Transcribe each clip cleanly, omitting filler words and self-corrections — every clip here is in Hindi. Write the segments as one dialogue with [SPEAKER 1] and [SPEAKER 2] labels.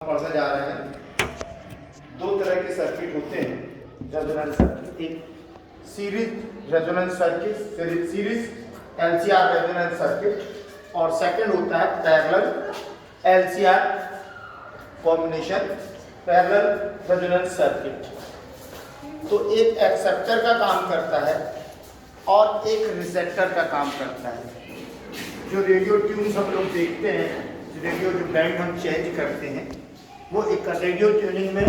[SPEAKER 1] पढ़ने जा रहे हैं। दो तरह के सर्किट होते हैं रेजोनेंस सर्किट, एक series resonance circuit, series LCR resonance circuit, और सेकंड होता है parallel LCR combination parallel resonance circuit. तो एक एक्सेप्टर का काम करता है और एक रिसेप्टर का काम करता है। जो रेडियो ट्यून्स हम लोग देखते हैं, रेडियो जो बैंड हम चेंज करते हैं, वो एक रेडियो ट्यूनिंग में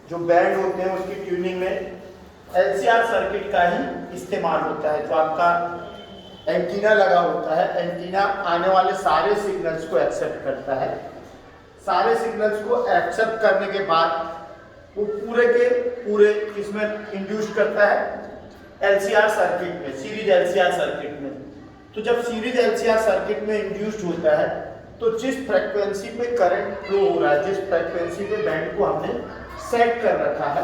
[SPEAKER 1] जो बैंड होते हैं उसकी ट्यूनिंग में एलसीआर सर्किट का ही इस्तेमाल होता है। जो आपका एंटीना लगा होता है, एंटीना आने वाले सारे सिग्नल्स को एक्सेप्ट करता है। सारे सिग्नल्स को एक्सेप्ट करने के बाद वो पूरे के पूरे इसमें इंड्यूस करता है एलसीआर सर्किट में, सीरीज एलसीआर सर्किट में। तो जब सीरीज एलसीआर सर्किट में इंड्यूस्ड होता है तो जिस फ्रीक्वेंसी पे करंट फ्लो हो रहा है, जिस फ्रीक्वेंसी पे बैंड को हमने सेट कर रखा है,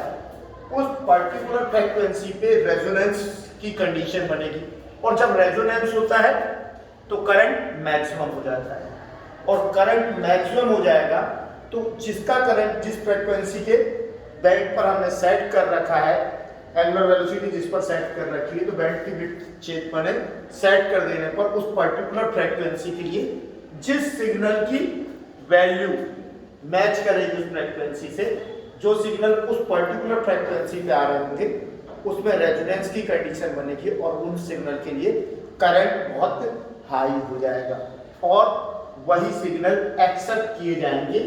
[SPEAKER 1] उस पर्टिकुलर फ्रीक्वेंसी पे रेजोनेंस की कंडीशन बनेगी। और जब रेजोनेंस होता है तो करंट मैक्सिमम हो जाता है, और करंट मैक्सिमम हो जाएगा तो जिसका करंट जिस फ्रीक्वेंसी के बैंड पर हमने सेट कर रखा है, एंगुलर वेलोसिटी जिस पर सेट कर रखी है, तो बैंड की विड्थ चेंज बने सेट कर देने पर उस पर्टिकुलर फ्रीक्वेंसी के लिए जिस सिग्नल की वैल्यू मैच करेगी उस फ्रीक्वेंसी से, जो सिग्नल उस पर्टिकुलर फ्रीक्वेंसी पे आ रहे होंगे, उसमें रेजोनेंस की कंडीशन बनेगी और उन सिग्नल के लिए करंट बहुत हाई हो जाएगा और वही सिग्नल एक्सेप्ट किए जाएंगे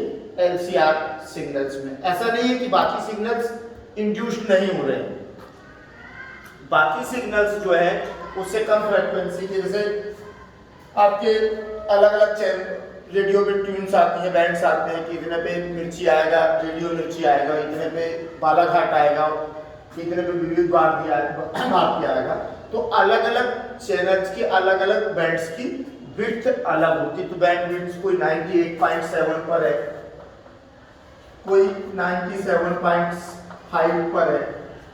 [SPEAKER 1] एलसीआर सिग्नल्स में। ऐसा नहीं है कि बाकी सिग्नल्स इंड्यूस्ड नहीं हो रहे हैं। बाकी सिग्नल्स जो है उससे कम फ्रीक्वेंसी के, जैसे आपके अलग अलग रेडियो पे ट्यून्स आती हैं, बैंड्स आते हैं कि इतने पे मिर्ची आएगा, रेडियो मिर्ची आएगा, इतने पे बालाघाट आएगा, इतने पे विद्युत भारती आएगा। तो अलग अलग चैनल्स की अलग अलग बैंड्स की विड्थ अलग होती है। तो बैंड विड्थ कोई 98.7 पर है, कोई 97.5 पर है।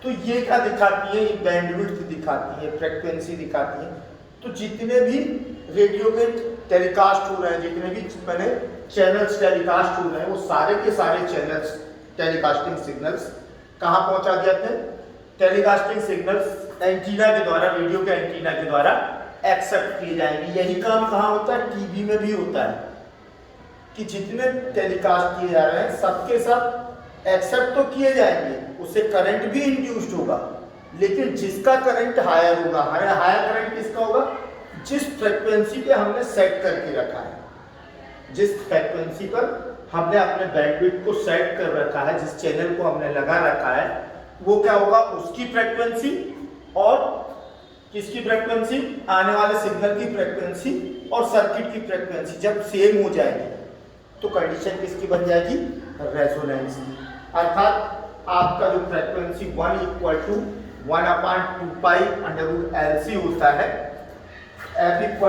[SPEAKER 1] तो ये क्या दिखाती है? ये बैंड विड्थ दिखाती है, फ्रीक्वेंसी दिखाती है। तो जितने भी रेडियो के टेलीकास्ट हो रहे हैं, जितने भी मैंने चैनल्स टेलीकास्ट हो रहे हैं, वो सारे के सारे चैनल्स टेलीकास्टिंग सिग्नल्स कहाँ पहुंचा दिए थे? टेलीकास्टिंग सिग्नल्स एंटीना के द्वारा, रेडियो के एंटीना के द्वारा एक्सेप्ट किए जाएंगे। यही काम कहाँ होता है? टीवी में भी होता है कि जितने टेलीकास्ट किए जा रहे हैं सबके सब एक्सेप्ट तो किए जाएंगे, उससे करंट भी इंड्यूस्ड होगा, लेकिन जिसका करंट हायर होगा, हायर करंट किसका होगा? जिस फ्रीक्वेंसी पे हमने सेट करके रखा है, जिस फ्रीक्वेंसी पर हमने अपने बैंडविड्थ को सेट कर रखा है, जिस चैनल को हमने लगा रखा है, वो क्या होगा? उसकी फ्रीक्वेंसी और किसकी फ्रीक्वेंसी? आने वाले सिग्नल की फ्रीक्वेंसी और सर्किट की फ्रीक्वेंसी जब सेम हो जाएगी तो कंडीशन किसकी बन जाएगी? रेजोनेंस की। अर्थात आपका जो फ्रीक्वेंसी 1 = 1/2π√LC होता है, F =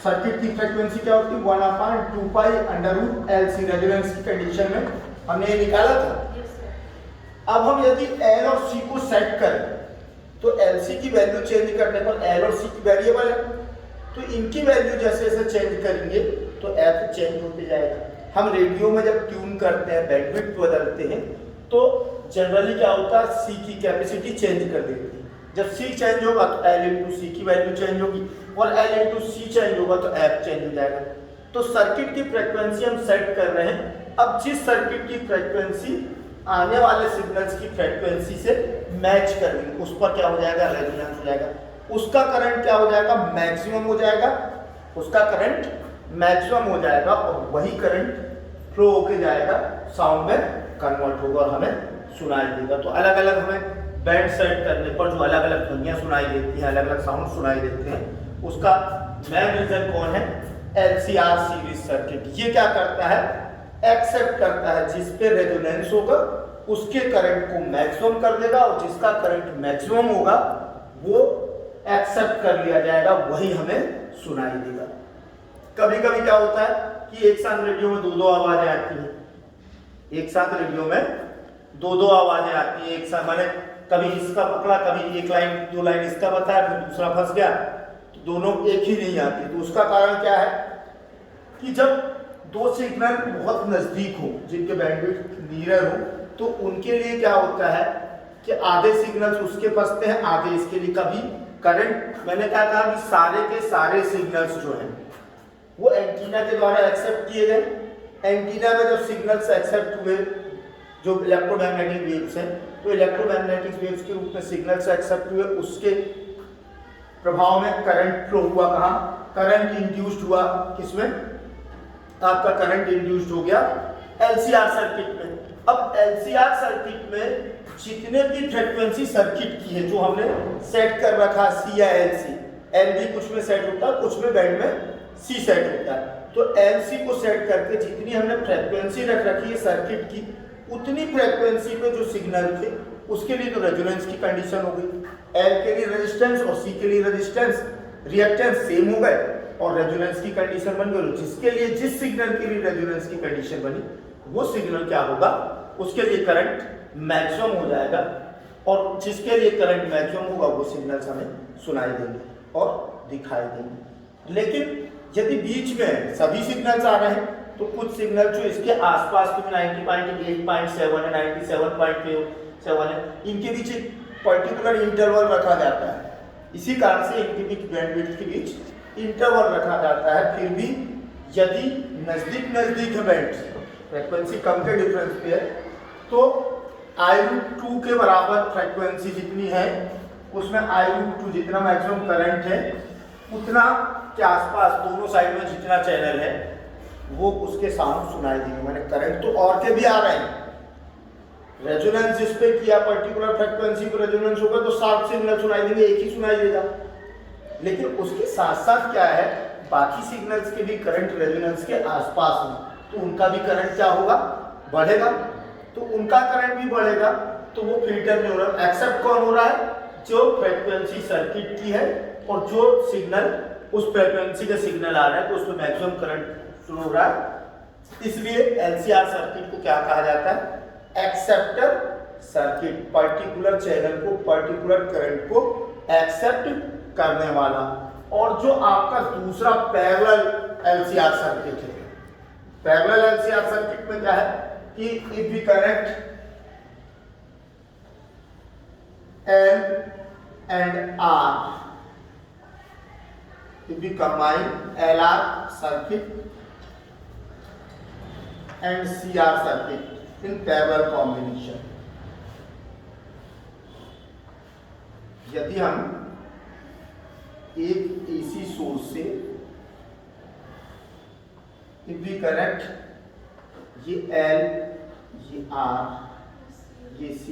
[SPEAKER 1] सर्किट की फ्रीक्वेंसी क्या होती है? 1/2π√LC। रेजोनेंस की कंडीशन में हमने ये निकाला था। अब हम यदि L और C को सेट करें तो LC की वैल्यू चेंज करने पर L और C की वेरिएबल है, तो इनकी वैल्यू जैसे जैसे चेंज करेंगे तो F चेंज होते जाएगा। हम रेडियो में जब ट्यून करते हैं, बैंडविड्थ बदलते हैं, तो जनरली क्या होता है? C की कैपेसिटी चेंज कर देती है। जब C चेंज होगा तो L × C की वैल्यू चेंज होगी, और L × C चेंज होगा तो F चेंज हो जाएगा। तो सर्किट की फ्रीक्वेंसी हम सेट कर रहे हैं। अब जिस सर्किट की फ्रीक्वेंसी आने वाले सिग्नल्स की फ्रीक्वेंसी से मैच करेंगे, उस पर क्या हो जाएगा? रेजोनेंस हो जाएगा। उसका करंट क्या हो जाएगा? मैक्सिमम हो जाएगा। उसका करंट मैक्सिमम हो जाएगा और वही करंट फ्लो होके जाएगा, साउंड में कन्वर्ट होगा और हमें सुनाई देगा। तो अलग अलग हमें बैंड सेट करने पर जो अलग अलग ध्वनियाँ सुनाई देती हैं, अलग अलग साउंड सुनाई देते हैं, उसका मेन रीजन कौन है? LCR series circuit. ये क्या करता है? एक्सेप्ट करता है जिस पे रेजोनेंस होगा उसके करंट को मैक्सिमम कर देगा, और जिसका करंट मैक्सिमम होगा वो एक्सेप्ट कर लिया जाएगा, वही हमें सुनाई देगा। कभी कभी क्या होता है कि एक साथ रेडियो में दो आवाजें आती हैं, एक साथ रेडियो में दो आवाजें आती हैं एक साथ, माने कभी इसका पकड़ा, कभी एक लाइन 2 लाइन इसका बताया, फिर दूसरा फंस गया, तो दोनों एक ही नहीं आती। तो उसका कारण क्या है कि जब दो सिग्नल बहुत नजदीक हो, जिनके बैंडविड्थ नियर हो, तो उनके लिए क्या होता है कि आधे सिग्नल्स उसके फंसते हैं, आधे इसके लिए। कभी करंट, मैंने क्या कहा कि सारे के सारे सिग्नल्स जो हैं वो एंटीना के द्वारा एक्सेप्ट किए गए। एंटीना में जब सिग्नल्स एक्सेप्ट हुए, जो इलेक्ट्रोमैग्नेटिक वेव्स हैं, तो इलेक्ट्रोमैग्नेटिक वेव्स के रूप में सिग्नल्स एक्सेप्ट हुए, उसके प्रभाव में करंट फ्लो हुआ। कहाँ? करंट इंड्यूस्ड हुआ, किसमें? आपका करंट इंड्यूस्ड हो गया एलसीआर सर्किट में। अब एलसीआर सर्किट में जितने भी फ्रीक्वेंसी सर्किट की है, जो हमने सेट कर रखा सी या एल सी, एल भी कुछ में सेट होता है, कुछ में बैंड में सी सेट होता है, तो एल सी को सेट करके जितनी हमने फ्रीक्वेंसी रख रखी है सर्किट की, उतनी फ्रीक्वेंसी पे जो सिग्नल थे उसके लिए तो रेजोनेंस की कंडीशन हो गई। एल के लिए रेजिस्टेंस और सी के लिए रेजिस्टेंस, रिएक्टेंस सेम हो गए और रेजोनेंस की कंडीशन बन गई। जिसके लिए, जिस सिग्नल के लिए रेजोनेंस की कंडीशन बनी, वो सिग्नल क्या होगा, उसके लिए करंट मैक्सिमम हो जाएगा, और जिसके लिए करंट मैक्सिमम होगा वो सिग्नल्स हमें सुनाई देंगे और दिखाई देंगे। लेकिन यदि बीच में सभी सिग्नल्स आ रहे हैं, तो कुछ सिग्नल जो इसके आसपास के 90.8.7 है, 97.7 है, इनके बीच एक पर्टिकुलर इंटरवल रखा जाता है। इसी कारण से इनके बीच, बैंडविड्थ के बीच इंटरवल रखा जाता है। फिर भी यदि नजदीक है बैंड, फ्रीक्वेंसी कम के डिफरेंस पे है, तो I√2 के बराबर फ्रीक्वेंसी जितनी है, उसमें I√2 जितना मैक्सिमम करंट है, उतना के आसपास दोनों साइड में जितना चैनल है वो उसके साउंड सुनाई देंगे। मैंने करंट तो और के भी आ रहे हैं, रेजोनेंस जिस पे किया पर्टिकुलर फ्रीक्वेंसी पर रेजोनेंस होगा तो 7 सिग्नल सुनाई देंगे, एक ही सुनाई देगा। लेकिन उसके साथ साथ क्या है, बाकी सिग्नल्स के भी करंट रेजोनेंस के आसपास में, तो उनका भी करंट क्या होगा, बढ़ेगा। तो उनका करंट भी बढ़ेगा, तो वो फिल्टर नहीं हो रहा। एक्सेप्ट कौन हो रहा है? जो फ्रीक्वेंसी सर्किट की है, और जो सिग्नल उस फ्रीक्वेंसी का सिग्नल आ रहा है, तो उसमें मैक्सिमम करंट शुरू हो रहा है। इसलिए एलसीआर सर्किट को क्या कहा जाता है? Acceptor circuit. पर्टिकुलर चैनल को, पर्टिकुलर करंट को एक्सेप्ट करने वाला। और जो आपका दूसरा पैरेलल एलसीआर सर्किट है, पैरेलल एलसीआर सर्किट में क्या है कि if we connect L and R, if we combine LR circuit and CR circuit in parallel combination, यदि हम एक AC सोर्स से if we connect ये L, ये R, ये C,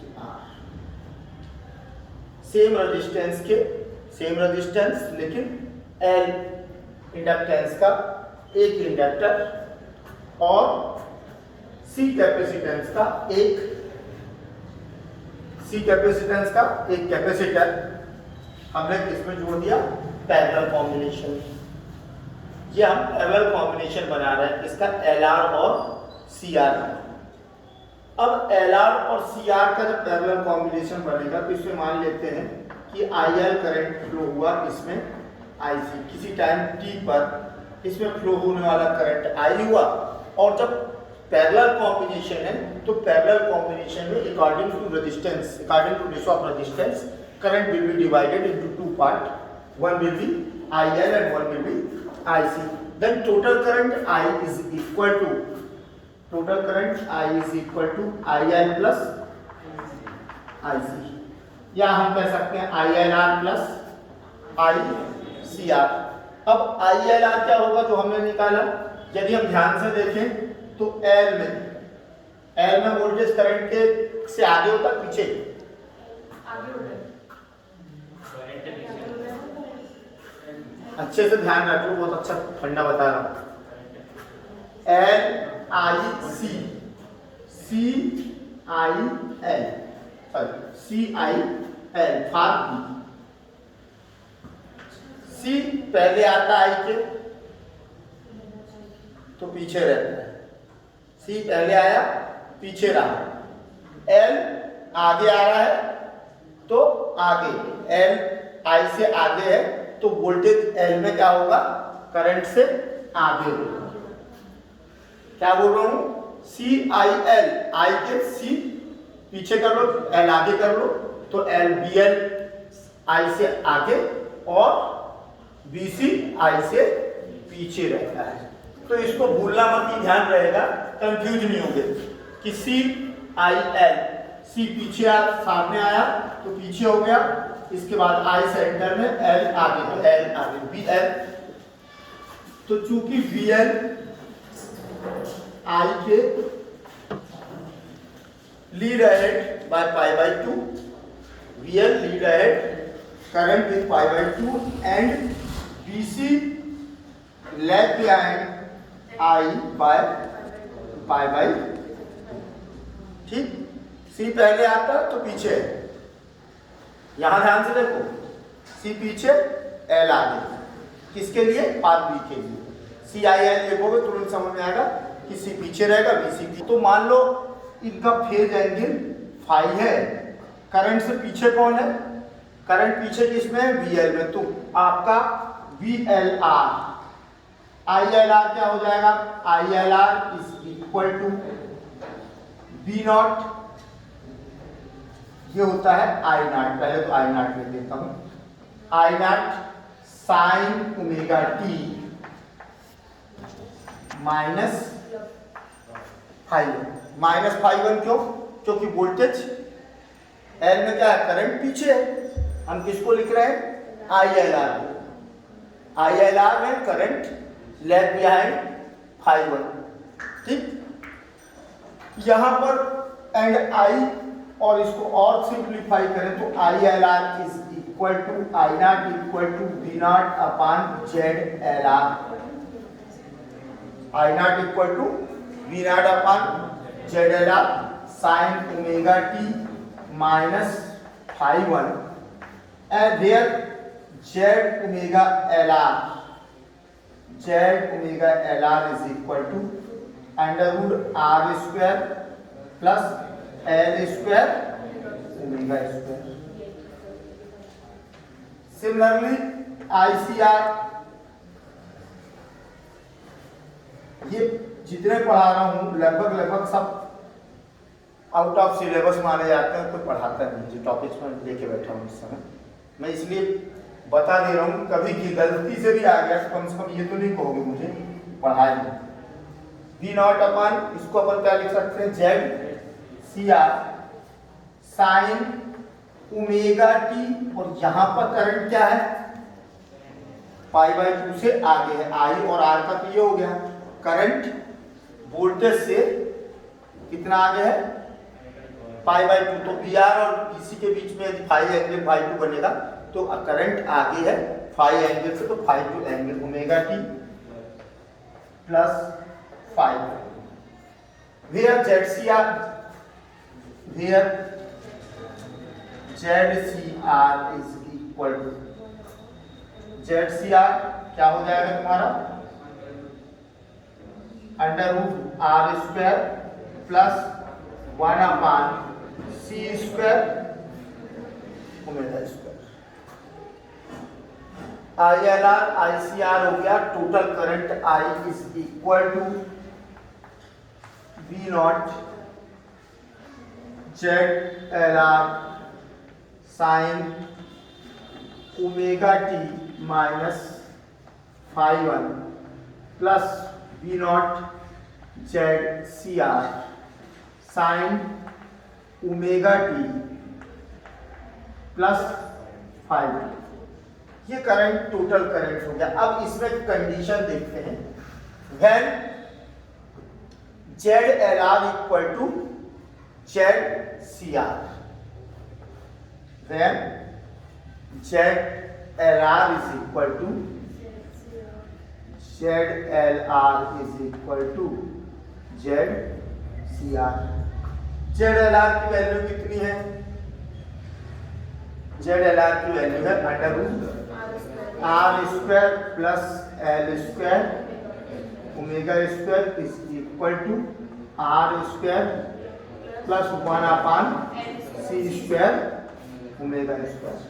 [SPEAKER 1] ये R, सेम रेजिस्टेंस के, सेम रेजिस्टेंस, लेकिन L इंडक्टेंस का एक इंडक्टर और C कैपेसिटेंस का एक कैपेसिटर हमने किसमें जोड़ दिया? Parallel combination. ये हम पैरेलल कॉम्बिनेशन बना रहे हैं, इसका LR और CR। अब LR और CR का जब पैरेलल कॉम्बिनेशन बनेगा, तो इसमें मान लेते हैं कि IL करंट फ्लो हुआ, इसमें IC किसी टाइम t पर इसमें फ्लो होने वाला करंट I हुआ। और जब पैरेलल कॉम्बिनेशन है, तो पैरेलल कॉम्बिनेशन में according to resistance, according to ratio of resistance, current will be divided into 2 part, one will be IL and one will be IC. Then total current I is equal to IL plus IC, या हम कह सकते हैं ILR plus ICR। अब ILR क्या होगा जो हमने निकाला? यदि हम ध्यान से देखें तो L में वोल्टेज करंट के से आगे होता है, पीछे
[SPEAKER 2] आगे होता है।
[SPEAKER 1] अच्छे से ध्यान रखो, बहुत अच्छा फंडा बता रहा हूं। CIL for B। C पहले आता I के तो पीछे रहता है, C पहले आया पीछे रहा, L आगे आ रहा है तो आगे, L I से आगे है तो वोल्टेज L में क्या होगा? करंट से आगे होगा। क्या बोल रहा हूँ, सी आई एल, आई के सी पीछे कर लो, एल आगे कर लो, तो एल बी एल आई से आगे और बी सी आई से पीछे रहता है। तो इसको भूलना मत, ध्यान रहेगा, कंफ्यूज नहीं होगे कि सी आई एल, सी पीछे सामने आया तो पीछे हो गया, इसके बाद आई सेंटर में, एल आगे तो एल आगे, बी एल। तो चूंकि बी एल आई के lead ahead by pi by 2, V L lead ahead current with pi by 2 and BC lag behind I by pi by 2। ठीक, C पहले आता तो पीछे है, यहां ध्यान से देखो, C पीछे L आगे, किसके लिए, पाथ B के लिए। सी आई एल देखोगे तुरंत समझ में आएगा कि C पीछे रहेगा, BC। तो मान लो इनका फेज एंगल फाई है, करंट से पीछे कौन है, करंट पीछे किसमें है, VL में, तो आपका VLR, ILR क्या हो जाएगा, ILR is equal to V naught, ये होता है I नॉट, पहले तो I नॉट लिख देता हूं, I not sign omega T minus five one, क्यों, क्योंकि वोल्टेज L में क्या है, करंट पीछे है, हम किसको लिख रहे हैं, ILR को, ILR में current left behind five one. ठीक, यहां पर एंड I और इसको और सिंप्लीफाई करें तो ILR is equal to I naught equal to V naught upon ZLR, I naught equal to V naught upon ZLR sine omega T minus five one, and there Z omega LR, Z omega LR is equal to under root R square plus L square omega square। Similarly ICR, ये जितने पढ़ा रहा हूँ लगभग सब आउट ऑफ सिलेबस माने जाते हैं, कोई पढ़ाता नहीं, जो टॉपिक्स में लेके बैठा हूँ इस समय, मैं इसलिए बता दे रहा हूँ, कभी की गलती से भी आ गया तो कम से कम ये तो नहीं कहोगे मुझे पढ़ाया नहीं। V नॉट अपॉन, इसको अपन क्या लिख सकते हैं, Z C R sine omega T, और यहाँ पर करंट क्या है, पाई बाय 2 से आगे है, आई और आर का तो ये हो गया, करंट वोल्टेज से कितना आगे है, पाई बाय 2, तो बी आर और बीसी के बीच में यदि फाई एंगल फाई 2 बनेगा तो करंट आगे है फाई एंगल से, तो phi 2 angle omega T plus five, where Z C R, where Z C R is equal to, Z C R क्या हो जाएगा तुम्हारा, under root R square plus 1 upon C square omega square. ILR ICR हो गया, total current I is equal to V naught ZLR sine omega T minus five one plus V naught ZCR sine omega T plus five, ये करंट टोटल करंट हो गया। अब इसमें कंडीशन देखते हैं, when ZLR equal to ZCR, when ZLR is equal to ZCR, ZLR की वैल्यू कितनी है, ZLR की वैल्यू है under root R square plus L square omega square is equal to R square plus 1 upon C square omega square.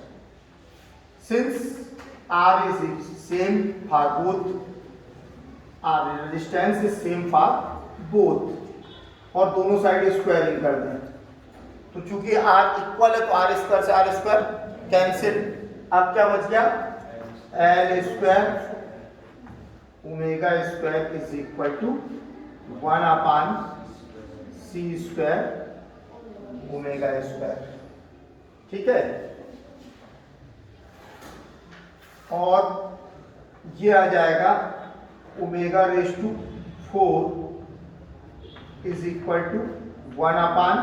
[SPEAKER 1] Since R is same for both, R resistance is same for both और दोनों साइड स्क्वायरिंग कर दें। तो चूंकि आर इक्वल है तो आर स्क्वायर से आर स्क्वायर कैंसिल। अब क्या बच गया, L square omega square is equal to 1 upon C square omega square. ठीक है, और ये आ जाएगा omega raise to 4 is equal to 1 upon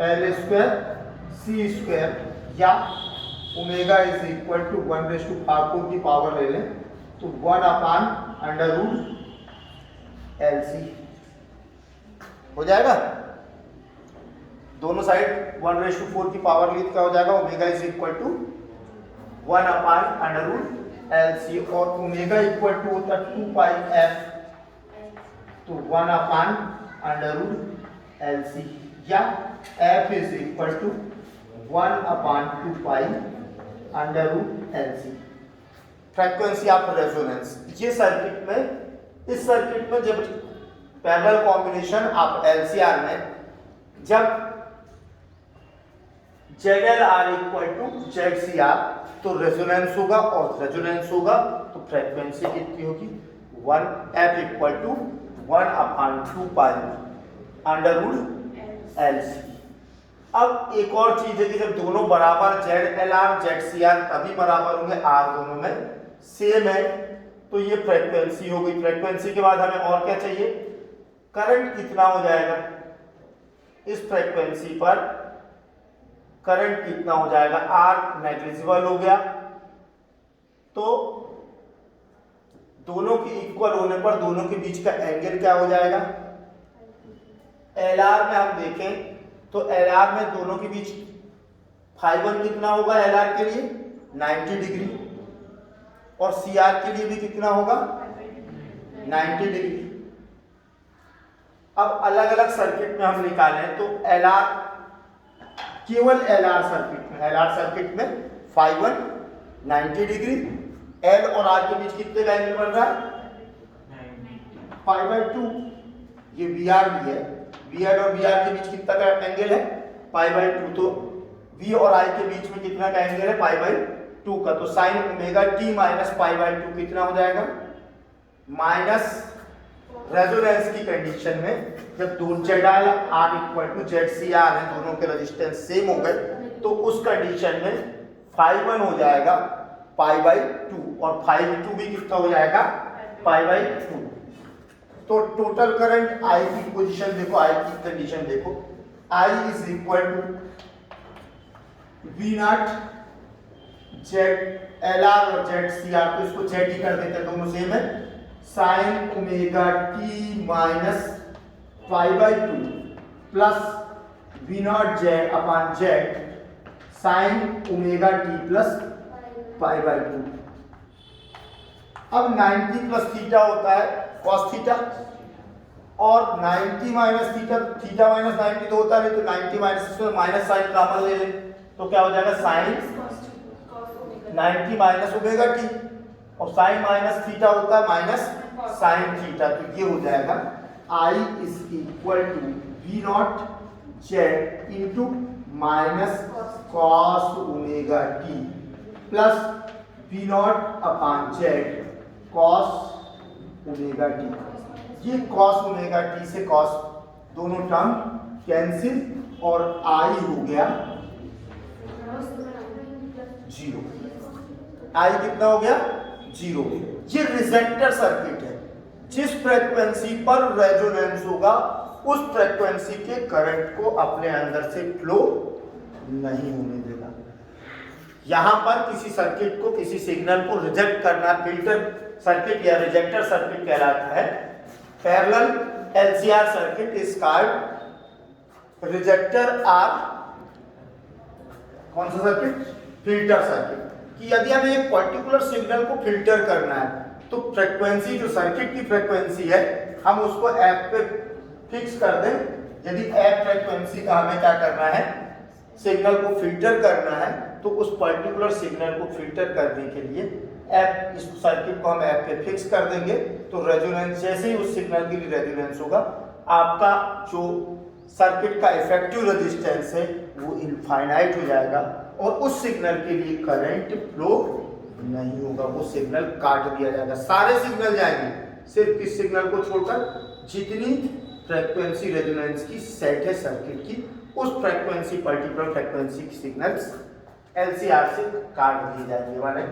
[SPEAKER 1] L square C square, या omega is equal to 1 raise to 4 की पावर ले लें तो 1 upon under root L C हो जाएगा। दोनों साइड 1 रेस टू 4 की पावर ली तो क्या हो जाएगा, omega is equal to 1 upon under root L C, और ओमेगा इक्वल टू होता है 2 पाई एफ, तो 1 upon under root L C, या F is equal to 1 upon 2 pi under root L C. Frequency of resonance, ये सर्किट में, इस सर्किट में जब पैरेलल कॉम्बिनेशन ऑफ एलसीआर में जब ZLR इक्वल टू ZCR तो रेजोनेंस होगा, और रेजोनेंस होगा तो फ्रीक्वेंसी कितनी होगी, 1 F equal to 1 upon 2 pi under root L C. अब एक और चीज है कि जब दोनों बराबर ZLR ZCR तभी बराबर होंगे, R दोनों में सेम है, तो ये फ्रीक्वेंसी हो गई। फ्रीक्वेंसी के बाद हमें और क्या चाहिए, करंट कितना हो जाएगा, इस फ्रीक्वेंसी पर करंट कितना हो जाएगा, R नेग्लिजिबल हो गया, तो दोनों के इक्वल होने पर दोनों के बीच का एंगल क्या हो जाएगा, LR में हम देखें तो LR में दोनों के बीच φ1 कितना होगा LR के लिए 90 डिग्री, और CR के लिए भी कितना होगा 90 डिग्री। अब अलग अलग सर्किट में हम निकालें तो LR, केवल LR सर्किट में φ1 90 डिग्री, L और R के बीच कितने का एंगल बन रहा है π/2, ये VR भी है, VR और VR के बीच कितना का एंगल है π/2, तो V और I के बीच में कितना का एंगल है π/2 का, तो sin ओमेगा t माइनस π/2 कितना हो जाएगा, माइनस रेजोनेंस की कंडीशन में जब दो ZR इक्वल टू ZCR है, दोनों के रेजिस्टेंस सेम हो गए, तो उस कंडीशन में φ1 हो जाएगा π/2 और φ2 भी कितना हो जाएगा π/2। तो टोटल करंट I की पोजीशन देखो, I की कंडीशन देखो, I is equal to V0 ZLR और ZCR, तो इसको Z ही कर देते हैं, दोनों सेम है, sine omega t minus π/2 plus V0 Z upon Z sine omega t plus π/2। अब 90 प्लस थीटा होता है कॉस थीटा, और 90 माइनस थीटा माइनस 90 तो होता है, तो 90 माइनस इसमें माइनस साइन कॉमन ले लें तो क्या हो जाएगा साइन 90 माइनस ओमेगा टी, और साइन माइनस थीटा होता है माइनस साइन थीटा, तो ये हो जाएगा I is equal to V0 Z into minus cos omega T plus V0 upon Z cos omega t. ये कॉस ओमेगा टी से कॉस दोनों टर्म कैंसिल, और I हो गया 0, I कितना हो गया 0। ये रिजेक्टर सर्किट है, जिस फ्रीक्वेंसी पर रेजोनेंस होगा उस फ्रीक्वेंसी के करंट को अपने अंदर से फ्लो नहीं होने देगा। यहां पर किसी सर्किट को, किसी सिग्नल को रिजेक्ट करना फिल्टर सर्किट या रिजेक्टर सर्किट कहलाता है। Parallel LCR circuit is called rejector or कौन सा सर्किट, फिल्टर सर्किट। कि यदि हमें एक पर्टिकुलर सिग्नल को फिल्टर करना है तो फ्रीक्वेंसी, जो सर्किट की फ्रीक्वेंसी है, हम उसको एफ पे फिक्स कर दें। यदि एफ फ्रीक्वेंसी का हमें क्या करना है, सिग्नल को फिल्टर करना है, तो उस पर्टिकुलर सिग्नल को फिल्टर करने के लिए एफ, इस सर्किट को हम एफ पे फिक्स कर देंगे तो रेजोनेंस जैसे ही उस सिग्नल के लिए रेजोनेंस होगा, आपका जो सर्किट का इफेक्टिव रेजिस्टेंस है वो इनफाइनाइट हो जाएगा और उस सिग्नल के लिए करंट फ्लो नहीं होगा, वो सिग्नल काट दिया जाएगा। सारे सिग्नल जाएंगे, सिर्फ किस सिग्नल को छोड़कर, जितनी फ्रीक्वेंसी रेजोनेंस की सेट है सर्किट की, उस फ्रीक्वेंसी पर्टिकुलर फ्रीक्वेंसी की सिग्नल्स एलसीआर से काट दिए जाएंगे, माने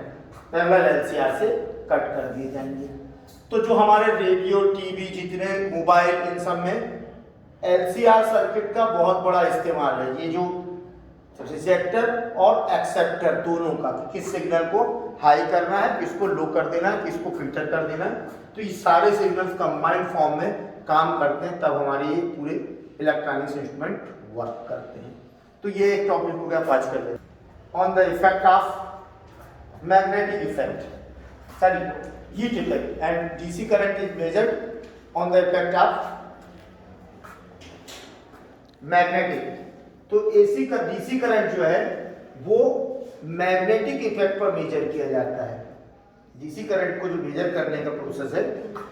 [SPEAKER 1] पैरेलल एलसीआर से कट कर दिए जाएंगे। तो जो हमारे रेडियो, टीवी, जितने मोबाइल, इन सब में एलसीआर सर्किट का बहुत बड़ा इस्तेमाल है। ये जो रिजेक्टर और एक्सेप्टर दोनों का, किस सिग्नल को हाई करना है, किसको लो कर देना है, किसको फिल्टर कर देना है, तो ये सारे सिग्नल्स कंबाइंड फॉर्म में काम करते हैं, तब हमारे ये पूरे इलेक्ट्रॉनिक्स इंस्ट्रूमेंट वर्क करते हैं। तो ये एक टॉपिक हो गया, पाँच कर लेते। On the effect of magnetic effect, sorry heat effect, and DC current is measured on the effect of magnetic. तो एसी का डीसी करंट जो है वो मैग्नेटिक इफेक्ट पर मेजर किया जाता है। डीसी करंट को जो मेजर करने का प्रोसेस है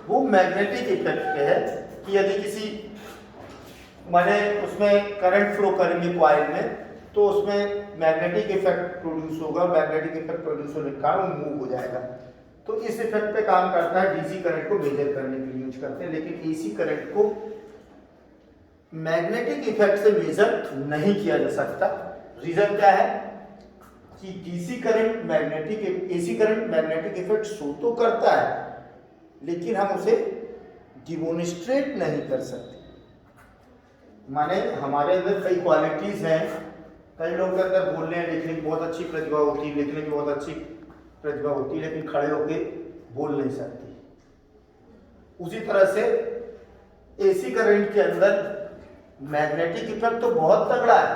[SPEAKER 1] वो मैग्नेटिक इफेक्ट पे है कि यदि किसी माने उसमें करंट फ्लो करेंगे कॉइल में तो उसमें मैग्नेटिक इफेक्ट प्रोड्यूस होगा, मैग्नेटिक इफेक्ट प्रोड्यूस होने के कारण वो मूव हो जाएगा। तो इस इफेक्ट पे काम करता है, डीसी करंट को मेजर करने के लिए यूज करते हैं, लेकिन एसी करंट को मैग्नेटिक इफेक्ट से मेजर नहीं किया जा सकता। रीजन क्या है कि DC current magnetic, AC current magnetic effect show तो करता है लेकिन हम उसे डिमोनिस्ट्रेट नहीं कर सकते। माने हमारे अंदर कई क्वालिटीज हैं, कई लोगों के अंदर बोलने लिखने की बहुत अच्छी प्रतिभा होती है, लिखने की बहुत अच्छी प्रतिभा होती है, लेकिन खड़े होके बोल नहीं सकती। उसी तरह से एसी करंट के अंदर मैग्नेटिक इफेक्ट तो बहुत तगड़ा है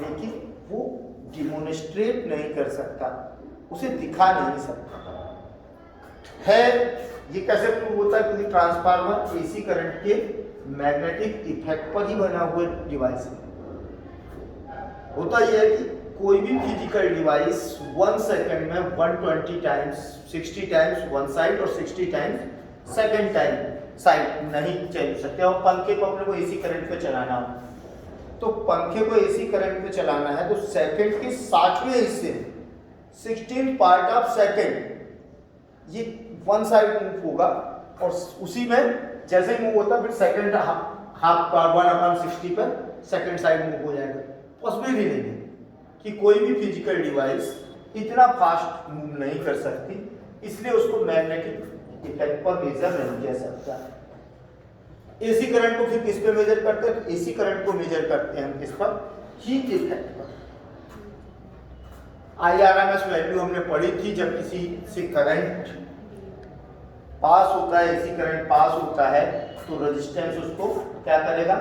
[SPEAKER 1] लेकिन वो डिमोनिस्ट्रेट नहीं कर सकता, उसे दिखा नहीं सकता है। ये कैसे प्रूव होता है? क्योंकि ट्रांसफार्मर एसी करंट के मैग्नेटिक इफेक्ट पर ही बना हुआ डिवाइस है। होता यह है कि कोई भी फिजिकल डिवाइस 1 सेकंड में 120 टाइम्स 60 टाइम्स वन साइड और 60 टाइम्स सेकंड टाइम साइड नहीं चल सकते। और पंखे को अपने को एसी करंट पे चलाना हो तो पंखे को एसी करंट पे चलाना है तो सेकंड के 60वें हिस्से 16 पार्ट ऑफ सेकंड ये वन साइड मूव होगा और उसी में जैसे ही मूव होता फिर सेकंड हाफ पार्ट 1/60 पर सेकंड साइड मूव हो जाएगा। पॉसिबल ही नहीं है कि कोई भी फिजिकल डिवाइस इतना फास्ट मूव नहीं कर सकती, इसलिए उसको मैग्नेटिक इफेक्ट पर मेजर नहीं किया सकता। एसी करंट को फिर किस पे मेजर करते हैं? एसी करंट को मेजर करते हैं हम किस पर? हीट इफेक्ट पर। IRMS वैल्यू हमने पढ़ी थी, जब किसी से करंट पास होता है, एसी करंट पास होता है तो रेजिस्टेंस उसको क्या करेगा?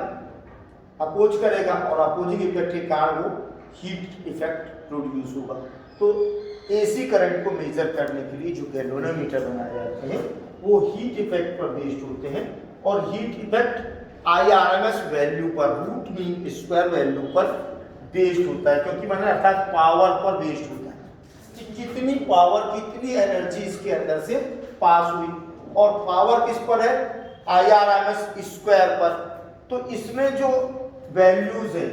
[SPEAKER 1] अपोज करेगा और अपोजिंग इफेक्ट के कारण वो हीट इफेक्ट प्रोड्यूस होगा। तो एसी करंट को मेजर करने के लिए जो गैल्वेनोमीटर बनाए जाते हैं वो हीट इफेक्ट पर बेस्ड होते हैं और हीट इफेक्ट IRMS वैल्यू पर, रूट मीन स्क्वायर वैल्यू पर बेस्ड होता है, क्योंकि मैंने अर्थात पावर पर बेस्ड होता है कि कितनी पावर, कितनी एनर्जी इसके अंदर से पास हुई। और पावर किस पर है? IRMS स्क्वायर पर। तो इसमें जो वैल्यूज है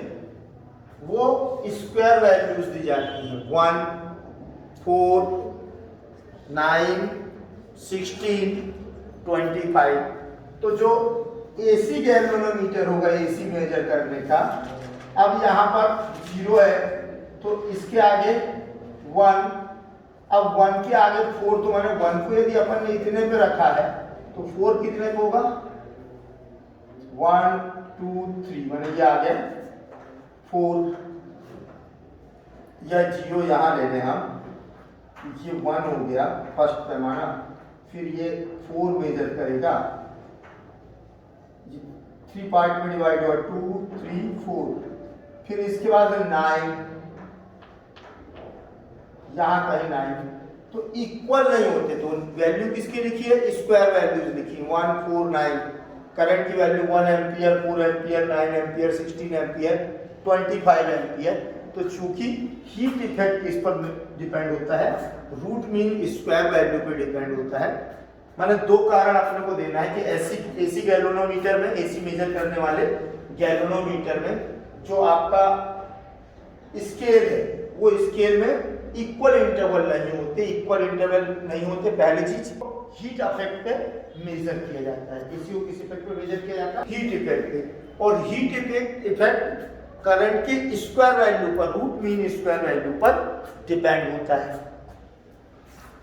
[SPEAKER 1] वो स्क्वायर वैल्यूज दी जाती हैं, 1, 4, 9, 16, 25। तो जो एसी गैल्वेनोमीटर होगा एसी मेजर करने का, अब यहाँ पर 0 है तो इसके आगे 1, अब 1 के आगे 4, तो मैंने 1 को यदि अपन ने इतने पे रखा है तो 4 कितने पे होगा? 1, 2, 3, मैंने ये आ गया 4, या 0 यहाँ ले लें हम, ये 1 हो गया फर्स्ट पैमाना, फिर ये 4 मेजर करेगा, 3 पार्ट में डिवाइड हुआ, 2, 3, 4, फिर इसके बाद 9, यहाँ कहीं 9, तो इक्वल नहीं होते। तो वैल्यू किसकी लिखी है? स्क्वायर वैल्यूज लिखी, 1, 4, 9। करंट की value 1 ampere, 4 ampere, 9 ampere, 16 ampere, 25 ampere, तो चूंकि हीट इफेक्ट इस पर डिपेंड होता है, रूट मीन स्क्वायर वैल्यू पे डिपेंड होता है। माने दो कारण अपने को देना है कि एसी गैल्वेनोमीटर में, एसी मेजर करने वाले गैल्वेनोमीटर में जो आपका स्केल है वो स्केल में इक्वल इंटरवल नहीं होते। पहली चीज हीट इफेक्ट पे मेजर किया जाता है, किसी को किस इफेक्ट पे मेजर किया जाता है, हीट इफेक्ट पे। और हीट इफेक्ट करंट के स्क्वायर वैल्यू पर, रूट मीन स्क्वायर वैल्यू पर डिपेंड होता है।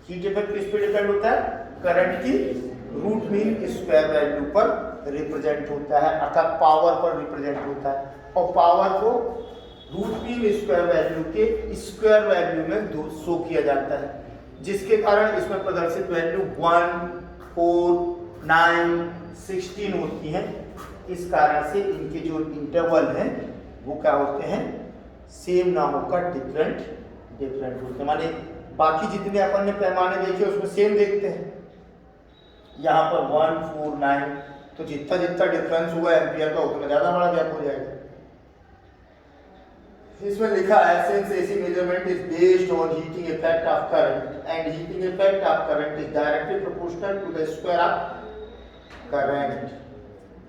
[SPEAKER 1] हीट इफेक्ट किस पे डिपेंड होता है? करंट की रूट मीन स्क्वायर वैल्यू पर रिप्रेजेंट होता है, अर्थात पावर पर रिप्रेजेंट होता है। और पावर को रूट मीन स्क्वायर वैल्यू के स्क्वायर वैल्यू में शो किया जाता है, जिसके कारण इसमें प्रदर्शित वैल्यू 1, 4, 9, 16 होती हैं। इस कारण से इनके जो इंटरवल हैं वो क्या होते हैं? सेम ना होकर डिफरेंट होते हैं। माने बाकी जितने अपन ने पैमाने देखे उसमें सेम देखते हैं, यहाँ पर 1, 4, 9, तो जितना डिफरेंस हुआ एम्पियर का उतना ज़्यादा बड़ा गैप हो जाएगा। इसमें लिखा है since AC measurement is based on heating effect of current and heating effect of current is directly proportional to the square of current.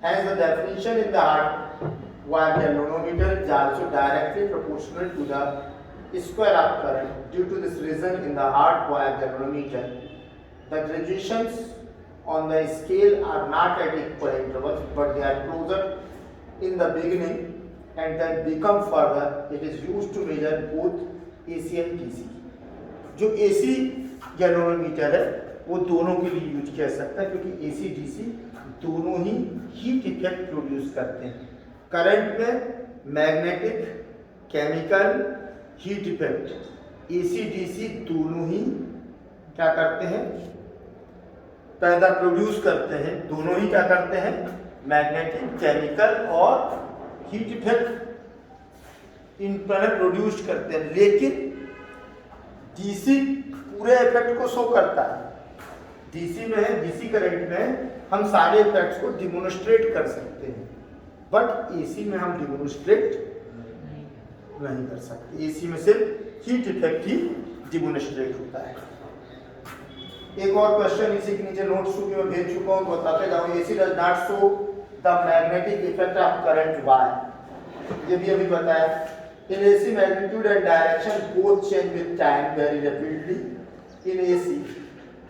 [SPEAKER 1] Hence the definition in the hardware galvanometer is also directly proportional to the square of current. Due to this reason in the hardware galvanometer the graduations on the scale are not at equal intervals but they are closer in the beginning and then become further. It is used to measure both AC and DC. जो AC गैल्वेनोमीटर है वो दोनों के लिए यूज किया सकता है, क्योंकि AC DC दोनों ही हीट इफेक्ट प्रोड्यूस करते हैं। करंट में magnetic, chemical, heat effect, AC DC दोनों ही क्या करते हैं? पैदा प्रोड्यूस करते हैं। दोनों ही क्या करते हैं? मैग्नेटिक, केमिकल और हीट इफेक्ट इन पर प्रोड्यूस करते हैं। लेकिन डीसी पूरे इफेक्ट को शो करता है। डीसी करंट में हम सारे इफेक्ट्स को डिमोन्स्ट्रेट कर सकते हैं, बट एसी में हम डिमोन्स्ट्रेट नहीं कर सकते। एसी में सिर्फ हीट इफेक्ट ही डिमोन्स्ट्रेट होता है। एक और क्वेश्चन इसी के नीचे नोट्स में भेज चुका हूँ, बताते जाऊँ। AC does not show the magnetic effect of current. Why? ये भी अभी बताया। In AC magnitude and direction both change with time very rapidly in AC,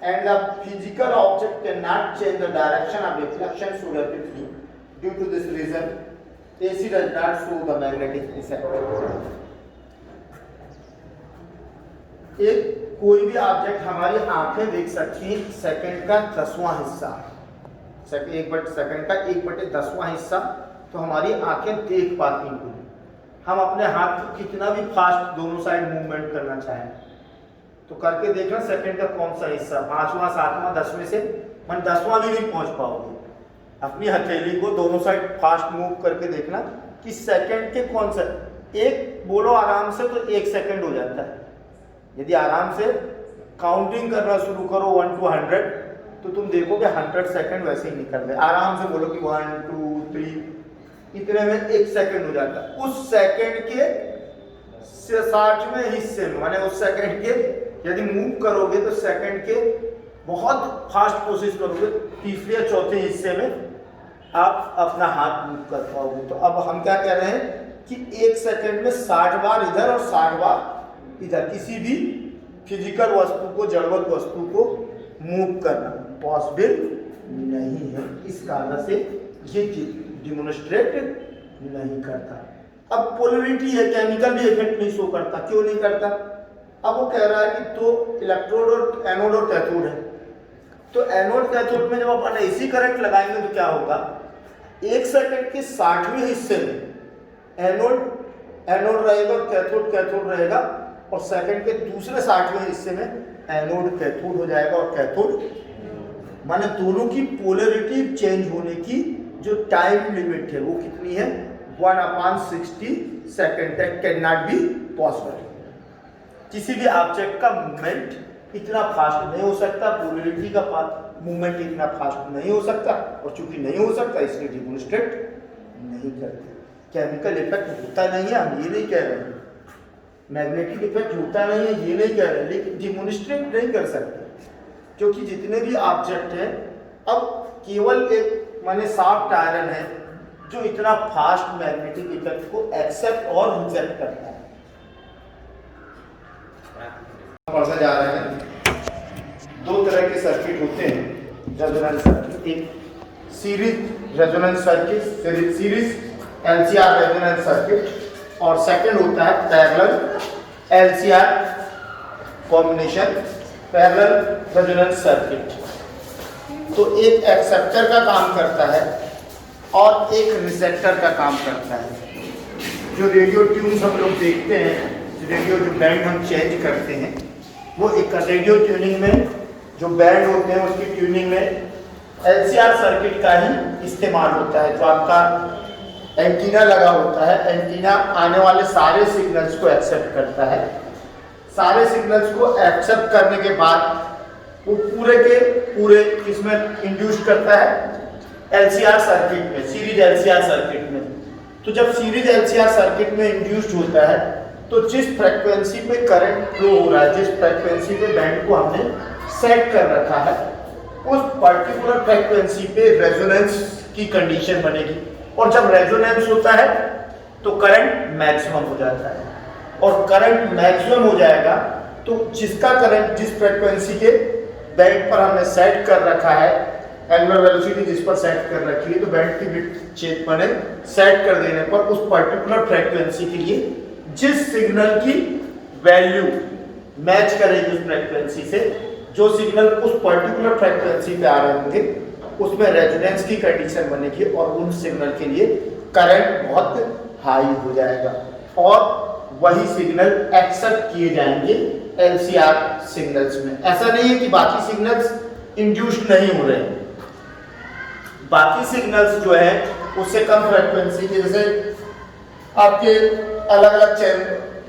[SPEAKER 1] and the physical object cannot change the direction of reflection so rapidly. Due to this reason, AC does not show the magnetic effect. एक कोई भी ऑब्जेक्ट हमारी आंखें देख सकती हैं सेकंड का 10वां हिस्सा, सेकंड का 1/10वां हिस्सा तो हमारी आंखें देख पाती हैं। हम अपने हाथ को कितना भी फास्ट दोनों साइड मूवमेंट करना चाहें तो करके देखना सेकंड का कौन सा हिस्सा, 5वां, 7वां, 10वें से मन 10वां भी नहीं पहुंच पाओगे। अपनी हथेली को दोनों साइड फास्ट मूव करके देखना कि सेकंड के कौन सा, एक बोलो आराम से तो 1 सेकंड हो जाता है। यदि आराम से काउंटिंग करना शुरू करो 1 to 100 तो तुम देखोगे 100 सेकंड वैसे ही निकल गए। आराम से बोलो कि 1, 2, 3, इतने में 1 सेकंड हो जाता है। उस सेकंड के 60वें हिस्से में, माने उस सेकंड के यदि मूव करोगे तो सेकंड के बहुत फास्ट कोशिश करोगे, तीसरे या चौथे हिस्से में आप अपना हाथ मूव कर पाओगे। तो अब हम क्या कह रहे हैं कि 1 सेकंड में 60 बार इधर और 60 बार इधर किसी भी फिजिकल वस्तु को, जड़वत वस्तु को मूव करना पॉसिबल नहीं है। इस कारण से ये डिमोन्स्ट्रेट नहीं करता। अब पोलरिटी है, केमिकल भी इफेक्ट नहीं शो करता। क्यों नहीं करता? अब वो कह रहा है कि तो इलेक्ट्रोड और एनोड और कैथोड है, तो एनोड कैथोड में जब अपन एसी करंट लगाएंगे तो क्या होगा? 1 सेकंड के 60वें हिस्से में एनोड रहेगा और कैथोड रहेगा, और सेकंड के दूसरे 60वें हिस्से में एनोड कैथोड हो जाएगा। और कैथोड माने दोनों की पोलरिटी चेंज होने की जो टाइम लिमिट है वो कितनी है? 1/60 सेकंड तक कैन नॉट बी पॉसिबल। किसी भी ऑब्जेक्ट का मूवमेंट इतना फास्ट नहीं हो सकता, पोलरिटी का मूवमेंट इतना फास्ट नहीं हो सकता, और चूंकि नहीं हो सकता इसलिए डिमोन्स्ट्रेट नहीं करते। केमिकल इफेक्ट होता नहीं है, हम ये नहीं कह रहे हैं, मैग्नेटिक इफेक्ट होता नहीं है ये नहीं कह रहे, लेकिन डिमोनिस्ट्रेट नहीं कर सकते, क्योंकि जितने भी ऑब्जेक्ट हैं अब केवल एक माने सॉफ्ट आयरन है जो इतना फास्ट मैग्नेटिक इफेक्ट को एक्सेप्ट और रिजेक्ट करता है। पढ़ते जा रहे हैं, दो तरह के सर्किट होते हैं रेजोनेंस सर्किट, एक series resonance circuit, series LCR resonance circuit, और सेकंड होता है parallel LCR combination parallel resonance circuit. तो एक एक्सेप्टर का काम करता है और एक रिसेप्टर का काम करता है। जो रेडियो ट्यून्स हम लोग देखते हैं, रेडियो जो बैंड हम चेंज करते हैं, वो एक रेडियो ट्यूनिंग में जो बैंड होते हैं उसकी ट्यूनिंग में LCR सर्किट का ही इस्तेमाल होता है। जो आपका एंटीना लगा होता है, एंटीना आने वाले सारे सिग्नल्स को एक्सेप्ट करता है। सारे सिग्नल्स को एक्सेप्ट करने के बाद वो पूरे के पूरे इसमें इंड्यूस करता है LCR सर्किट में, सीरीज LCR सर्किट में। तो जब सीरीज LCR सर्किट में इंड्यूस्ड होता है तो जिस फ्रीक्वेंसी पे करंट फ्लो हो रहा है, जिस फ्रीक्वेंसी पे बैंड को हमने सेट कर रखा है, उस पर्टिकुलर फ्रीक्वेंसी पे रेजोनेंस की कंडीशन बनेगी। और जब रेजोनेंस होता है तो करंट मैक्सिमम हो जाता है, और करंट मैक्सिमम हो जाएगा तो जिसका करंट जिस फ्रीक्वेंसी के बैंड पर हमने सेट कर रखा है, एंगुलर वेलोसिटी जिस पर सेट कर रखी है, तो बैंड की विड्थ चेंज बने सेट कर देने पर उस पर्टिकुलर फ्रीक्वेंसी के लिए जिस सिग्नल की वैल्यू मैच करेगी उस फ्रीक्वेंसी से, जो सिग्नल उस पर्टिकुलर फ्रीक्वेंसी पे आ रहे होंगे, उसमें रेजोनेंस की कंडीशन बनेगी और उन सिग्नल के लिए करंट बहुत हाई हो जाएगा और वही सिग्नल एक्सेप्ट किए जाएंगे LCR सिग्नल्स में। ऐसा नहीं है कि बाकी सिग्नल्स इंड्यूस्ड नहीं हो रहे हैं, बाकी सिग्नल्स जो है उससे कम फ्रीक्वेंसी के, जैसे आपके अलग अलग चैनल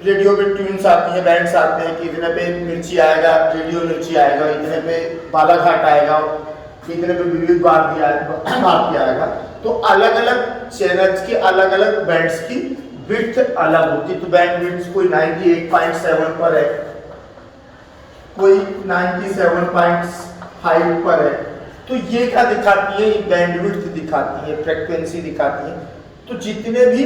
[SPEAKER 1] रेडियो में ट्यून्स आती हैं, बैंड्स आते हैं कि इतने पे मिर्ची आएगा, रेडियो मिर्ची आएगा, इतने पे बालाघाट आएगा, इतने पे विविध भारती आएगा। तो अलग अलग चैनल्स की अलग अलग बैंड्स की विड्थ अलग होती है। तो बैंड विड्थ कोई 98.7 पर है, कोई 97.5 पर है। तो ये क्या दिखाती है? बैंड विड्थ दिखाती है, फ्रीक्वेंसी दिखाती है। तो जितने भी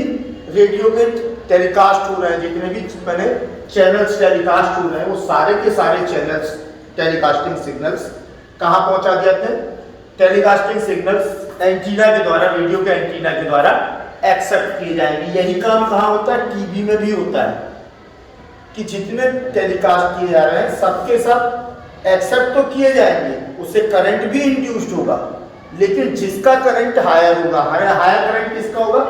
[SPEAKER 1] रेडियो के टेलीकास्ट हो रहे हैं, जितने भी मैंने चैनल्स टेलीकास्ट हो रहे हैं, वो सारे के सारे चैनल्स टेलीकास्टिंग सिग्नल्स कहाँ पहुंचा जाते हैं? टेलीकास्टिंग सिग्नल्स एंटीना के द्वारा, रेडियो के एंटीना के द्वारा एक्सेप्ट किए जाएंगे। यही काम कहाँ होता है? टीवी में भी होता है कि जितने टेलीकास्ट किए जा रहे हैं सबके सब एक्सेप्ट तो किए जाएंगे, उससे करंट भी इंड्यूस्ड होगा, लेकिन जिसका करंट हायर होगा, हायर करंट किसका होगा?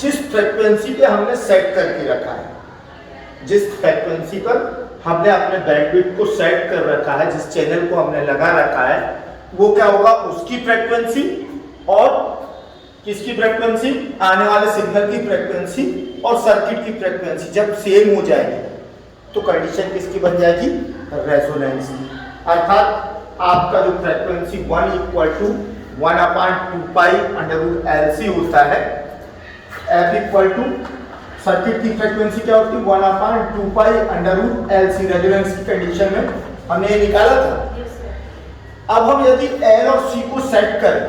[SPEAKER 1] जिस फ्रीक्वेंसी पे हमने सेट करके रखा है, जिस फ्रीक्वेंसी पर हमने अपने बैंडविड्थ को सेट कर रखा है, जिस चैनल को हमने लगा रखा है, वो क्या होगा? उसकी फ्रीक्वेंसी और किसकी फ्रीक्वेंसी? आने वाले सिग्नल की फ्रीक्वेंसी और सर्किट की फ्रीक्वेंसी जब सेम हो जाएगी तो कंडीशन किसकी बन जाएगी? रेजोनेंस की। अर्थात आपका जो फ्रीक्वेंसी 1 = 1/2π√LC होता है, F = सर्किट की फ्रीक्वेंसी क्या होती है? 1/2π√LC। रेजोनेंस की कंडीशन में हमने ये निकाला था। अब हम यदि L और C को सेट करें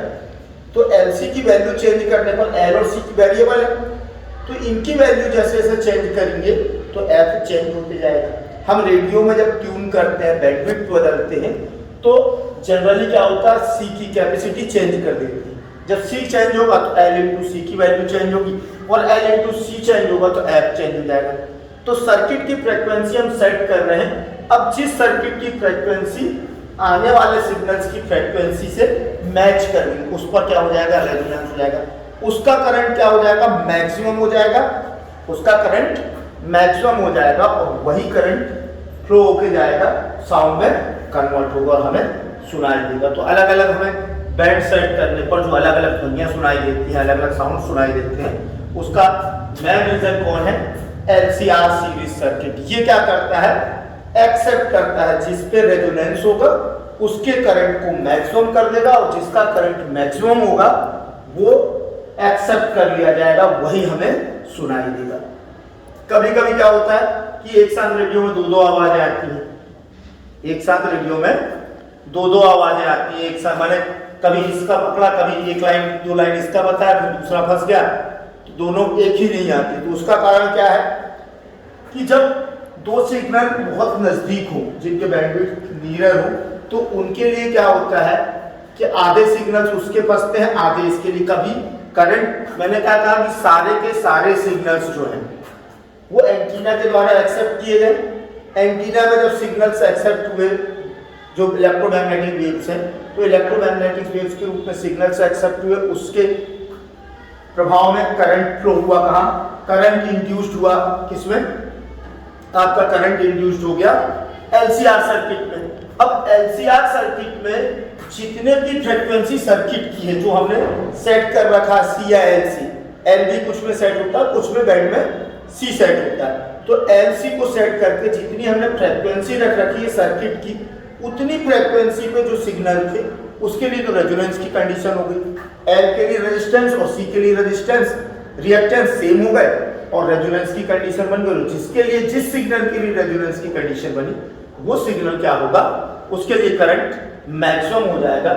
[SPEAKER 1] तो LC की वैल्यू चेंज करने पर L और C की वेरिएबल है, तो इनकी वैल्यू जैसे जैसे चेंज करेंगे तो F चेंज होते जाएगा। हम रेडियो में जब ट्यून करते हैं, बैंडविड्थ बदलते हैं, तो जनरली क्या होता है? C की कैपेसिटी चेंज कर देती है। जब C चेंज होगा तो L/C की वैल्यू चेंज होगी, और L/C चेंज होगा तो F चेंज हो जाएगा। तो सर्किट की फ्रीक्वेंसी हम सेट कर रहे हैं। अब जिस सर्किट की फ्रीक्वेंसी आने वाले सिग्नल्स की फ्रीक्वेंसी से मैच करेंगे, उस पर क्या हो जाएगा? रेजोनेंस हो जाएगा। उसका करंट क्या हो जाएगा? मैक्सिमम हो जाएगा। उसका करंट मैक्सिमम हो जाएगा और वही करंट फ्लो होके जाएगा, साउंड में कन्वर्ट होगा और हमें सुनाई देगा। तो अलग अलग हमें बैंड सेट करने पर जो अलग अलग ध्वनियाँ सुनाई देती हैं, अलग अलग साउंड सुनाई देते हैं, उसका मेन रीजन कौन है? LCR series circuit. ये क्या करता है? एक्सेप्ट करता है जिस पे रेजोनेंस होगा उसके करंट को मैक्सिमम कर देगा, और जिसका करंट मैक्सिमम होगा वो एक्सेप्ट कर लिया जाएगा, वही हमें सुनाई देगा। कभी कभी क्या होता है? कि एक साथ रेडियो में दो आवाजें आती हैं, एक साथ रेडियो में दो आवाजें आती हैं एक साथ, माने कभी इसका पकड़ा, कभी एक लाइन दो लाइन इसका बताया, फिर दूसरा फंस गया, तो दोनों एक ही नहीं आती। तो उसका कारण क्या है कि जब दो सिग्नल बहुत नजदीक हो, जिनके बैंडविड्थ नियर हो, तो उनके लिए क्या होता है कि आधे सिग्नल्स उसके फंसते हैं, आधे इसके लिए। कभी करंट, मैंने क्या कहा कि सारे के सारे सिग्नल्स जो हैं वो एंटीना के द्वारा एक्सेप्ट किए गए। एंटीना में जब सिग्नल्स एक्सेप्ट हुए, जो इलेक्ट्रोमैग्नेटिक वेव्स हैं, तो इलेक्ट्रोमैग्नेटिक वेव्स के रूप में सिग्नल्स एक्सेप्ट हुए, उसके प्रभाव में करंट फ्लो हुआ। कहाँ? करंट इंड्यूस्ड हुआ, किसमें? आपका करंट इंड्यूस्ड हो गया एलसीआर सर्किट में। अब एलसीआर सर्किट में जितने भी फ्रीक्वेंसी सर्किट की है, जो हमने सेट कर रखा सी या एल सी, एल भी कुछ में सेट होता है, कुछ में बैंड में सी सेट होता है, तो एल सी को सेट करके जितनी हमने फ्रीक्वेंसी रख रखी है सर्किट की, उतनी फ्रीक्वेंसी पे जो सिग्नल थे उसके लिए तो रेजोनेंस की कंडीशन हो गई। एल के लिए रेजिस्टेंस और सी के लिए रेजिस्टेंस, रिएक्टेंस सेम हो गए और रेजोनेंस की कंडीशन बन गई। जिसके लिए, जिस सिग्नल के लिए रेजोनेंस की कंडीशन बनी, वो सिग्नल क्या होगा, उसके लिए करंट मैक्सिमम हो जाएगा,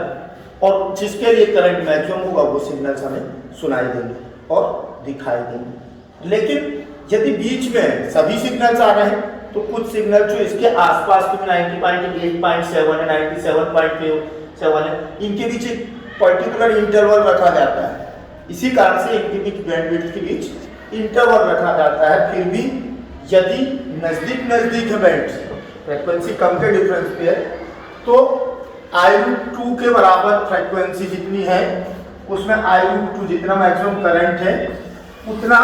[SPEAKER 1] और जिसके लिए करंट मैक्सिमम होगा वो सिग्नल्स हमें सुनाई देंगे और दिखाई देंगे। लेकिन यदि बीच में सभी सिग्नल्स आ रहे हैं, तो कुछ सिग्नल जो इसके आसपास के 90.8.7 है, 97.7 है, इनके बीच एक पर्टिकुलर इंटरवल रखा जाता है। इसी कारण से इनके बीच, बैंडविड्थ के बीच इंटरवल रखा जाता है। फिर भी यदि नजदीक है बैंड, फ्रीक्वेंसी कम के डिफरेंस पे है, तो I√2 के बराबर फ्रीक्वेंसी जितनी है, उसमें I√2 जितना मैक्सिमम करंट है, उतना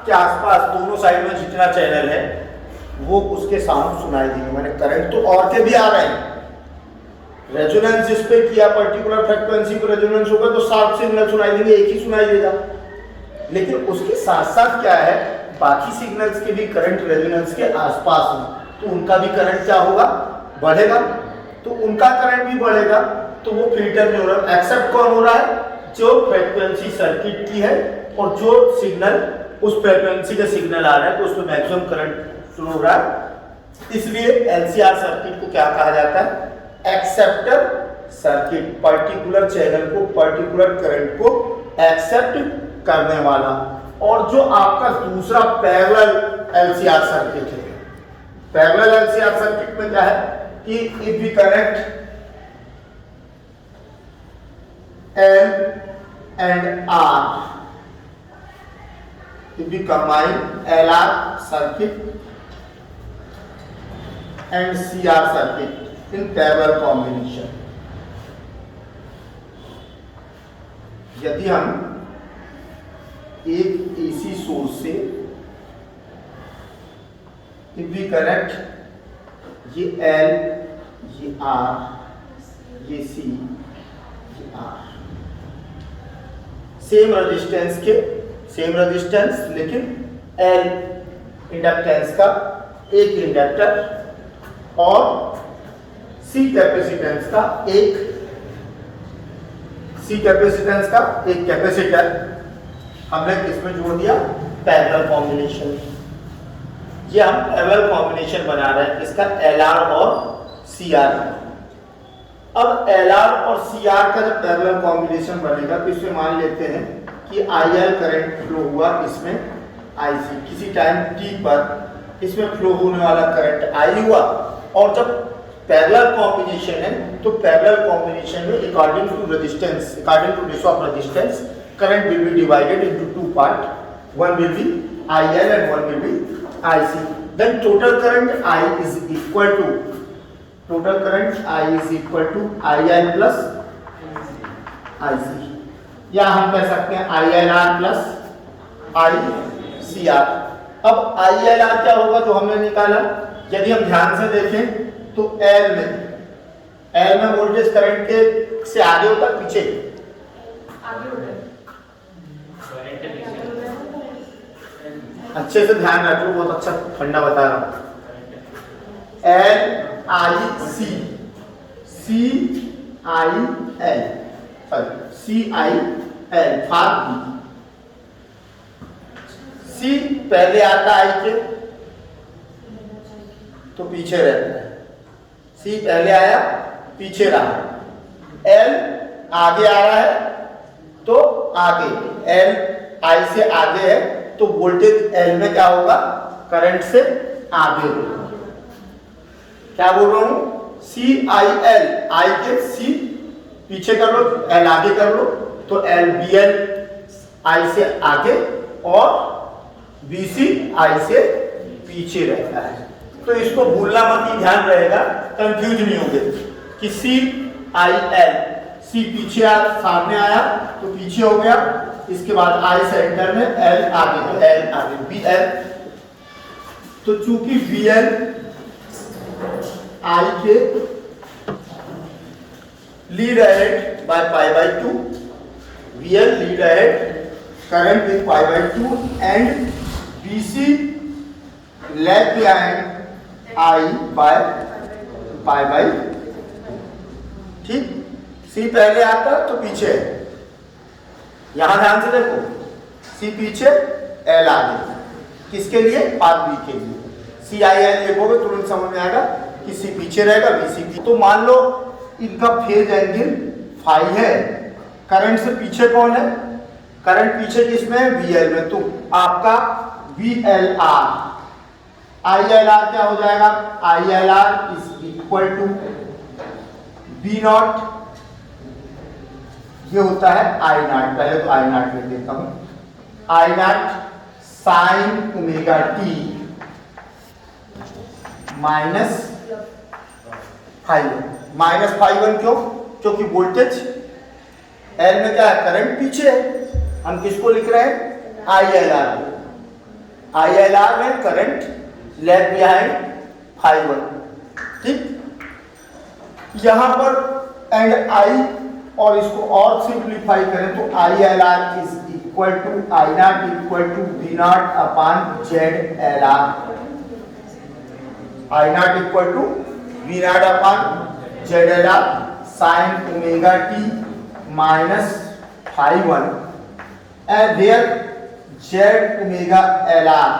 [SPEAKER 1] के आसपास दोनों साइड में जितना चैनल है वो उसके साउंड सुनाई देंगे। मैंने करंट तो और के भी आ रहे हैं, रेजोनेंस जिस पे किया पर्टिकुलर फ्रीक्वेंसी को रेजोनेंस होगा तो साफ सिग्नल सुनाई देंगे, एक ही सुनाई देगा। लेकिन उसके साथ साथ क्या है, बाकी सिग्नल्स के भी करंट रेजोनेंस के आसपास हो, तो उनका भी करंट क्या होगा, बढ़ेगा। तो उनका करंट भी बढ़ेगा, तो वो फिल्टर नहीं हो रहा। एक्सेप्ट कौन हो रहा है? जो फ्रीक्वेंसी सर्किट की है और जो सिग्नल उस फ्रीक्वेंसी का सिग्नल आ रहा है, तो उसमें मैक्सिमम करंट फ्लो हो रहा है। इसलिए एलसीआर सर्किट को क्या कहा जाता है? Acceptor circuit. पर्टिकुलर चैनल को, पर्टिकुलर करंट को एक्सेप्ट करने वाला। और जो आपका दूसरा पैरेलल एलसीआर सर्किट है, पैरेलल एलसीआर सर्किट में क्या है कि if we connect L and R, if we combine LR circuit and CR circuit in parallel combination, यदि हम एक AC सोर्स से if we connect ये L, ये R, ये C, ये R, सेम रेजिस्टेंस के, सेम रेजिस्टेंस लेकिन L इंडक्टेंस का एक इंडक्टर और C कैपेसिटेंस का एक कैपेसिटर हमने किसमें जोड़ दिया? Parallel combination. ये हम पैरेलल कॉम्बिनेशन बना रहे हैं, इसका LR और CR। अब LR और CR का जब पैरेलल कॉम्बिनेशन बनेगा, तो इसमें मान लेते हैं कि IL करंट फ्लो हुआ, इसमें IC किसी टाइम t पर इसमें फ्लो होने वाला करंट I हुआ। और जब पैरेलल कॉम्बिनेशन है, तो पैरेलल कॉम्बिनेशन में according to resistance, according to ratio of resistance, current will be divided into two part, one will be IL and one will be IC. Then total current I is equal to IL plus IC, या हम कह सकते हैं ILR plus ICR। अब ILR क्या होगा जो हमने निकाला? यदि हम ध्यान से देखें तो L में वोल्टेज करंट के से आगे होता है पीछे?
[SPEAKER 2] आगे होता है।
[SPEAKER 1] अच्छे से ध्यान रखो, बहुत अच्छा फंडा बता रहा हूं। CIL फार B। C पहले आता I के, तो पीछे रहता है, सी पहले आया पीछे रहा, एल आगे आ रहा है तो आगे, एल आई से आगे है तो वोल्टेज एल में क्या होगा, करंट से आगे होगा। क्या बोल रहा हूं, सी आई एल, आई के सी पीछे कर लो, एल आगे कर लो, तो एल बी एल आई से आगे और बी सी आई से पीछे रहता है। तो इसको भूलना मत, ही ध्यान रहेगा, कंफ्यूज नहीं होंगे कि सी आई एल, सी पीछे सामने आया तो पीछे हो गया, इसके बाद आई सेंटर में, एल आगे तो एल आगे, बी एल, तो चूंकि बी एल आई के lead ahead by pi by 2, V L lead ahead current with pi by 2 and BC lag behind I by pi by, ठीक। C पहले आता तो पीछे है, यहां ध्यान से देखो, C पीछे L आगे, किसके लिए, पाथ B के लिए। सी आई एल देखोगे तुरंत समझ में आएगा कि C पीछे रहेगा, BC भी। तो मान लो इनका फेज एंगल फाई है, करंट से पीछे कौन है, करंट पीछे किसमें है, VL में, तो आपका VLR, ILR क्या हो जाएगा, ILR is equal to B naught, ये होता है I नॉट, पहले तो I नॉट लिख देता हूं, I not sign omega T minus five one, क्यों, क्योंकि वोल्टेज L में क्या है, करंट पीछे है, हम किसको लिख रहे हैं, ILR को, ILR में करंट लैग बिहाइंड 5 ठीक। यहां पर एंड I, और इसको और सिंप्लीफाई करें तो ILR is equal to I naught equal to V naught upon ZLR, I naught equal to V naught upon ZLR sine omega T minus 5 and there Z omega LR,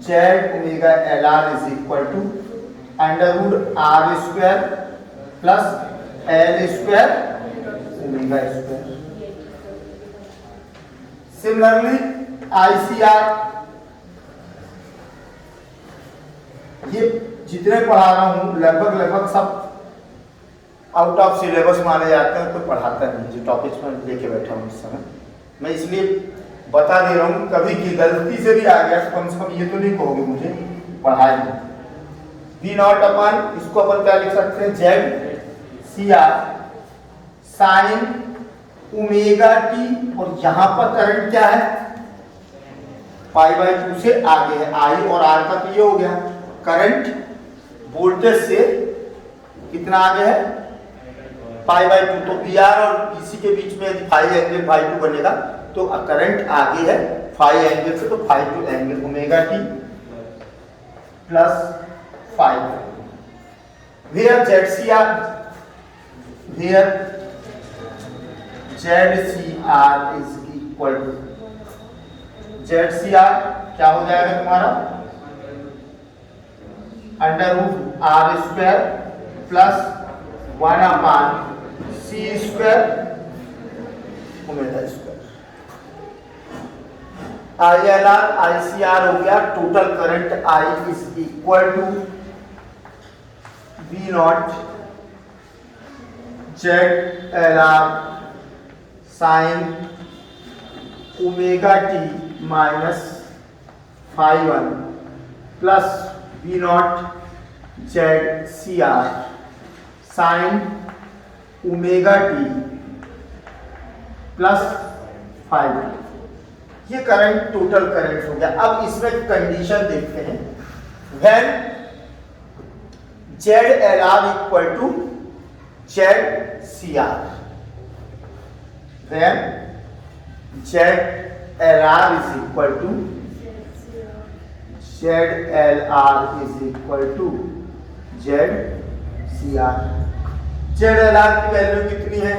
[SPEAKER 1] Z omega LR is equal to under root R square plus L square omega square. Similarly ICR, ये जितने पढ़ा रहा हूँ लगभग सब आउट ऑफ सिलेबस माने जाते हैं, कोई पढ़ाता नहीं, जो टॉपिक्स में लेके बैठा हूँ इस समय, मैं इसलिए बता दे रहा हूँ, कभी की गलती से भी आ गया तो कम से कम ये तो नहीं कहोगे मुझे पढ़ाया नहीं। V नॉट अपॉन, इसको अपन क्या लिख सकते हैं, Z C R sine omega T, और यहां पर करंट क्या है, पाई बाय 2 से आगे है, I और R का तो ये हो गया, करंट वोल्टेज से कितना आगे है, पाई बाय 2, तो बी आर और बीसी के बीच में यदि फाई एंगल बाई 2 बनेगा तो करंट आगे है फाई एंगल से, तो phi to angle omega T plus 5, where ZCR, where ZCR is equal to, ZCR क्या हो जाएगा तुम्हारा, under root R square plus 1 upon C square omega square. ILR ICR हो गया, total current I is equal to V naught ZLR sine omega T minus 5 plus V naught ZCR sine omega T plus 5, ये करंट टोटल करंट हो गया। अब इसमें कंडीशन देखते हैं, when ZLR equal to ZCR, when ZLR is equal to ZCR, ZLR की वैल्यू कितनी है,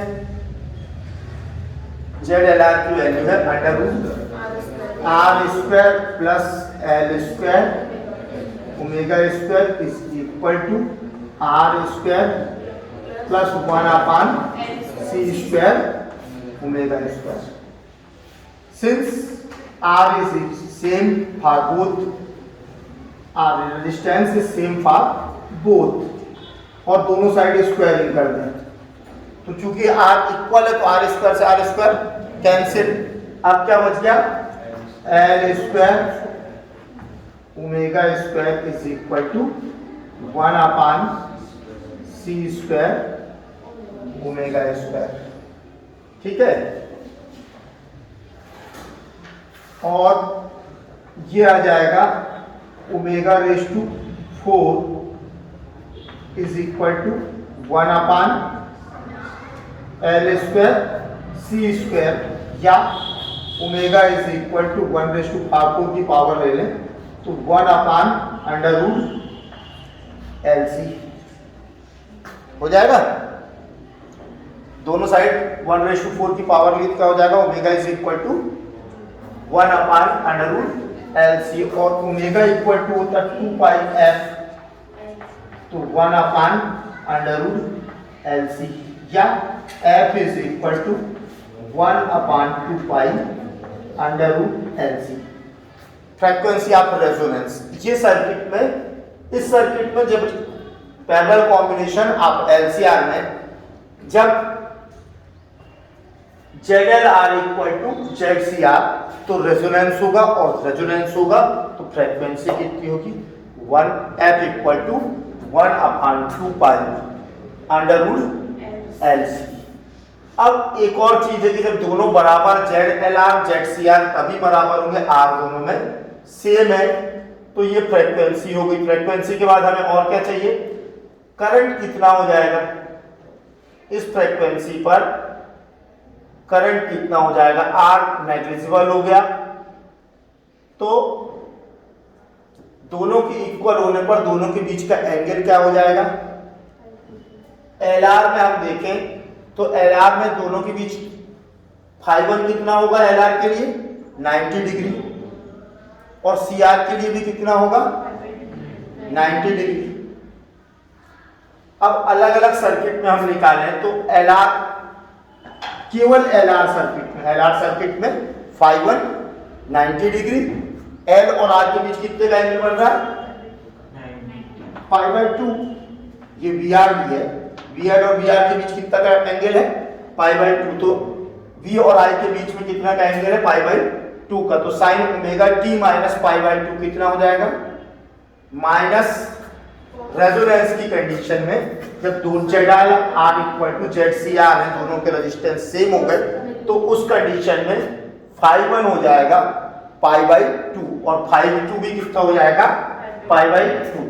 [SPEAKER 1] ZLR की वैल्यू है under root R square plus L square omega square is equal to R square plus 1 upon C square omega square. Since R is same for both, R resistance is same for both, और दोनों साइड स्क्वायरिंग कर दें. तो चूंकि R इक्वल है तो R स्क्वायर से R स्क्वायर कैंसिल. अब क्या बच गया? L square omega square is equal to 1 upon C square omega square. ठीक है. और ये आ जाएगा omega raise to 4 is equal to 1 upon L square C square, या omega is equal to 1 raise to 4 की पावर ले लें तो 1 upon under root L C हो जाएगा. दोनों साइड 1 रेस टू 4 की पावर ली तो क्या हो जाएगा? Omega is equal to 1 upon under root L C, और ओमेगा इक्वल टू होता है 2 पाई एफ, तो 1 upon under root L C, या F is equal to 1 upon 2 pi under root L C. Frequency of resonance. ये सर्किट में, इस सर्किट में जब पैरेलल कॉम्बिनेशन ऑफ एलसीआर में जब ZLR इक्वल टू ZCR तो रेजोनेंस होगा, और रेजोनेंस होगा तो फ्रीक्वेंसी कितनी होगी? 1 F equal to 1 upon 2 pi under root L C. अब एक और चीज है कि जब दोनों बराबर ZLR ZCR तभी बराबर होंगे, R दोनों में सेम है, तो ये फ्रीक्वेंसी हो गई. फ्रीक्वेंसी के बाद हमें और क्या चाहिए? करंट कितना हो जाएगा? इस फ्रीक्वेंसी पर करंट कितना हो जाएगा? R नेग्लिजिबल हो गया, तो दोनों के इक्वल होने पर दोनों के बीच का एंगल क्या हो जाएगा? LR में हम देखें तो LR में दोनों के बीच φ1 कितना होगा? LR के लिए 90 डिग्री, और CR के लिए भी कितना होगा? 90 डिग्री. अब अलग अलग सर्किट में हम निकालें तो LR, केवल LR सर्किट में φ1 90 डिग्री, L और R के बीच कितने का एंगल बन रहा है? π/2. ये VR भी है, VR और VR के बीच कितना का एंगल है? π/2. तो V और I के बीच में कितना का एंगल है? π/2 का. तो साइन ओमेगा t माइनस π/2 कितना हो जाएगा? माइनस रेजोनेंस की कंडीशन में जब दोनों ZLR इक्वल टू ZCR है, दोनों के रेजिस्टेंस सेम हो गए, तो उस कंडीशन में φ1 हो जाएगा π/2 और φ2 भी कितना हो जाएगा? π/2.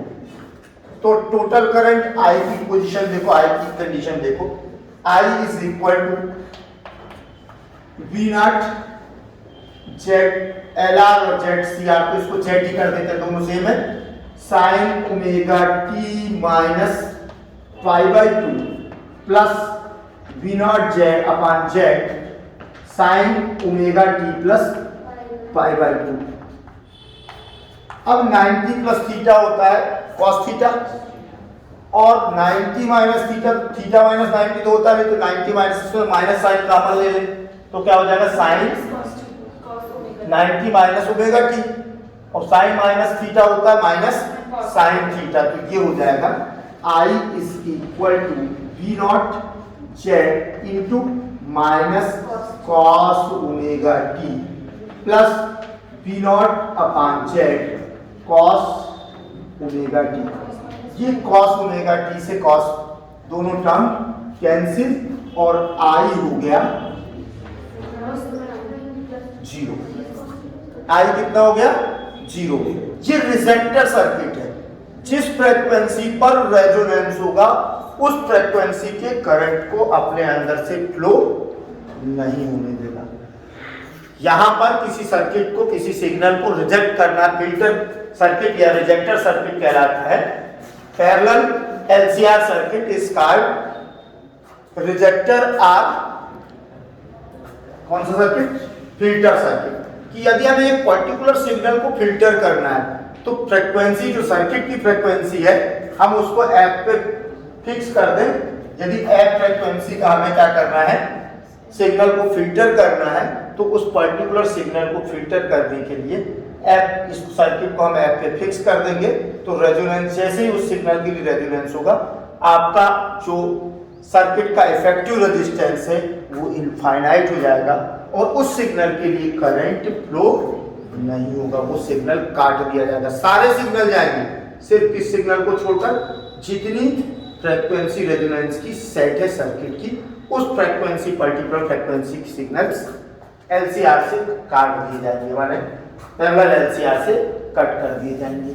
[SPEAKER 1] तो टोटल करंट I की पोजीशन देखो, I की कंडीशन देखो, I is equal to V0 ZLR और ZCR, तो इसको Z ही कर देते हैं, दोनों सेम है. Sine omega t minus π/2 plus V0 Z upon Z sine omega t plus π/2. अब 90 प्लस थीटा होता है cos थीटा, और 90 माइनस थीटा माइनस 90 तो होता है, तो 90 माइनस इसमें माइनस साइन कॉमन ले लें तो क्या हो जाएगा? साइन 90 माइनस ओमेगा t, और साइन माइनस थीटा होता है माइनस साइन थीटा, तो ये हो जाएगा I is equal to V0 Z into minus cos omega t plus V0 upon Z cos omega t. ये कॉस ओमेगा t से कॉस दोनों टर्म कैंसिल, और I हो गया 0. I कितना हो गया? 0. ये रिजेक्टर सर्किट है. जिस फ्रीक्वेंसी पर रेजोनेंस होगा उस फ्रीक्वेंसी के करंट को अपने अंदर से फ्लो नहीं होने देगा. यहां पर किसी सर्किट को, किसी सिग्नल को रिजेक्ट करना फिल्टर सर्किट या रिजेक्टर सर्किट कहलाता है. Parallel LCR circuit is called rejector or कौन सा सर्किट? Filter circuit. कि यदि हमें एक पर्टिकुलर सिग्नल को फिल्टर करना है तो फ्रीक्वेंसी जो सर्किट की फ्रीक्वेंसी है हम उसको एफ पे फिक्स कर दें। यदि एफ फ्रीक्वेंसी का हमें क्या करना है, सिग्नल को फिल्टर करना है, तो उस पर्टिकुलर सिग्नल को फिल्टर करने के लिए एफ, इस सर्किट को हम एफ पे फिक्स कर देंगे। तो रेजोनेंस जैसे ही उस सिग्नल के लिए रेजोनेंस होगा, आपका जो सर्किट का इफेक्टिव रेजिस्टेंस है वो इनफाइनाइट हो जाएगा और उस सिग्नल के लिए करंट फ्लो नहीं होगा, वो सिग्नल काट दिया जाएगा। सारे सिग्नल जाएंगे, सिर्फ इस सिग्नल को छोड़कर जितनी फ्रीक्वेंसी रेजोनेंस की सेट है सर्किट की, उस फ्रीक्वेंसी पर्टिकुलर फ्रीक्वेंसी की सिग्नल्स एलसीआर से काट दिए जाएंगे, माने पैरेलल एलसीआर से कट कर दिए जाएंगे।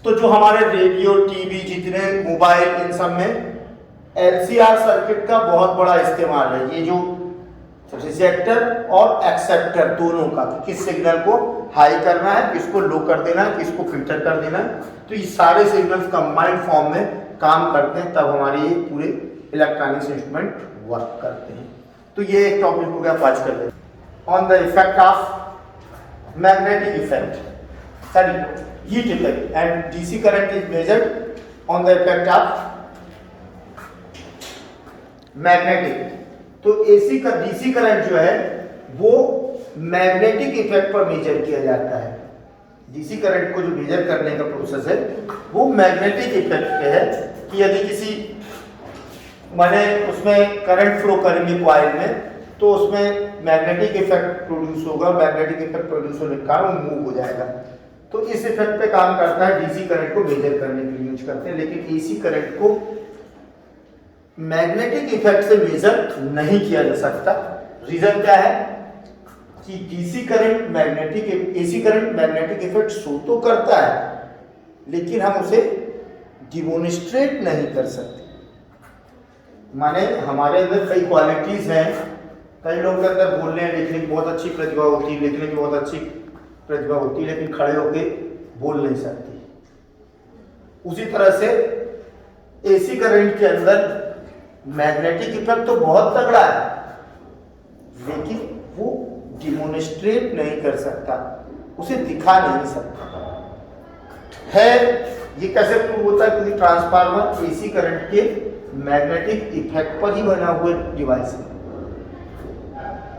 [SPEAKER 1] तो जो हमारे रेडियो, टीवी, जितने मोबाइल, इन सब में एलसीआर सर्किट का बहुत बड़ा इस्तेमाल है। ये जो रिजेक्टर और एक्सेप्टर दोनों का, किस सिग्नल को हाई करना है, किसको लो कर देना है, किसको फिल्टर कर देना है, तो ये सारे सिग्नल्स कंबाइंड फॉर्म में काम करते हैं, तब हमारे ये पूरे इलेक्ट्रॉनिक्स इंस्ट्रूमेंट वर्क करते हैं। तो ये एक टॉपिक हो गया, पाँच कर लेते हैं। On the effect of magnetic effect, sorry heat effect and DC current is measured on the effect of magnetic. तो एसी का डीसी करंट जो है वो मैग्नेटिक इफेक्ट पर मेजर किया जाता है। डीसी करंट को जो मेजर करने का प्रोसेस है वो मैग्नेटिक इफेक्ट पे है कि यदि किसी माने उसमें करंट फ्लो करेंगे कॉइल में, तो उसमें मैग्नेटिक इफेक्ट प्रोड्यूस होगा, मैग्नेटिक इफेक्ट प्रोड्यूस होने के कारण वो मूव हो जाएगा। तो इस इफेक्ट पे काम करता है, डीसी करंट को मेजर करने के लिए यूज करते हैं। लेकिन एसी करंट को मैग्नेटिक इफेक्ट से मेजर नहीं किया जा सकता। रीजन क्या है कि DC current magnetic, AC current magnetic effect show तो करता है, लेकिन हम उसे डिमोनिस्ट्रेट नहीं कर सकते। माने हमारे अंदर कई क्वालिटीज हैं, कई लोगों के अंदर बोलने लिखने की बहुत अच्छी प्रतिभा होती है, लिखने की बहुत अच्छी प्रतिभा होती है, लेकिन खड़े होके बोल नहीं सकती। उसी तरह से एसी करंट के अंदर मैग्नेटिक इफेक्ट तो बहुत तगड़ा है, लेकिन वो डिमोनिस्ट्रेट नहीं कर सकता, उसे दिखा नहीं सकता है। ये कैसे प्रूव होता है? क्योंकि ट्रांसफार्मर एसी करंट के मैग्नेटिक इफेक्ट पर ही बना हुआ डिवाइस है।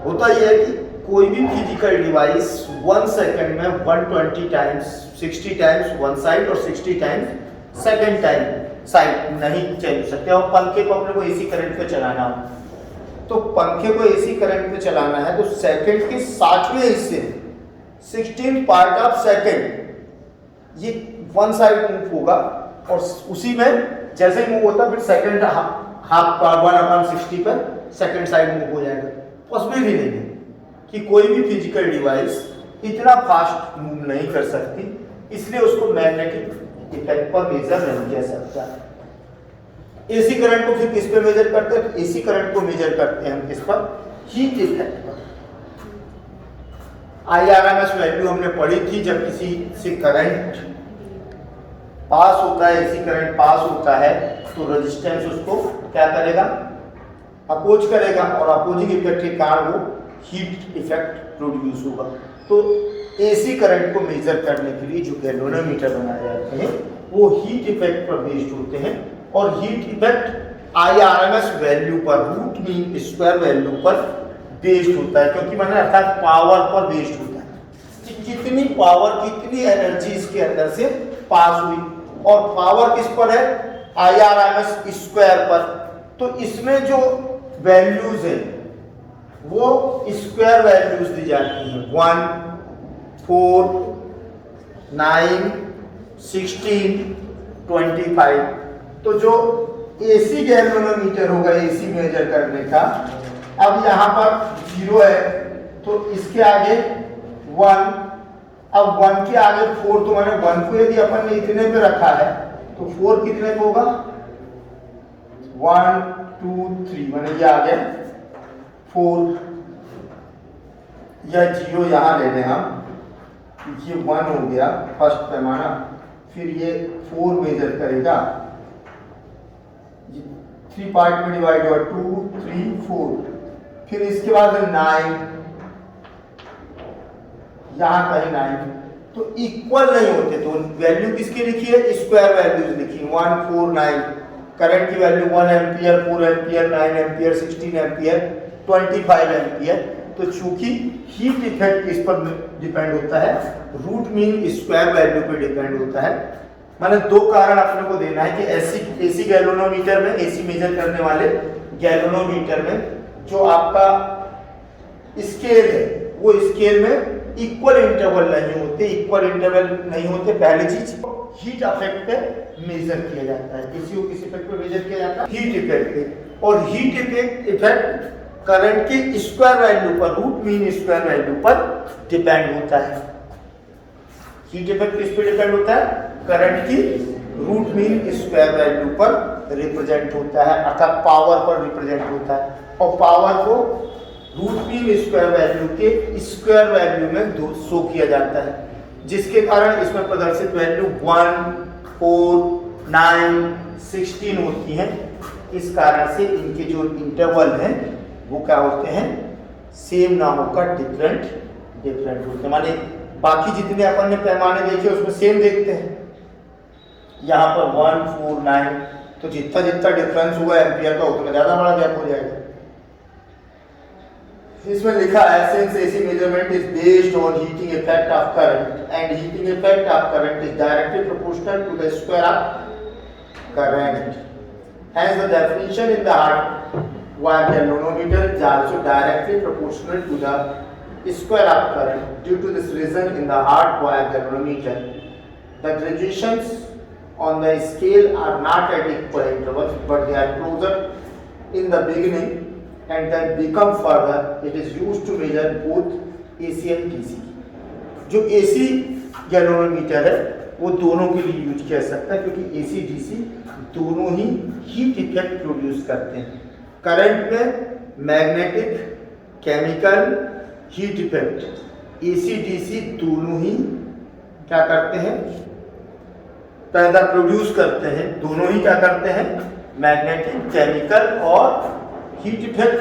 [SPEAKER 1] होता यह है कि कोई भी फिजिकल डिवाइस 1 सेकंड में 120 टाइम्स 60 टाइम्स वन साइड और 60 टाइम्स सेकंड टाइम साइड नहीं चल सकते। और पंखे को अपने को एसी करंट पे चलाना हो, तो पंखे को एसी करंट पे चलाना है तो सेकंड के 60वें हिस्से 16 पार्ट ऑफ सेकंड ये वन साइड मूव होगा, और उसी में जैसे ही मूव होता फिर सेकंड हाफ 1/60 पर सेकंड साइड मूव हो जाएगा। पॉसिबल ही नहीं है कि कोई भी फिजिकल डिवाइस इतना फास्ट मूव नहीं कर सकती, इसलिए उसको मैग्नेटिक इफेक्ट पर मेजर नहीं किया सकता। एसी करंट को फिर किस पे मेजर करते हैं? एसी करंट को मेजर करते हैं हम किस पर? हीट इफेक्ट पर। IRMS वैल्यू हमने पढ़ी थी, जब किसी से करंट पास होता है, एसी करंट पास होता है, तो रेजिस्टेंस उसको क्या करेगा? अपोज करेगा, और अपोजिंग इफेक्ट के कारण वो हीट इफेक्ट प्रोड्यूस होगा। तो एसी करंट को मेजर करने के लिए जो गैल्वेनोमीटर बनाए जाते हैं वो हीट इफेक्ट पर बेस्ड होते हैं, और हीट इफेक्ट IRMS वैल्यू पर, रूट मीन स्क्वायर वैल्यू पर बेस्ड होता है, क्योंकि मैंने अर्थात पावर पर बेस्ड होता है कि कितनी पावर, कितनी एनर्जी इसके अंदर से पास हुई, और पावर किस पर है? IRMS स्क्वायर पर। तो इसमें जो वैल्यूज है वो स्क्वायर वैल्यूज दी जाती हैं, 1, 4, 9, 16, 25। तो जो एसी गैल्वेनोमीटर होगा एसी मेजर करने का, अब यहाँ पर 0 है तो इसके आगे 1, अब 1 के आगे 4, तो मैंने 1 को यदि अपन ने इतने पे रखा है तो 4 कितने पे होगा? 1, 2, 3, मैंने ये आ गया 4, या 0 यहाँ ले लें हम, ये 1 हो गया फर्स्ट पैमाना, फिर ये 4 मेजर करेगा, 3 पार्ट में डिवाइड हुआ, 2, 3, 4, फिर इसके बाद 9, यहाँ कहीं 9, तो इक्वल नहीं होते, तो वैल्यू किसकी लिखी है, स्क्वायर वैल्यूज लिखी 149, करंट की value 1 ampere, 4 ampere, 9 ampere, 16 ampere, 25 ampere. तो चूंकि हीट इफेक्ट किस पर डिपेंड होता है, रूट मीन स्क्वायर वैल्यू पर डिपेंड होता है। माने दो कारण अपने को देना है कि एसी गैल्वेनोमीटर में, एसी मेजर करने वाले गैल्वेनोमीटर में जो आपका स्केल है वो स्केल में इक्वल इंटरवल नहीं होते, इक्वल इंटरवल नहीं होते। पहली चीज हीट इफेक्ट पे मेजर किया जाता है, किसी को किस इफेक्ट पे मेजर किया जाता है, हीट इफेक्ट पे। और हीट इफेक्ट करंट के स्क्वायर वैल्यू पर, रूट मीन स्क्वायर वैल्यू पर डिपेंड होता है। हीट इफेक्ट किस पे डिपेंड होता है, करंट की रूट मीन स्क्वायर वैल्यू पर रिप्रेजेंट होता है, अर्थात पावर पर रिप्रेजेंट होता है। और पावर को रूट मीन स्क्वायर वैल्यू के स्क्वायर वैल्यू में शो किया जाता है, जिसके कारण इसमें प्रदर्शित वैल्यू 1, 4, 9, 16 होती हैं। इस कारण से इनके जो इंटरवल हैं वो क्या होते हैं, सेम ना होकर डिफरेंट होते हैं। माने बाकी जितने अपन ने पैमाने देखे उसमें सेम देखते हैं, यहाँ पर 1, 4, 9, तो जितना डिफरेंस हुआ एम्पियर का उतना ज्यादा बड़ा गैप हो जाएगा। इसमें लिखा है since AC measurement is based on heating effect of current and heating effect of current is directly proportional to the square of current. Hence the definition in the hard wire galvanometer is also directly proportional to the square of current. Due to this reason in the hard wire galvanometer the graduations on the scale are not at equal intervals but they are closer in the beginning and then become further. It is used to measure both AC and DC. जो AC गैल्वेनोमीटर है वो दोनों के लिए यूज किया सकता है, क्योंकि AC DC दोनों ही हीट इफेक्ट प्रोड्यूस करते हैं। करंट में magnetic, chemical, heat effect, AC DC दोनों ही क्या करते हैं, पैदा प्रोड्यूस करते हैं। दोनों ही क्या करते हैं, मैग्नेटिक, केमिकल और हीट इफेक्ट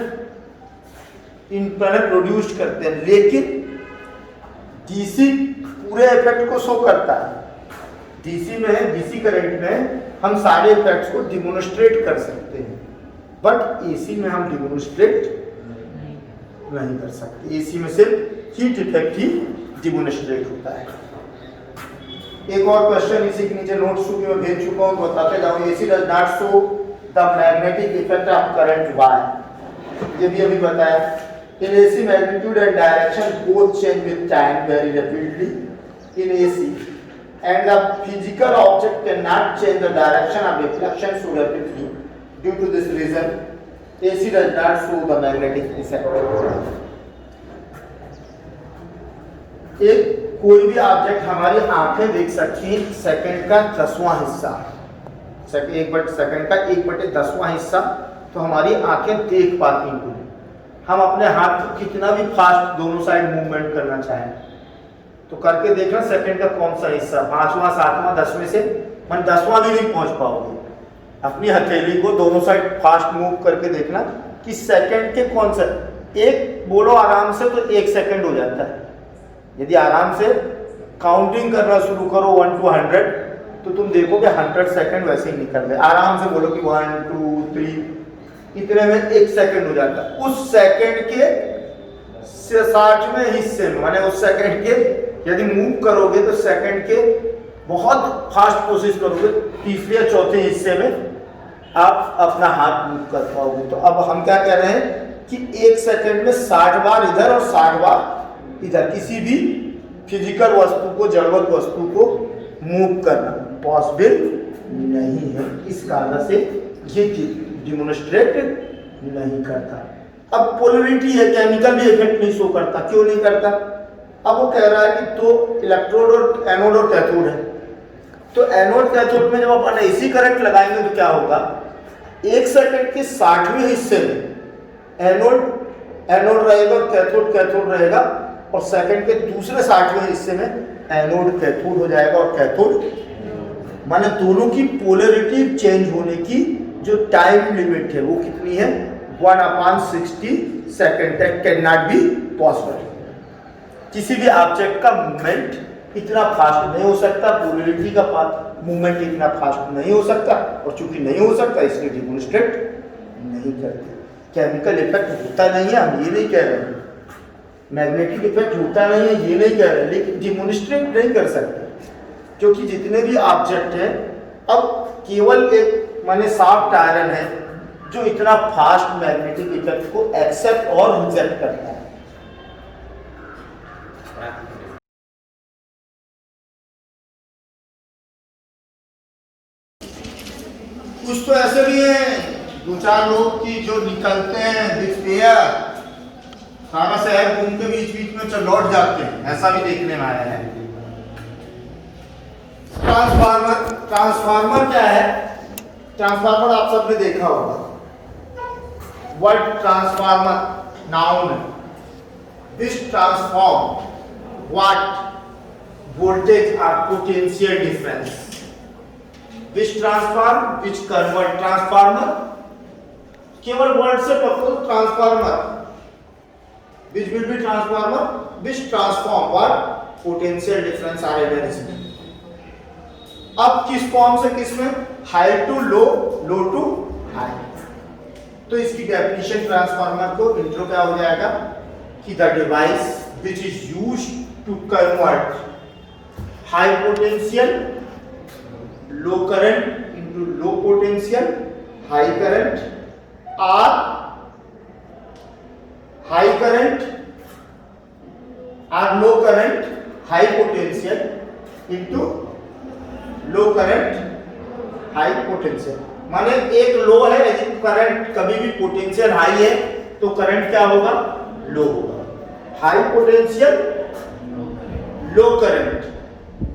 [SPEAKER 1] इन प्रोड्यूस करते हैं। लेकिन डीसी पूरे इफेक्ट को शो करता है। डीसी में, डीसी करंट में हम सारे इफेक्ट्स को डिमोन्स्ट्रेट कर सकते हैं, बट एसी में हम डिमोन्स्ट्रेट नहीं कर सकते। एसी में सिर्फ हीट इफेक्ट ही डिमोन्स्ट्रेट होता है। एक और क्वेश्चन इसी के नीचे नोट्स में भेज चुका हूं, बताते जाऊं। AC does not show the magnetic effect of current why, ये भी अभी बताया। In AC magnitude and direction both change with time very rapidly in AC and the physical object can not change the direction of reflection so rapidly. Due to this reason AC does not show the magnetic effect. एक कोई भी ऑब्जेक्ट हमारी आंखें देख सकती हैं सेकंड का 10वां हिस्सा, सेकंड का 1/10वां हिस्सा तो हमारी आंखें देख पाती हैं। हम अपने हाथ को कितना भी फास्ट दोनों साइड मूवमेंट करना चाहें तो करके देखना सेकंड का कौन सा हिस्सा, 5वां, 7वां, 10वें से मन 10वां भी नहीं पहुंच पाओगे। अपनी हथेली को दोनों साइड फास्ट मूव करके देखना कि सेकंड के कौन सा, एक बोलो आराम से तो 1 सेकंड हो जाता है। यदि आराम से काउंटिंग करना शुरू करो 1 to 100 तो तुम देखोगे 100 सेकंड वैसे ही निकल गए। आराम से बोलो कि 1 2 3 इतने में 1 सेकंड हो जाता है। उस सेकंड के 60वें हिस्से में, माने उस सेकंड के यदि मूव करोगे तो सेकंड के बहुत फास्ट कोशिश करोगे, तीसरे या चौथे हिस्से में आप अपना हाथ मूव कर पाओगे। तो अब हम क्या कह रहे हैं कि 1 सेकंड में 60 बार इधर और 60 बार इधर किसी भी फिजिकल वस्तु को, जड़वत वस्तु को मूव करना पॉसिबल नहीं है। इस कारण से ये डिमोन्स्ट्रेट नहीं करता। अब पोलरिटी है, केमिकल भी इफेक्ट नहीं शो करता। क्यों नहीं करता? अब वो कह रहा है कि तो इलेक्ट्रोड और एनोड और कैथोड है, तो एनोड कैथोड में जब अपन एसी करंट लगाएंगे तो क्या होगा, 1 सेकंड के 60वें हिस्से में एनोड रहेगा और कैथोड रहेगा, और सेकंड के दूसरे 60वें हिस्से में एनोड कैथोड हो जाएगा। और कैथोड माने दोनों की पोलरिटी चेंज होने की जो टाइम लिमिट है वो कितनी है, 1/60 सेकंड तक कैन नॉट बी पॉसिबल। किसी भी ऑब्जेक्ट का मूवमेंट इतना फास्ट नहीं हो सकता, पोलैरिटी का मूवमेंट इतना फास्ट नहीं हो सकता, और चूंकि नहीं हो सकता इसलिए डिमोन्स्ट्रेट नहीं करते। केमिकल इफेक्ट होता नहीं है, हम ये नहीं कह रहे हैं, मैग्नेटिक इफेक्ट होता नहीं है ये नहीं कह रहे, लेकिन डिमोन्स्ट्रेट नहीं कर सकते क्योंकि जितने भी ऑब्जेक्ट हैं अब केवल एक माने सॉफ्ट आयरन है जो इतना फास्ट मैग्नेटिक इफेक्ट को एक्सेप्ट और रिजेक्ट करता है। कुछ तो ऐसे भी हैं दो चार लोग की जो निकलते हैं दिखते हैं, सारा शहर घूम के बीच बीच में लौट जाते हैं, ऐसा भी देखने में आया है। ट्रांसफार्मर क्या है? ट्रांसफार्मर आप सबने देखा होगा। Word transformer noun, this transform what voltage और potential difference, which transform which convert. Transformer केवल वर्ड से पकड़ो, transformer which will be transformer which transform what potential difference or energy. अब किस फॉर्म से किस में? High to low, low to high. तो इसकी डेफिनेशन ट्रांसफार्मर को इंट्रो क्या हो जाएगा कि the device which is used to convert high potential low current into low potential high current, or high current or low current high potential into low current high potential। माने एक लो है, यदि करंट कभी भी पोटेंशियल हाई है तो करंट क्या होगा? लो होगा। हाई पोटेंशियल लो करंट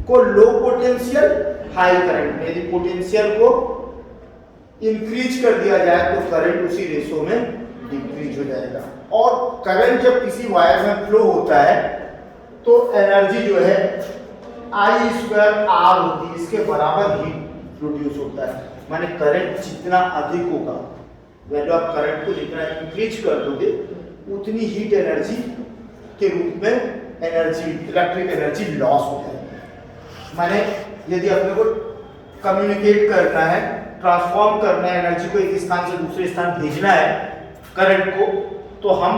[SPEAKER 1] को लो पोटेंशियल हाई करंट में यदि पोटेंशियल को इंक्रीज कर दिया जाए तो करंट उसी रेशो में डिक्रीज हो जाएगा। और करंट जब किसी वायर में फ्लो होता है तो एनर्जी जो है I²R होती है, इसके बराबर हीट प्रोड्यूस होता है। माने करंट जितना अधिक होगा, वैल्यू ऑफ करंट को जितना इंक्रीज कर दोगे उतनी हीट एनर्जी के रूप में एनर्जी इलेक्ट्रिक एनर्जी लॉस हो जाएगी। माने यदि अपने को कम्युनिकेट करना है, ट्रांसफॉर्म करना है, एनर्जी को एक स्थान से दूसरे स्थान भेजना है करंट को, तो हम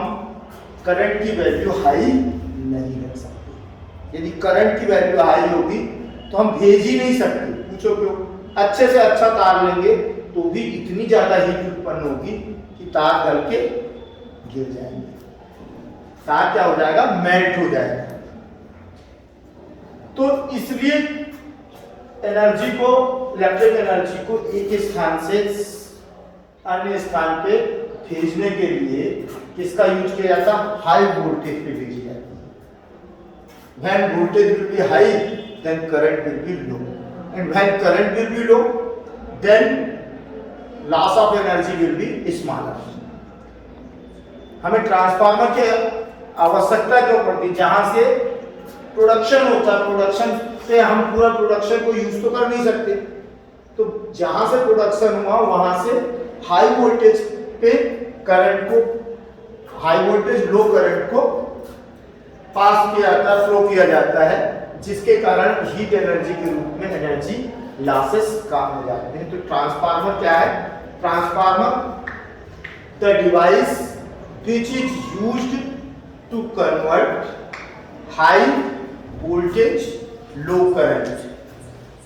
[SPEAKER 1] करंट की वैल्यू हाई नहीं रख सकते। यदि करंट की वैल्यू हाई होगी तो हम भेज ही नहीं सकते। पूछो क्यों? अच्छे से अच्छा तार लेंगे तो भी इतनी ज्यादा हीट उत्पन्न होगी कि तार गल के गिर जाएंगे, तार क्या हो जाएगा? मेल्ट हो जाएगा। तो इसलिए एनर्जी को, इलेक्ट्रिक एनर्जी को एक स्थान से अन्य स्थान पे भेजने के लिए किसका यूज किया जाता? हाई वोल्टेज पे भेजी जाती है। When voltage will be high then current will be low, and when current will be low then loss of energy will be smaller. हमें ट्रांसफार्मर की आवश्यकता क्यों पड़ती? जहां से प्रोडक्शन होता है, प्रोडक्शन से हम पूरा प्रोडक्शन को यूज तो कर नहीं सकते, तो जहां से प्रोडक्शन हुआ वहां से हाई वोल्टेज पे करंट को, हाई वोल्टेज लो करंट को पास किया जाता है, फ्लो किया जाता है, जिसके कारण हीट एनर्जी के रूप में एनर्जी लॉसेस कम हो जाते हैं। तो ट्रांसफार्मर क्या है? Transformer the device which is used to convert high voltage low current,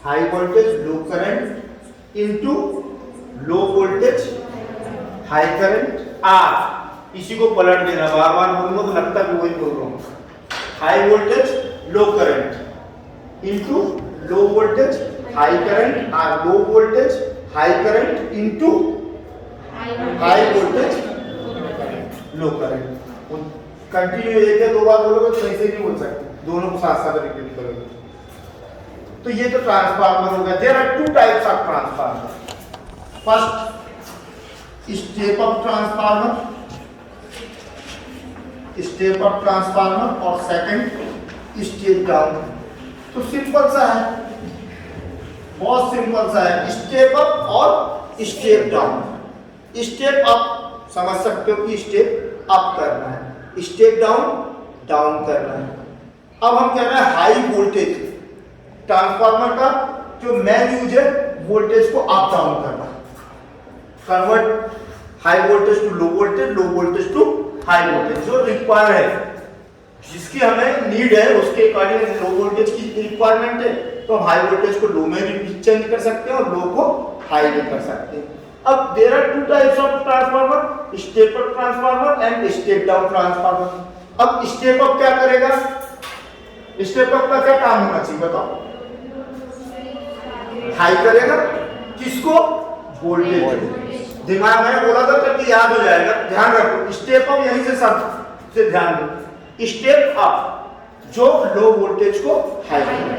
[SPEAKER 1] high voltage low current into low voltage high current. Or इसी को पलट देना, बार बार बोलूंगा तो लगता है वही बोल रहा हूं। High voltage low current into low voltage high current, और low voltage high current into high voltage low current. Continue एक या दो बार बोलोगे तो सही से नहीं बोल सकते, दोनों को साथ साथ रिपीट करोगे। तो ये तो ट्रांसफार्मर हो गया। There are two types of transformer. First step up transformer, step up transformer, और सेकंड स्टेप डाउन। तो सिंपल सा है, बहुत सिंपल सा है, स्टेप अप और स्टेप डाउन। स्टेप अप समझ सकते हो कि स्टेप अप करना है, स्टेप डाउन डाउन करना है। अब हम कह रहे हैं हाई वोल्टेज ट्रांसफार्मर का जो मेन यूज है वोल्टेज को अप डाउन करना, convert high voltage to low voltage to high voltage, जो रिक्वायर है, जिसकी हमें नीड है उसके अकॉर्डिंग लो वोल्टेज की रिक्वायरमेंट है तो हम हाई वोल्टेज को लो में भी चेंज कर सकते हैं और लो को हाई में कर सकते हैं। अब there are two types of transformer, step up transformer and step down transformer. अब स्टेप अप क्या करेगा, स्टेप अप का क्या काम होना चाहिए बताओ? हाई करेगा किसको? वोल्टेज। दिमाग में बोला था करके याद हो जाएगा, ध्यान रखो। स्टेप अप यहीं से शब्द से ध्यान दो, स्टेप अप जो लो वोल्टेज को हाई करेगा।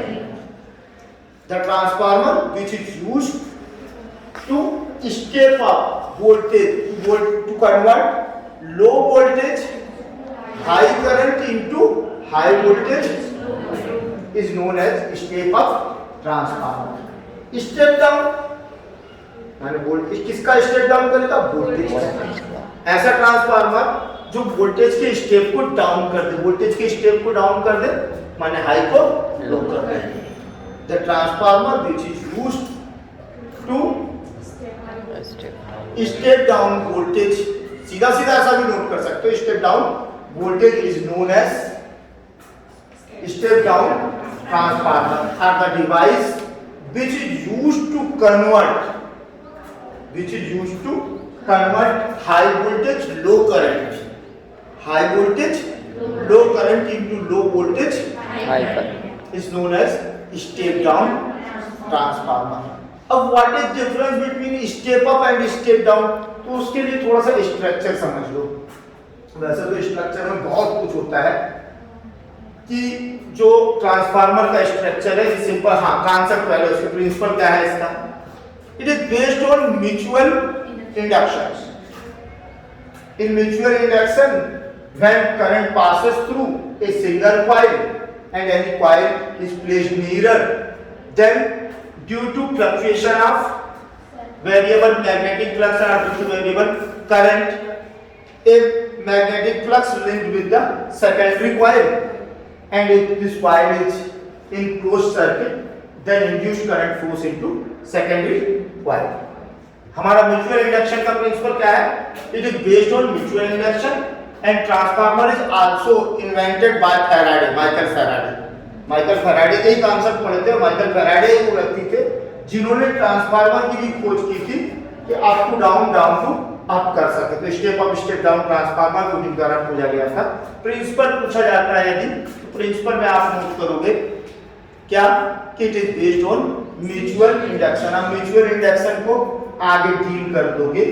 [SPEAKER 1] The transformer which is used to step up voltage to convert low voltage high current into high voltage is known as step up transformer. Step down माने वोल्टेज किसका स्टेप डाउन करेगा? वोल्टेज। ऐसा ट्रांसफार्मर जो वोल्टेज के स्टेप को डाउन कर दे, वोल्टेज के स्टेप को डाउन कर दे माने हाई को लो कर दे। The transformer which is used to step down voltage, सीधा सीधा ऐसा भी नोट कर सकते हो, step down voltage is known as step down transformer or the device which is used to convert high voltage low current into low voltage
[SPEAKER 3] high current
[SPEAKER 1] is known as step down transformer। अब what is difference between step up and step down? तो उसके लिए थोड़ा सा स्ट्रक्चर समझ लो। वैसे तो स्ट्रक्चर में बहुत कुछ होता है कि जो ट्रांसफार्मर का स्ट्रक्चर है, सिंपल हाँ कॉन्सेप्ट पहले उसके प्रिंसिपल क्या है इसका? It is based on mutual induction. In mutual induction when current passes through a single coil and any coil is placed near then due to fluctuation of variable magnetic flux और due to variable current a magnetic flux linked with the secondary coil and if this coil is in closed circuit then induced current flows into secondary coil। हमारा म्यूचुअल इंडक्शन का प्रिंसिपल क्या है? It is based on mutual induction and transformer is also invented by Faraday, Michael Faraday के ही कॉन्सेप्ट पढ़े थे। माइकल फैराडे वो व्यक्ति थे जिन्होंने ट्रांसफार्मर की भी खोज की थी कि up to down to up कर सके, तो step up step down transformer को उनके द्वारा खोजा गया था। प्रिंसिपल पूछा जाता है यदि, तो प्रिंसिपल में आप नोट करोगे क्या कि it is based on mutual induction. आप म्यूचुअल इंडक्शन को आगे डील कर दोगे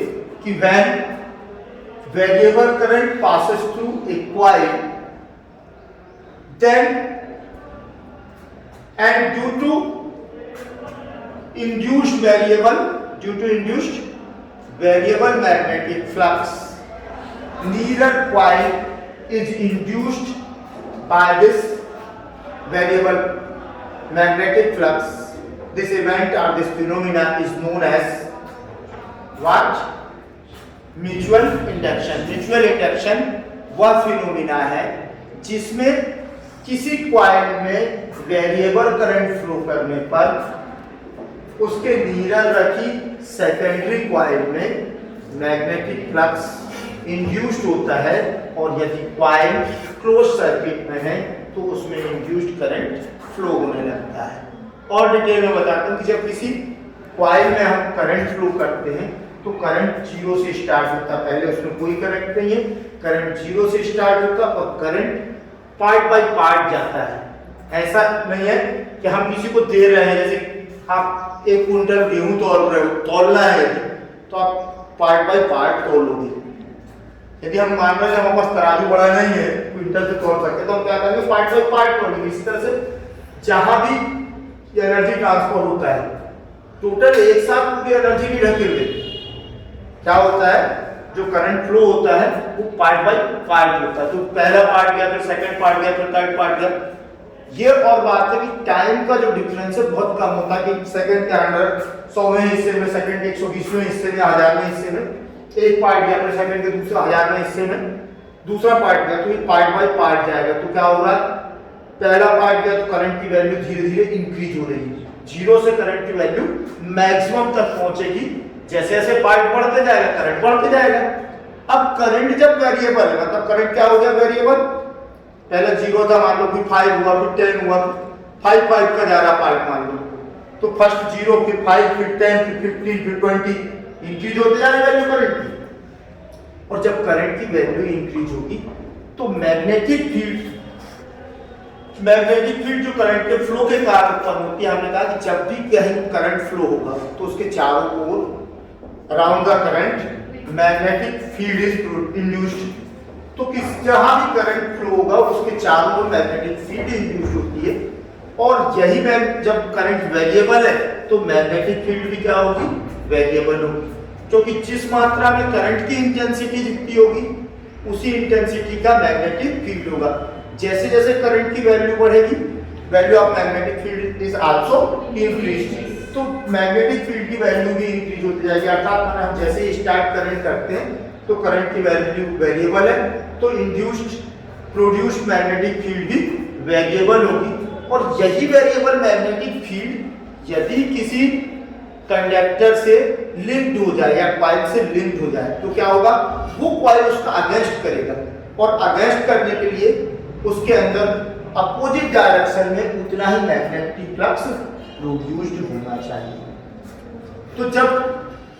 [SPEAKER 1] कि when variable current passes through a coil then and due to induced variable magnetic flux neither coil is induced by this variable magnetic flux। This event or this phenomena is known as what? Mutual induction। Mutual induction वह फिनोमिना है जिसमें किसी कॉइल में वेरिएबल करंट फ्लो करने पर उसके नियर रखी सेकेंडरी कॉइल में मैग्नेटिक फ्लक्स इंड्यूस्ड होता है और यदि कॉइल क्लोज सर्किट में है तो उसमें इंड्यूस्ड करंट फ्लो होने लगता है। और डिटेल में बताता हूं कि जब किसी कॉइल में हम करंट फ्लो करते हैं तो करंट जीरो से स्टार्ट होता है, पहले उसमें कोई करंट नहीं है, करंट जीरो से स्टार्ट होता है और करंट पार्ट बाय पार्ट जाता है। ऐसा नहीं है कि हम किसी को दे रहे हैं, जैसे आप एक क्विंटल गेहूं तोलना है तो आप पार्ट बाय पार्ट तोल लोगे। यदि हम मान रहे हैं हमारे पास तराजू बड़ा नहीं है क्विंटल से तोल सकते तो हम क्या करेंगे? पार्ट बाय पार्ट तोलेंगे। इसी तरह से जहां भी एनर्जी ट्रांसफर होता है टोटल एक साथ पूरी एनर्जी की ढकेल दे, क्या होता है? जो करंट फ्लो होता है वो पार्ट बाय पार्ट होता है। तो पहला पार्ट गया, फिर सेकंड पार्ट गया, फिर थर्ड पार्ट गया। ये और बात है कि टाइम का जो डिफरेंस है बहुत कम होता है कि सेकंड के अंदर 100वें हिस्से में, सेकंड के 120वें हिस्से में, 1000वें हिस्से में एक पार्ट गया, फिर सेकंड के दूसरा 1000वें हिस्से में दूसरा पार्ट गया, तो ये पार्ट बाय पार्ट जाएगा। तो क्या होगा? पहला पार्ट गया तो करंट की वैल्यू धीरे धीरे इंक्रीज हो रही है, जीरो से करंट की वैल्यू मैक्सिमम तक पहुंचेगी। जैसे जैसे पार्ट बढ़ते जाएगा करंट बढ़ते जाएगा। अब करंट जब वेरिएबल है, मतलब करंट क्या हो गया वेरिएबल, पहले जीरो था मान लो, फिर 5 हुआ, फिर 10 हुआ, 5 का जा रहा पार्ट मान लो, तो फर्स्ट 0, फिर 5, फिर 10, फिर 15, फिर 20 इंक्रीज होते जा रही वैल्यू करंट की। और जब करंट की वैल्यू इंक्रीज होगी तो मैग्नेटिक फील्ड जो करंट के फ्लो के कारण उत्पन्न होती है, हमने कहा कि जब भी कहीं करंट फ्लो होगा तो उसके चारों ओर around the current magnetic field is induced. तो किस जहां भी करंट फ्लो होगा उसके चारों ओर मैग्नेटिक फील्ड इंड्यूस होती है। और यही जब करंट वेरिएबल है तो मैग्नेटिक फील्ड भी क्या होगी, वेरिएबल होगी, क्योंकि जिस मात्रा में करंट की इंटेंसिटी जितनी होगी उसी इंटेंसिटी का मैग्नेटिक फील्ड होगा। जैसे जैसे करंट की वैल्यू बढ़ेगी, value of magnetic field is also increase, तो मैग्नेटिक फील्ड की वैल्यू भी इंक्रीज होती जाएगी। अर्थात हम जैसे ही स्टार्ट करंट करते हैं तो करंट की वैल्यू वेरिएबल है तो इंड्यूस्ड प्रोड्यूस्ड मैग्नेटिक फील्ड भी वेरिएबल होगी। और यही वेरिएबल मैग्नेटिक फील्ड यदि किसी कंडक्टर से लिंक्ड हो जाए या कॉइल से लिंक्ड हो जाए तो क्या होगा, वो कॉइल उसका अगेंस्ट करेगा, और अगेंस्ट करने के लिए उसके अंदर अपोजिट डायरेक्शन में उतना ही मैग्नेटिक फ्लक्स प्रोड्यूस्ड होना चाहिए। तो जब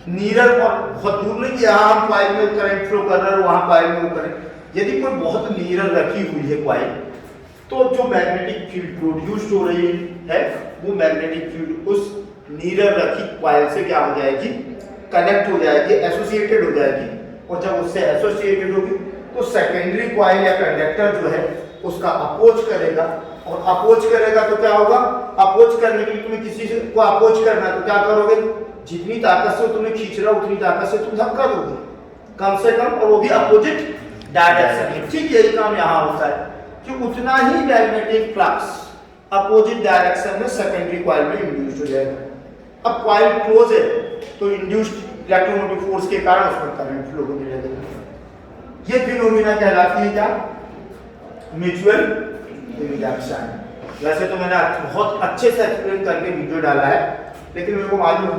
[SPEAKER 1] नीरल और बहुत दूर नहीं, यहाँ हम कॉइल में करंट फ्लो कर रहे हैं, वहां कॉइल में वो करंट, यदि कोई बहुत नीरल रखी हुई है कॉइल, तो जो मैग्नेटिक फील्ड प्रोड्यूस्ड हो रही है वो मैग्नेटिक फील्ड उस नीरल रखी कॉइल से क्या हो जाएगी, कनेक्ट हो जाएगी, एसोसिएटेड हो जाएगी। और जब उससे एसोसिएटेड होगी तो सेकेंडरी कॉइल या कंडक्टर जो है उसका अपोज करेगा, और अपोज करेगा तो क्या होगा, अपोज करने के लिए तुम्हें किसी से को अपोज करना है तो क्या करोगे, जितनी ताकत से तुम्हें खींच रहा उतनी ताकत से तुम धक्का दोगे कम से कम, और वो भी अपोजिट डायरेक्शन में। ठीक यही काम यहाँ होता है कि उतना ही मैग्नेटिक फ्लक्स अपोजिट डायरेक्शन में सेकेंडरी कॉइल में इंड्यूस्ड हो जाएगा। अब कॉइल क्लोज है तो इंड्यूस्ड इलेक्ट्रोमोटिव फोर्स के कारण उसमें करंट फ्लो होने लगेगा। ये फिनोमिना कहलाती है क्या, म्यूचुअल इंडक्शन। वैसे तो मैंने बहुत अच्छे से एक्सप्लेन करके वीडियो डाला है, लेकिन मेरे को मालूम है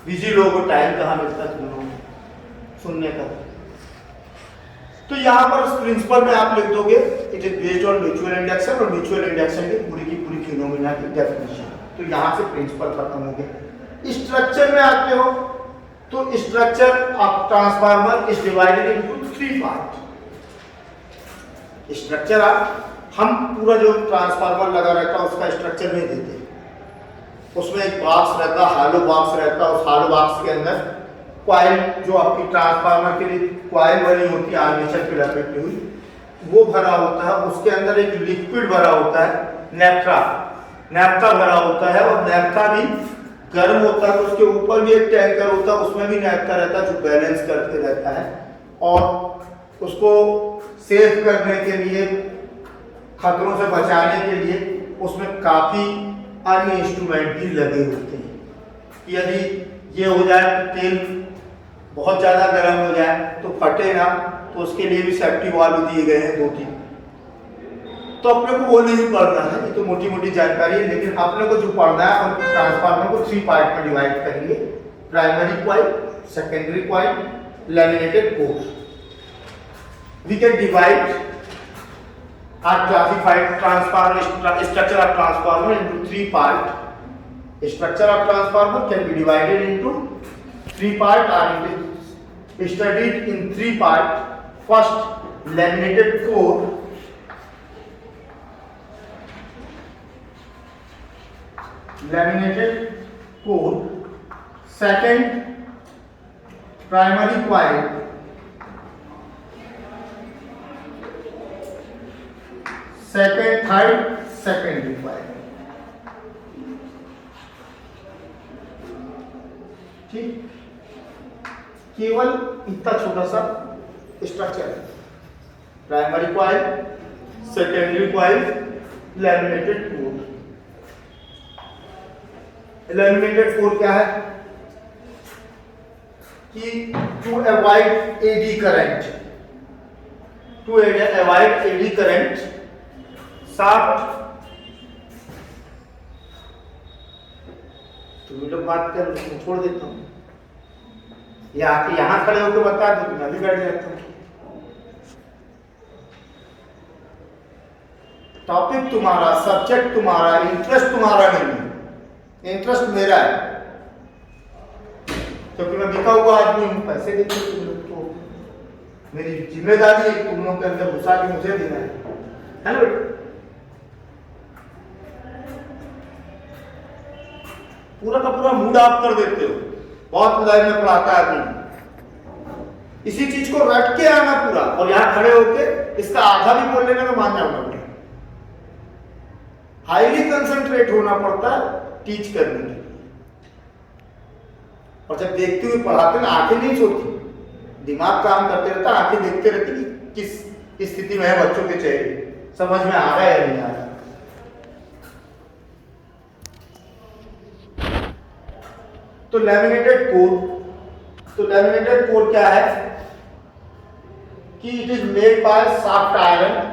[SPEAKER 1] बिजी लोगों को टाइम कहाँ मिलता है सुनने का। तो यहाँ पर प्रिंसिपल में आप लिख दोगे it is based on mutual induction, और म्यूचुअल इंडक्शन की पूरी फिनोमिना की डेफिनेशन। तो यहाँ से प्रिंसिपल खत्म हो गया। स्ट्रक्चर में आते हो तो structure of transformer is divided into 3 part. Structure हम पूरा जो ट्रांसफार्मर लगा रहता है उसका स्ट्रक्चर नहीं देते, उसमें एक बॉक्स रहता है, हॉलो बॉक्स रहता है, उस हॉलो बॉक्स के अंदर कॉइल जो आपकी ट्रांसफार्मर के लिए कॉइल बनी होती है आर्मेचर पे लपेटी हुई, वो भरा होता है। उसके अंदर एक लिक्विड भरा होता है, नैप्था भरा होता है, और नैप्था भी गर्म होता है। उसके ऊपर भी एक टैंकर होता है, उसमें भी नैप्था रहता है जो बैलेंस करके रहता है, और उसको सेव करने के लिए, खतरों से बचाने के लिए उसमें काफी अन्य इंस्ट्रूमेंट भी लगे होते हैं। यदि ये हो जाए तेल बहुत ज़्यादा गर्म हो जाए तो फटे ना, तो उसके लिए भी सेफ्टी वाल्व दिए गए हैं 2-3। तो अपने को वो नहीं पढ़ना है, ये तो मोटी मोटी जानकारी है, लेकिन अपने को जो पढ़ना है हम ट्रांसफार्मर को 3 पार्ट में डिवाइड करेंगे, primary coil, secondary coil, laminated core. We can divide or classified transformer structure of transformer into 3 parts. Structure of transformer can be divided into 3 parts, or it is studied in 3 parts. First, laminated core. Laminated core. Second, primary coil. Third secondary coil. ठीक, केवल इतना छोटा सा स्ट्रक्चर है, primary coil, secondary coil, laminated core. Laminated core क्या है कि to avoid eddy current, shaft, तुम लोग बात कर, मैं छोड़ देता हूँ, या आके यहाँ खड़े होकर बता दो, मैं भी बैठ जाता हूँ। टॉपिक तुम्हारा, सब्जेक्ट तुम्हारा, इंटरेस्ट तुम्हारा नहीं है, इंटरेस्ट मेरा है, क्योंकि मैं बिका हुआ आदमी हूँ, पैसे देते तुम लोग को, मेरी जिम्मेदारी है तुम लोग के अंदर घुसा के मुझे देना है ना बेटा। पूरा का पूरा मूड ऑफ कर देते हो, बहुत लाइन में पढ़ाता है आदमी, इसी चीज को रट के आना पूरा, और यहाँ खड़े होके इसका आधा भी बोल लेना तो मान जाऊंगा। हाईली कंसंट्रेट होना पड़ता है टीच करने के लिए, और जब देखते हुए पढ़ाते ना, आंखें नहीं सोती, दिमाग काम करते रहता, आंखें देखते रहती कि किस स्थिति में है बच्चों के चेहरे, समझ में आ रहा है या नहीं आ रहा। तो लैमिनेटेड कोर, तो लैमिनेटेड कोर क्या है कि it is made by soft iron,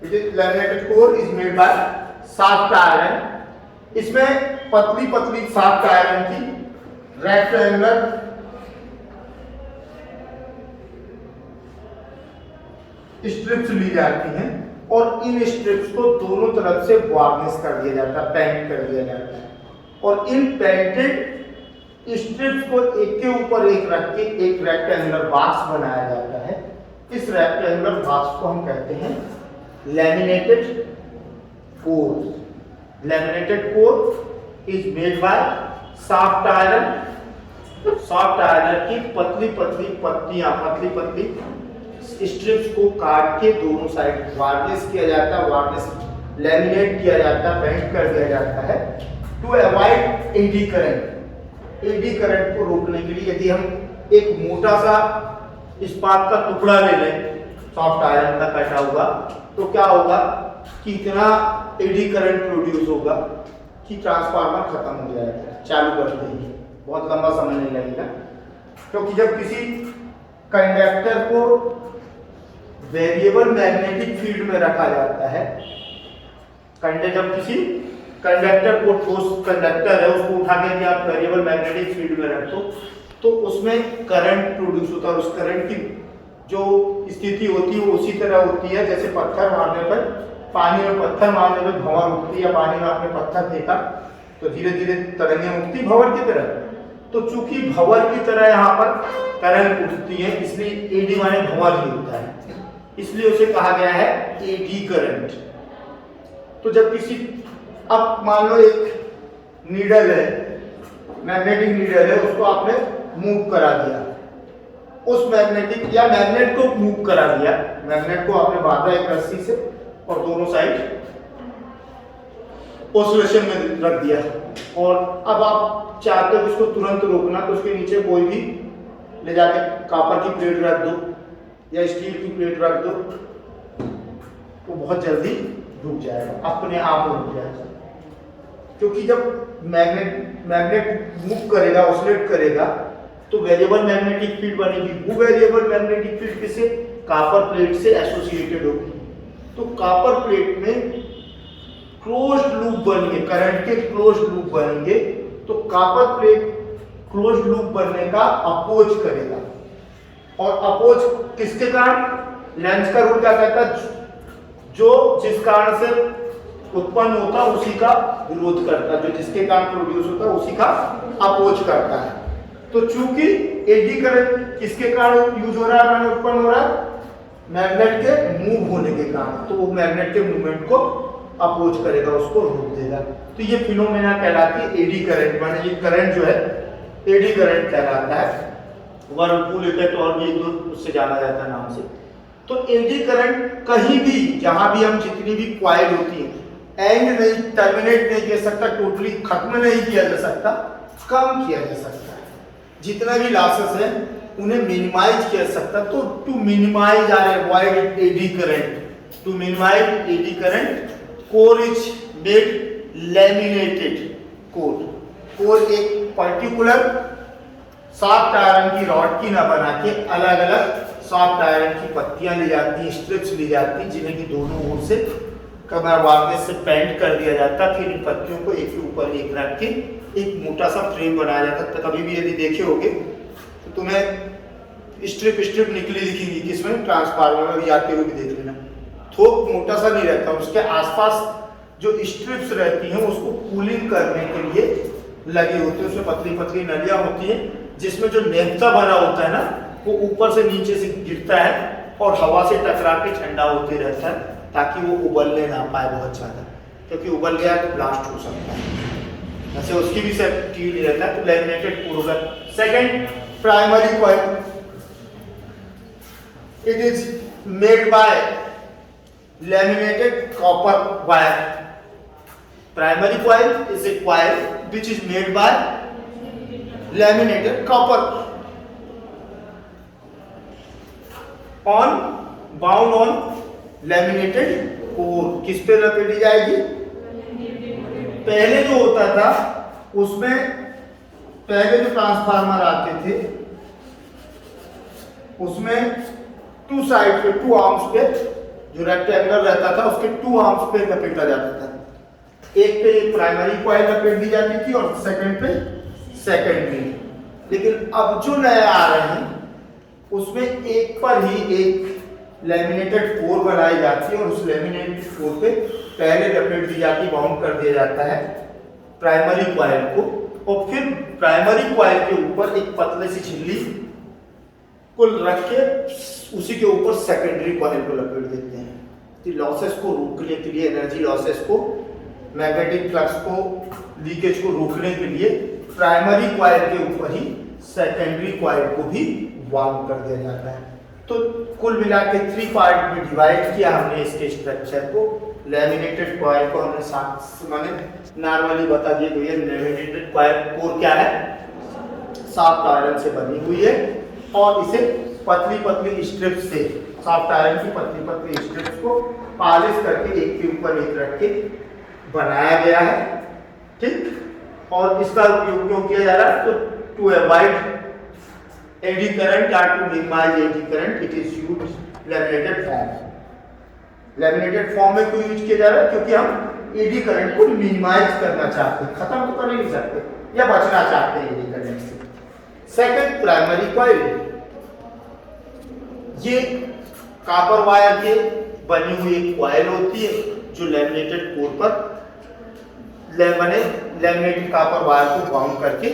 [SPEAKER 1] it is laminated core is made by soft iron. इसमें पतली पतली सॉफ्ट आयरन की रेक्टेंगुलर स्ट्रिप्स ली जाती हैं, और इन स्ट्रिप्स को दोनों तरफ से वार्निश कर दिया जाता है, पेंट कर दिया जाता है, और इन पेंटेड स्ट्रिप्स को एक के ऊपर एक रख के एक रेक्टेंगुलर बॉक्स बनाया जाता है। इस रेक्टेंगुलर बॉक्स को हम कहते हैं laminated core. Laminated core is made by soft iron. Soft iron की पतली पतली पत्तियां, पतली पतली स्ट्रिप्स को काट के दोनों साइड वार्निश किया जाता है, वार्निश लैमिनेट किया जाता है, पेंट कर दिया जाता है to avoid eddy current. Eddy current को रोकने के लिए यदि हम एक मोटा सा इस्पात का टुकड़ा ले लें, सॉफ्ट आयरन का कटा हुआ, तो क्या होगा कि इतना एडी करंट प्रोड्यूस होगा कि ट्रांसफार्मर खत्म हो जाएगा चालू करते ही, बहुत लंबा समय नहीं लगेगा। क्योंकि जब किसी कंडक्टर को वेरिएबल मैग्नेटिक फील्ड में रखा जाता है, जब किसी कंडक्टर को, ठोस कंडक्टर है उसको उठा के आप वेरिएबल मैग्नेटिक फील्ड में रखो तो उसमें करंट प्रोड्यूस होता है, और उस करंट की जो स्थिति होती है वो उसी तरह होती है जैसे पत्थर मारने पर, पानी में पत्थर मारने पर भंवर उठती है, या पानी में आपने पत्थर फेंका तो धीरे धीरे तरंगें उठती भंवर की तरह। तो चूंकि भंवर की तरह यहाँ पर करंट उठती है, इसलिए एडी माने भंवर ही होता है, इसलिए उसे कहा गया है एडी करंट। तो जब किसी, अब मान लो एक नीडल है, मैग्नेटिक नीडल है, उसको आपने मूव करा दिया, उस मैग्नेटिक या मैग्नेट को मूव करा दिया, मैग्नेट को आपने बांधा एक रस्सी से और दोनों साइड ऑसिलेशन में रख दिया, और अब आप चाहते हो इसको तुरंत रोकना, तो उसके नीचे कोई भी ले जाके कॉपर की प्लेट रख दो या स्टील की प्लेट रख दो, तो बहुत जल्दी रुक जाएगा, अपने आप रुक जाएगा। क्योंकि जब मैग्नेट मूव करेगा, ऑसिलेट करेगा, तो वेरिएबल मैग्नेटिक फील्ड बनेगी। वो वेरिएबल मैग्नेटिक फील्ड किससे, कॉपर प्लेट से एसोसिएटेड होगी। तो कॉपर प्लेट में क्लोज्ड लूप बनेंगे, करंट के क्लोज्ड लूप बनेंगे, तो कॉपर प्लेट क्लोज्ड लूप बनने का अपोज करेगा, और अपोज किसके कारण, लेंज का रूल क्या कहता है, जो जिस कारण से उत्पन्न होता है उसी का विरोध करता है, जो जिसके कारण प्रोड्यूस होता है उसी का अपोज करता है। तो चूंकि एडी करंट किसके कारण यूज हो रहा है, मैंने उत्पन्न हो रहा है मैग्नेट के मूव होने के कारण, तो वो मैग्नेट के मूवमेंट को अपोज करेगा, उसको रोक देगा। तो ये फिनोमेना कहलाती है एडी करंट, माने ये करंट जो है एडी करंट कहलाता है। वर्लपूल इफेक्ट और भी एक दो उससे जाना जाता है नाम से। तो एडी करंट कहीं भी, जहां भी हम जितनी भी क्वाइल होती है, एंड नहीं, टर्मिनेट नहीं किया सकता, टोटली खत्म नहीं किया जा सकता, कम किया जा सकता है। जितना भी लॉसेस है उन्हें मिनिमाइज किया जा सकता। तो to minimize or avoid eddy current, to minimize eddy current, core is made laminated core. Core एक पर्टिकुलर सॉफ्ट आयरन की रॉड की ना बना के अलग अलग सॉफ्ट आयरन की पत्तियां ली जाती हैं, स्ट्रिप्स ली जाती हैं, जिन्हें कि दोनों ओर से कमर वागने से पेंट कर दिया जाता है। फिर इन पत्तियों को एक के ऊपर एक रख के एक मोटा सा फ्रेम बनाया जाता है। तो कभी भी यदि देखे होगे तो तुम्हें स्ट्रिप स्ट्रिप निकली दिखेंगी, किसमें, ट्रांसफार्मर में जाते हुए भी देख लेना। थोक मोटा सा नहीं रहता, उसके आसपास जो स्ट्रिप्स रहती हैं उसको कूलिंग करने के लिए लगी होती है। उसमें पतली पतली नलियां होती हैं जिसमें जो नेफ्ता बना होता है ना वो ऊपर से नीचे से गिरता है और हवा से टकरा के ठंडा होते रहता है, ताकि वो उबलने ना पाए बहुत ज़्यादा, क्योंकि उबल गया तो ब्लास्ट हो सकता है। ऐसे उसकी भी सेफ्टी नहीं रहता है। तो लैमिनेटेड कोर होगा। Second, primary coil. It is made by laminated copper wire. Primary coil is a coil which is made by laminated copper bound on laminated core। किस पे लपेटी जाएगी? पहले जो होता था उसमें, पहले जो ट्रांसफार्मर आते थे उसमें टू साइड पे, टू आर्म्स पे, जो रेक्टेंगल रहता था उसके टू आर्म्स पे लपेटा जाता था। एक पे प्राइमरी कॉइल लपेट दी जाती थी और सेकंड पे सेकेंडरी। लेकिन अब जो नए आ रहे हैं उसमें एक पर ही एक लैमिनेटेड कोर बनाई जाती है और उस लैमिनेटेड कोर पे पहले लपेट दी जाती, बाउंड कर दिया जाता है प्राइमरी कॉइल को, और फिर प्राइमरी कॉइल के ऊपर एक पतले सी झिल्ली को रख के उसी के ऊपर सेकेंडरी कॉइल को लपेट देते हैं। लॉसेस को रोकने के लिए, एनर्जी लॉसेस को, मैग्नेटिक फ्लक्स को, लीकेज को रोकने के लिए प्राइमरी कॉइल के ऊपर ही सेकेंडरी कॉइल को भी बाउंड कर दिया जाता है। तो कुल मिला के 3 पार्ट में डिवाइड किया हमने इसके स्ट्रक्चर को। लैमिनेटेड कॉइल को हमने मैंने नॉर्मली बता दिया भैया, लैमिनेटेड कॉइल कोर क्या है, सॉफ्ट आयरन से बनी हुई है और इसे पतली पतली स्ट्रिप्स से, सॉफ्ट आयरन की पतली पतली स्ट्रिप्स को पॉलिश करके एक के ऊपर एक रख के बनाया गया है। ठीक, और इसका उपयोग क्यों किया जा रहा है? तो टू अवॉइड एडी करंट या to minimize eddy current it is used laminated form. Laminated form में क्यों यूज किया जा रहा है? क्योंकि हम एडी करंट को मिनिमाइज करना चाहते हैं, खत्म तो कर नहीं सकते या बचना चाहते हैं एडी करंट से। Second, primary coil. ये कॉपर वायर के बनी हुई एक कॉइल होती है जो लैमिनेटेड कोर पर लैमिनेटेड कॉपर वायर को बाउंड करके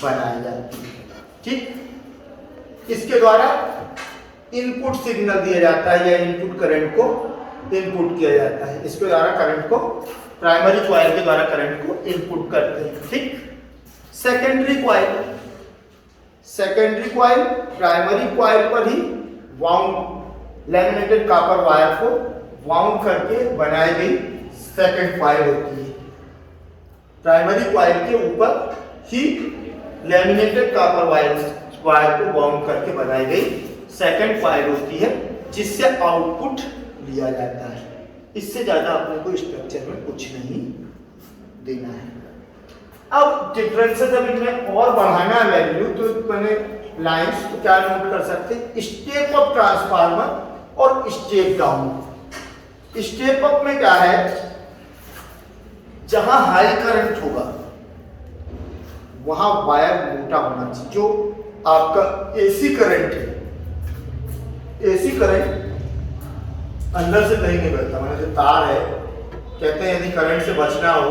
[SPEAKER 1] बनाई जाती है। ठीक, इसके द्वारा इनपुट सिग्नल दिया जाता है या इनपुट करंट को इनपुट किया जाता है। इसके द्वारा करंट को, प्राइमरी कॉइल के द्वारा करंट को इनपुट करते हैं। ठीक, secondary coil. Secondary coil primary coil पर ही वाउंड, लैमिनेटेड कॉपर वायर को वाउंड करके बनाई गई सेकेंड कॉइल होती है। प्राइमरी कॉइल के ऊपर ही लैमिनेटेड कॉपर वायर को बाउंड करके बनाई गई सेकेंड कॉइल होती है, जिससे आउटपुट लिया जाता है। इससे ज्यादा अपने को स्ट्रक्चर में कुछ नहीं देना है। अब डिफरेंसेस, जब इनमें और बढ़ाना वैल्यू तो मैंने लाइंस तो क्या नोट कर सकते हैं, स्टेप अप ट्रांसफार्मर और स्टेप डाउन। स्टेप अप में क्या है, जहां हाई करंट होगा वहां वायर मोटा होना चाहिए। जो आपका एसी करंट है, एसी करंट अंदर से कहीं नहीं बहता, मतलब जो तार है, कहते हैं यदि करंट से बचना हो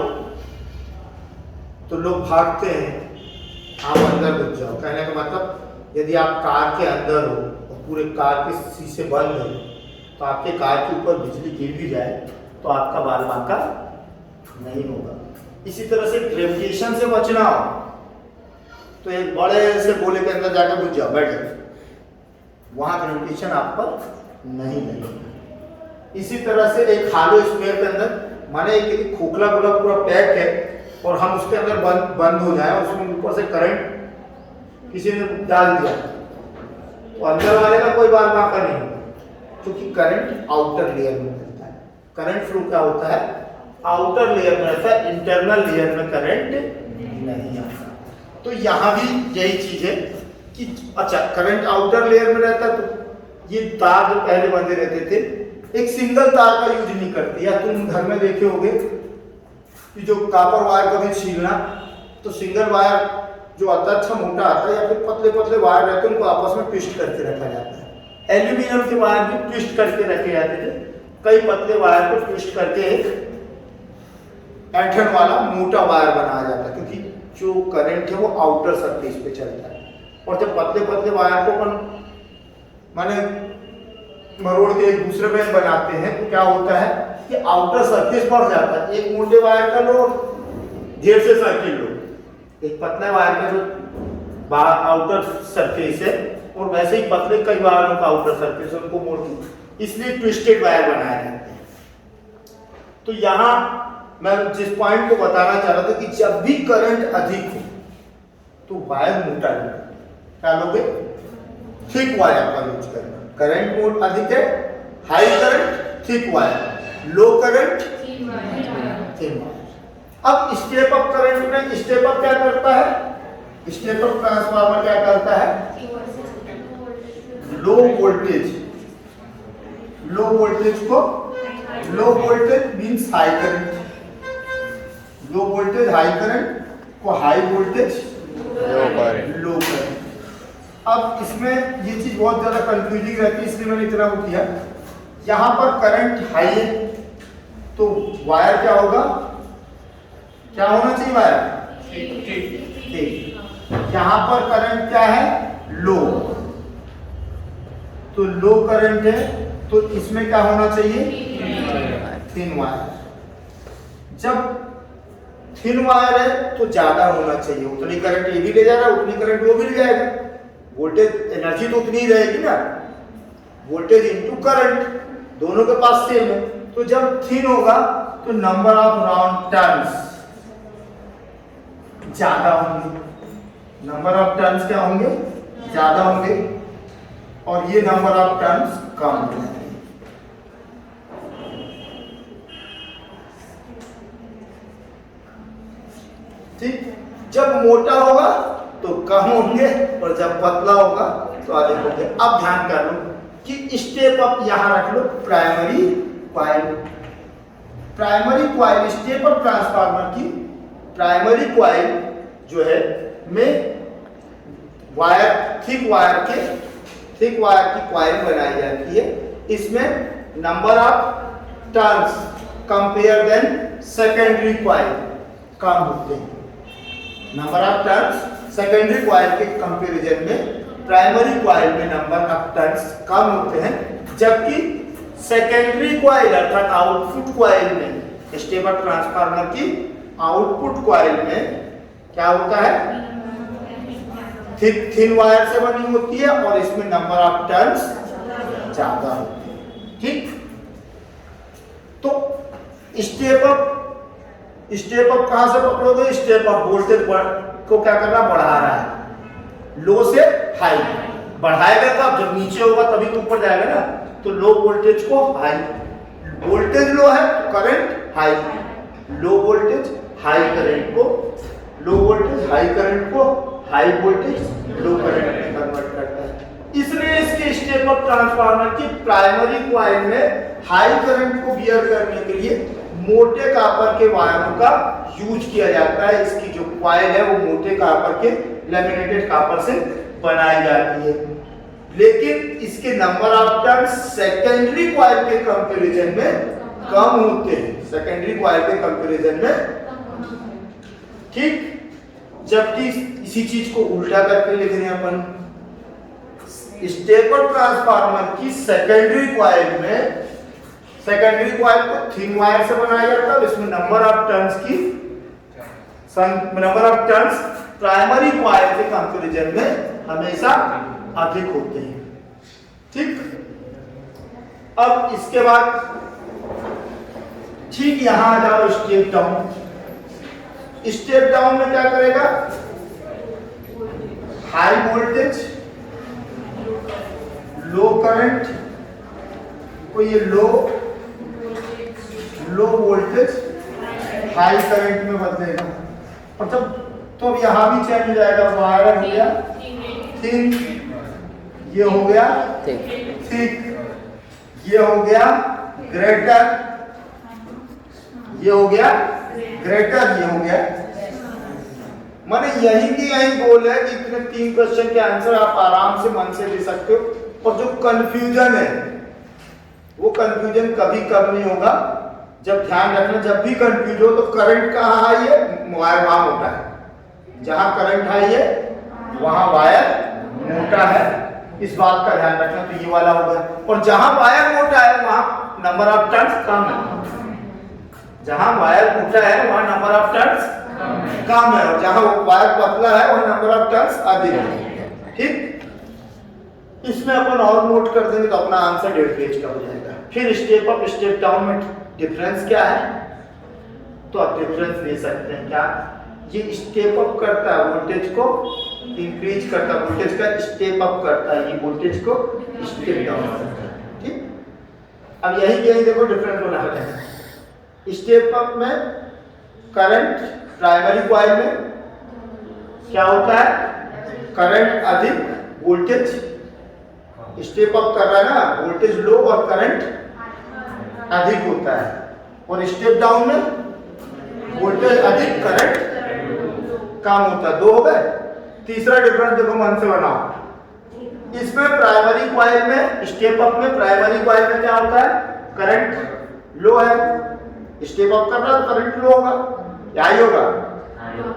[SPEAKER 1] तो लोग भागते हैं, आप अंदर घुस जाओ। कहने का मतलब यदि आप कार के अंदर हो और पूरे कार के शीशे बंद है तो आपके कार के ऊपर बिजली गिर भी जाए तो आपका बाल बांका नहीं होगा। इसी तरह से ग्रेविटेशन से बचना हो तो एक बड़े से गोले के अंदर जाकर घुस जाओ, बैठ जाओ, वहां ग्रेविटेशन आप पर नहीं लगेगा। इसी तरह से एक हालो स्फीयर के अंदर, माने एक खोखला गोला पूरा पैक है और हम उसके अंदर बंद हो जाए और उसमें ऊपर से करंट किसी ने डाल दिया तो अंदर वाले का कोई बाल बांका नहीं होगा, क्योंकि करंट आउटर लेयर में रहता है। करंट फ्लो क्या होता है, आउटर लेयर में रहता है, इंटरनल लेयर में करंट नहीं आता। तो यहाँ भी यही चीज है कि अच्छा, करंट आउटर लेयर में रहता है तो ये तार जो पहले बंधे रहते थे, एक सिंगल तार का यूज नहीं करते। या तुम घर में देखे होगे कि जो कॉपर वायर कभी छीलना, तो सिंगल वायर जो आता है अच्छा मोटा आता है, या फिर पतले पतले वायर रहते हैं उनको आपस में ट्विस्ट करके रखा जाता है। एल्यूमिनियम के वायर भी ट्विस्ट करके रखे जाते थे, कई पतले वायर को ट्विस्ट करके एक ऐंठन वाला मोटा वायर बनाया जाता है, क्योंकि जो करंट है वो आउटर सरफेस पे चलता है। और जब पतले पतले वायर को अपन माने मरोड़ के एक दूसरे में बनाते हैं तो क्या होता है कि आउटर सरफेस बढ़ जाता है। एक मोटे वायर का लो, ढेर से सर्किल लो, एक पतले वायर का जो आउटर सरफेस है और वैसे ही पतले कई वायरों का आउटर सरफेस है, उनको मोटी, इसलिए ट्विस्टेड वायर बनाए जाते हैं। तो यहाँ मैं जिस पॉइंट को बताना चाह रहा था कि जब भी करंट अधिक हो तो वायर मोटा लेना, क्या लोगे, थिक वायर का यूज करना। करंट मोड अधिक है, हाई करंट थिक वायर, लो करंट थिन वायर। अब स्टेप अप करंट में स्टेप अप क्या करता है, स्टेप अप ट्रांसफार्मर क्या करता है, लो वोल्टेज को, low voltage means high current, लो वोल्टेज हाई करंट को हाई वोल्टेज लो करंट। अब इसमें ये चीज बहुत ज्यादा कंफ्यूजिंग रहती है, इसलिए मैंने इतना वो किया। यहाँ पर करंट हाई है तो वायर क्या होगा, क्या होना चाहिए वायर ठीक। यहाँ पर करंट क्या है, लो, तो लो करंट है तो इसमें क्या होना चाहिए, थिन वायर। जब थिन वायर है तो ज्यादा होना चाहिए, उतनी करंट ये भी ले जा रहा है, उतनी करंट वो भी ले जाएगा, वोल्टेज एनर्जी तो उतनी ही रहेगी ना, वोल्टेज इनटू करंट दोनों के पास सेम है। तो जब थिन होगा तो नंबर ऑफ राउंड टर्न्स ज्यादा होंगे, नंबर ऑफ टर्न्स क्या होंगे, ज्यादा होंगे, और ये नंबर ऑफ टर्न्स कम होंगे। ठीक, जब मोटा होगा तो कम होंगे और जब पतला होगा तो अधिक होंगे। अब ध्यान कर लो कि स्टेप अप यहां रख लो, primary coil, primary coil step up transformer की प्राइमरी कॉइल जो है में वायर थिक वायर की कॉइल बनाई जाती है। इसमें number of turns compare than secondary coil कम होते हैं। Number of turns secondary coil के कंपैरिजन में प्राइमरी कॉइल में नंबर ऑफ टर्न्स कम होते हैं, जबकि सेकेंडरी कॉइल अर्थात आउटपुट कॉइल में स्टेप अप ट्रांसफार्मर की आउटपुट कॉइल में क्या होता है, थिन वायर से बनी होती है और इसमें नंबर ऑफ टर्न्स ज्यादा होते हैं। ठीक, तो स्टेप अप कहां से पकड़ोगे, स्टेप अप वोल्टेज को क्या करना, बढ़ा रहा है, लो से हाई बढ़ाएगा तब, जब नीचे होगा तभी तो ऊपर जाएगा ना। तो लो वोल्टेज को हाई, वोल्टेज लो है तो करंट हाई, लो वोल्टेज हाई करंट को, लो वोल्टेज हाई करंट को हाई वोल्टेज लो करंट में कन्वर्ट करता है। इसलिए इसके स्टेप अप ट्रांसफार्मर की प्राइमरी कॉइल में हाई करंट को बियर करने के लिए मोटे कॉपर के वायरों का यूज किया जाता है। इसकी जो कॉइल है वो मोटे कॉपर के लैमिनेटेड कॉपर से बनाई जाती है, लेकिन इसके number of turns secondary coil के कंपैरिजन में कम होते हैं, सेकेंडरी कॉइल के कंपैरिजन में। ठीक, जबकि इसी चीज को उल्टा करके लिख रहे हैं अपन, स्टेप अप ट्रांसफार्मर की सेकेंडरी कॉइल में, सेकेंडरी कॉइल को थिन वायर से बनाया जाता है, इसमें number of turns primary coil के कंपैरिजन में हमेशा अधिक होते हैं। ठीक, अब इसके बाद ठीक यहां आ जाओ स्टेप डाउन। स्टेप डाउन में क्या करेगा, हाई वोल्टेज लो करंट को ये लो वोल्टेज हाई करंट में बदलेगा, और जब तो अब यहां भी चेंज हो जाएगा, वायर हो गया थिन, ये हो गया ठीक, ये हो गया ग्रेटर, ये हो गया ग्रेटर, ये हो गया। माने यही की यही गोल है कि इतने 3 क्वेश्चन के आंसर आप आराम से मन से दे सकते हो। और जो कंफ्यूजन है वो कंफ्यूजन कभी कम नहीं होगा। जब ध्यान रखना, जब भी कंफ्यूज हो तो करंट कहाँ हाई है, वायर वहां मोटा है। जहां करंट हाई है वहां वायर मोटा है, इस बात का ध्यान रखना। तो ये वाला होगा। और जहां वायर मोटा है वहां नंबर ऑफ टर्न्स कम है। जहां वायर मोटा है वहां नंबर ऑफ टर्न्स कम है, और जहां वायर पतला है वहां नंबर ऑफ टर्न्स अधिक है। ठीक, इसमें अपन और नोट कर देंगे तो अपना आंसर 1.5 पेज का हो जाएगा। फिर स्टेप अप स्टेप डाउन में डिफरेंस क्या है, तो आप डिफरेंस दे सकते हैं। क्या ये स्टेप अप करता है वोल्टेज को इंक्रीज करता है, वोल्टेज का स्टेप अप करता है, ये वोल्टेज को स्टेप डाउन करता है। ठीक, अब यही देखो डिफरेंस बना है। स्टेप अप में करंट प्राइमरी कॉइल में क्या होता है, करंट अधिक वोल्टेज, स्टेप अप कर रहा है ना, वोल्टेज लो और करंट अधिक होता है। और स्टेप डाउन में वोल्टेज अधिक करंट कम होता है। 2 हो गए। तीसरा डिफरेंस देखो मन से बनाओ। इसमें प्राइमरी कॉइल में, स्टेप अप में प्राइमरी कॉइल में क्या होता है, करंट लो है, स्टेप अप कर रहा है तो करंट लो होगा, हाई होगा,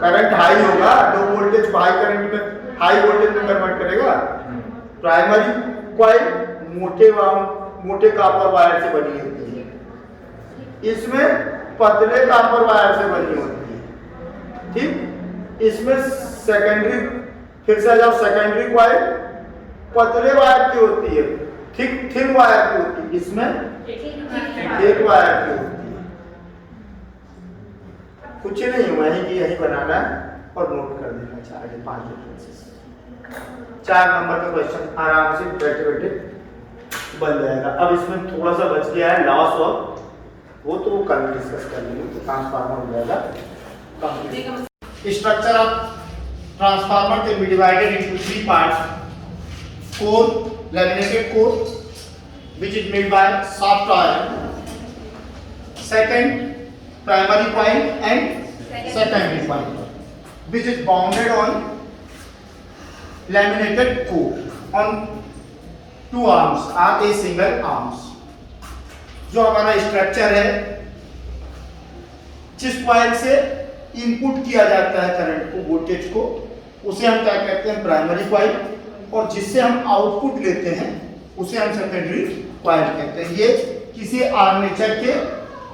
[SPEAKER 1] करंट हाई होगा। लो वोल्टेज को हाई करंट में, हाई वोल्टेज में कन्वर्ट करेगा। प्राइमरी कॉइल मोटे कॉपर वायर से बनी होती है, इसमें पतले कॉपर वायर से बनी होती है। ठीक, इसमें सेकेंडरी, फिर से जाओ, सेकेंडरी कॉइल पतले वायर की होती है, थिन वायर की होती है, इसमें थिक वायर की होती है। कुछ नहीं हुआ है कि यही बनाना है और नोट कर देना चाहिए। 5 डिफरेंसेस, 4 नंबर का क्वेश्चन आराम से बैठे बैठे बन जाएगा। अब इसमें थोड़ा सा बच गया है लॉस ऑफ, वो तो वो कल डिस्कस कर लेंगे, तो ट्रांसफार्मर हो जाएगा complete. Structure of transformer can be divided into 3 parts. Core, laminated core which is made by soft iron. Second, primary coil and secondary coil which is bounded on laminated core on 2 arms or a single arms. जो हमारा स्ट्रक्चर है, जिस कॉइल से इनपुट किया जाता है करंट को, वोल्टेज को, उसे हम क्या कहते हैं, प्राइमरी कॉइल, और जिससे हम आउटपुट लेते हैं उसे हम सेकेंडरी कॉइल कहते हैं। ये किसी आर्मेचर के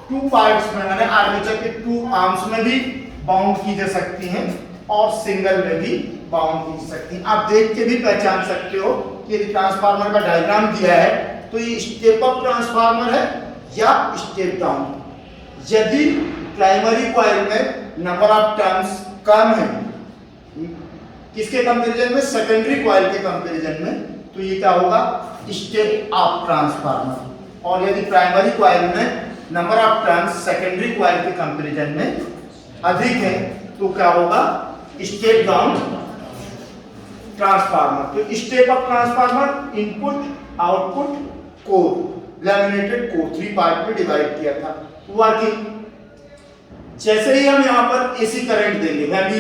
[SPEAKER 1] 2 पार्ट्स में, माने आर्मेचर के 2 आर्म्स में भी बाउंड की जा सकती हैं और सिंगल में भी बाउंड की जा सकती हैं। आप देख के भी पहचान सकते हो कि ट्रांसफार्मर का डायग्राम दिया है तो ये स्टेप अप ट्रांसफार्मर है या स्टेप डाउन। यदि प्राइमरी कॉइल में नंबर ऑफ टर्न्स कम है, किसके कंपैरिजन में, सेकेंडरी कॉइल के कंपैरिजन में, तो ये क्या होगा, स्टेप अप ट्रांसफार्मर। और यदि प्राइमरी कॉइल में number of turns secondary coil के कंपैरिजन में अधिक है तो क्या होगा, स्टेप डाउन ट्रांसफार्मर। तो step up transformer input, output, core, laminated core 3 part में डिवाइड किया था। वर्किंग, जैसे ही हम यहाँ पर एसी करंट देंगे, when we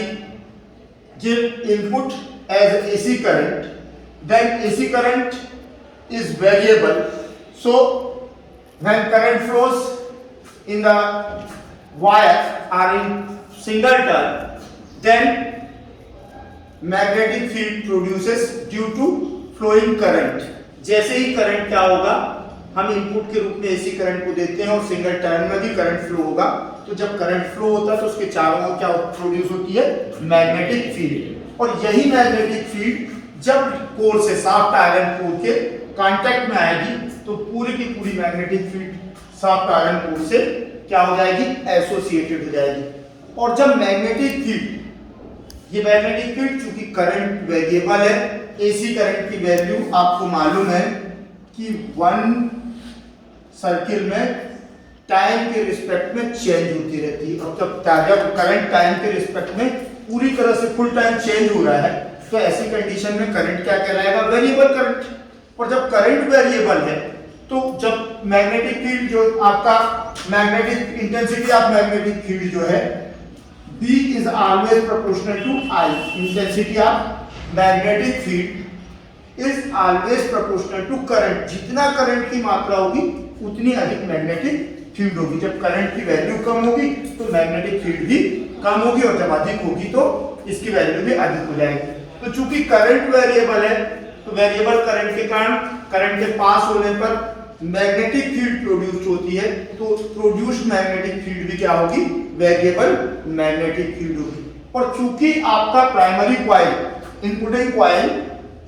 [SPEAKER 1] give input as AC current, then AC current is variable. So when current flows in the wire or in single turn, then magnetic field produces due to flowing current. जैसे ही करंट क्या होगा, हम इनपुट के रूप में एसी करंट को देते हैं और सिंगल टर्न में भी करंट फ्लो होगा, तो जब करंट फ्लो होता है तो उसके चारों ओर क्या प्रोड्यूस होती है, मैग्नेटिक फील्ड। और यही मैग्नेटिक फील्ड जब कोर से, सॉफ्ट आयरन कोर के कांटेक्ट में आएगी तो पूरी की पूरी magnetic field soft iron core से क्या हो जाएगी, एसोसिएटेड हो जाएगी। और जब मैग्नेटिक फील्ड, ये मैग्नेटिक फील्ड चूंकि करंट वेरिएबल है, एसी करंट की वैल्यू आपको मालूम है कि 1 सर्किल में टाइम के रिस्पेक्ट में चेंज होती रहती है। अब जब करंट टाइम के रिस्पेक्ट में पूरी तरह से फुल टाइम चेंज हो रहा है तो ऐसी कंडीशन में करंट क्या कहलाएगा, वेरिएबल करंट। और जब करंट वेरिएबल है तो जब मैग्नेटिक फील्ड जो आपका magnetic intensity of magnetic field जो है B is always proportional to I। Intensity of magnetic field is always proportional to current. जितना करंट की मात्रा होगी उतनी अधिक मैग्नेटिक फील्ड होगी। जब करंट की वैल्यू कम होगी तो मैग्नेटिक फील्ड भी कम होगी और जब अधिक होगी तो इसकी वैल्यू भी अधिक हो जाएगी। तो चूंकि करंट वेरिएबल है तो वेरिएबल करंट के कारण करंट के पास होने पर मैग्नेटिक फील्ड प्रोड्यूस होती है, तो प्रोड्यूस्ड मैग्नेटिक फील्ड भी क्या होगी, वेरिएबल मैग्नेटिक फील्ड होगी। और चूंकि आपका primary coil inputting coil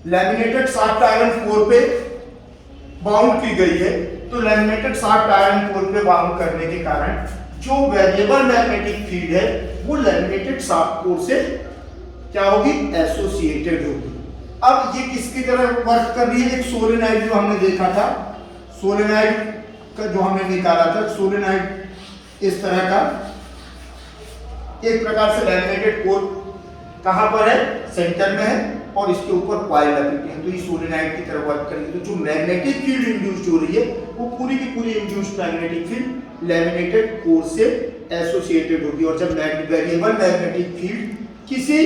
[SPEAKER 1] laminated shaft iron core पे बाउंड की गई है, तो लैमिनेटेड शाफ्ट आयरन कोर पे बाउंड करने के कारण जो वेरिएबल मैग्नेटिक फील्ड है वो लैमिनेटेड शाफ्ट कोर से क्या होगी, एसोसिएटेड होगी। अब ये किसकी तरह वर्क कर रही है, एक सोलेनॉइड जो हमने देखा था, सोलेनॉइड का जो हमने निकाला था, सोलेनॉइड इस तरह का एक प्रकार से लैमिनेटेड कोर कहां पर है, सेंटर में है और इसके ऊपर कॉइल लपेटे हैं, तो ये सोलेनॉइड की तरह वर्क करेगी। तो जो मैग्नेटिक फील्ड इंड्यूस्ड हो रही है वो पूरी की पूरी induced magnetic field laminated core से एसोसिएटेड होगी। और जब वेरिएबल मैग्नेटिक फील्ड किसी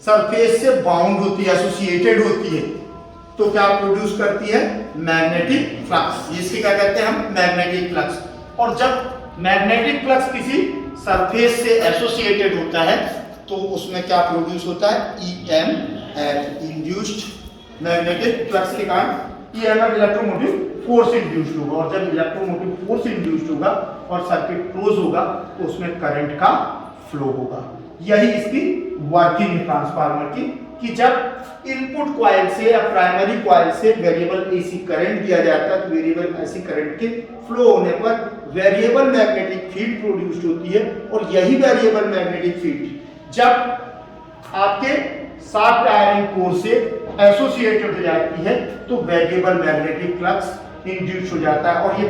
[SPEAKER 1] सरफेस से बाउंड होती है, एसोसिएटेड होती है, तो क्या प्रोड्यूस करती है, मैग्नेटिक फ्लक्स। जिसके क्या कहते हैं हम, मैग्नेटिक फ्लक्स। और जब मैग्नेटिक फ्लक्स किसी सरफेस से एसोसिएटेड होता है तो उसमें क्या प्रोड्यूस होता है, EMF, इंड्यूस्ड मैग्नेटिक फ्लक्स के कारण EMF इलेक्ट्रोमोटिव फोर्स इंड्यूस्ड होगा। और जब इलेक्ट्रोमोटिव फोर्स इंड्यूस्ड होगा और सर्किट क्लोज होगा तो उसमें करंट का फ्लो होगा। यही इसकी वर्किंग ट्रांसफार्मर की, कि जब इनपुट कॉइल से या प्राइमरी कॉइल से वेरिएबल एसी करंट दिया जाता है तो वेरिएबल एसी करंट के फ्लो होने पर वेरिएबल मैग्नेटिक फील्ड प्रोड्यूस्ड होती है। और यही वेरिएबल मैग्नेटिक फील्ड जब आपके शाफ्ट आयरन कोर से एसोसिएटेड हो जाती है तो वेरिएबल मैग्नेटिक फ्लक्स इंड्यूस हो जाता है। और ये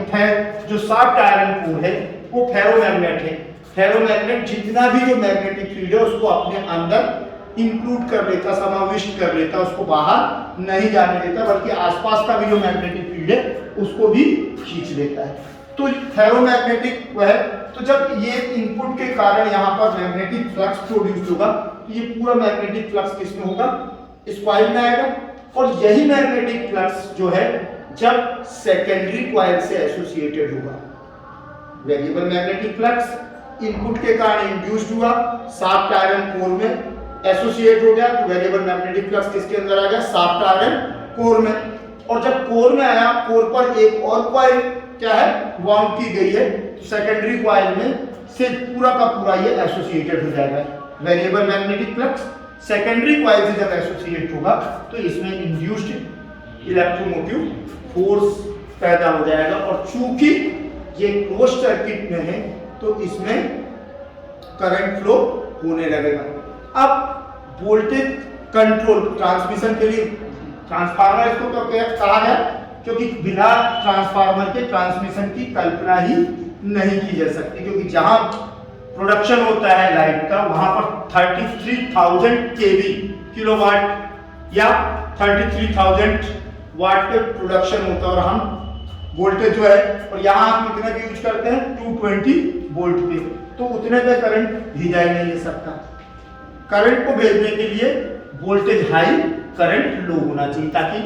[SPEAKER 1] जो शाफ्ट आयरन कोर है वो फेरोमैग्नेट है। फेरोमैग्नेट जितना भी जो मैग्नेटिक फील्ड है उसको अपने अंदर इंक्लूड कर लेता, समाविष्ट कर लेता, उसको बाहर नहीं जाने देता, बल्कि आसपास का भी जो मैग्नेटिक फील्ड है उसको भी खींच लेता है। तो फेरोमैग्नेटिक वह, तो जब ये इनपुट के कारण यहाँ पर मैग्नेटिक फ्लक्स प्रोड्यूस होगा तो ये पूरा मैग्नेटिक फ्लक्स किसमें होगा, इस कॉइल में आएगा। और यही मैग्नेटिक फ्लक्स जो है जब सेकेंडरी कॉइल से एसोसिएटेड होगा, वेरिएबल मैग्नेटिक फ्लक्स इनपुट के कारण इंड्यूस्ड हुआ, शाफ्ट आयरन कोर में एसोसिएट हो गया तो वेरिएबल मैग्नेटिक फ्लक्स किसके अंदर आ गया, शाफ्ट आयरन कोर में। और जब कोर में आया, कोर पर एक और कॉइल क्या है, बाउंड की गई है, तो सेकेंडरी कॉइल में से पूरा का पूरा ये एसोसिएटेड हो जाएगा। Variable magnetic flux secondary coil से जब एसोसिएट होगा तो इसमें इंड्यूस्ड इलेक्ट्रोमोटिव फोर्स पैदा हो जाएगा। और चूंकि ये क्लोज सर्किट में है तो इसमें करंट फ्लो होने लगेगा। अब वोल्टेज कंट्रोल ट्रांसमिशन के लिए ट्रांसफार्मर इसको तो क्या कहा गया, क्योंकि बिना ट्रांसफार्मर के ट्रांसमिशन की कल्पना ही नहीं की जा सकती, क्योंकि जहां प्रोडक्शन होता है लाइट का वहां पर 33,000 केवी किलोवाट या 33,000 वाट पे प्रोडक्शन होता है। और हम वोल्टेज जो है, और यहाँ आप कितने पे यूज करते हैं, 220 वोल्ट पे, तो उतने पे करंट भेजा ही नहीं जा सकता। करंट को भेजने के लिए वोल्टेज हाई, करंट लो होना चाहिए ताकि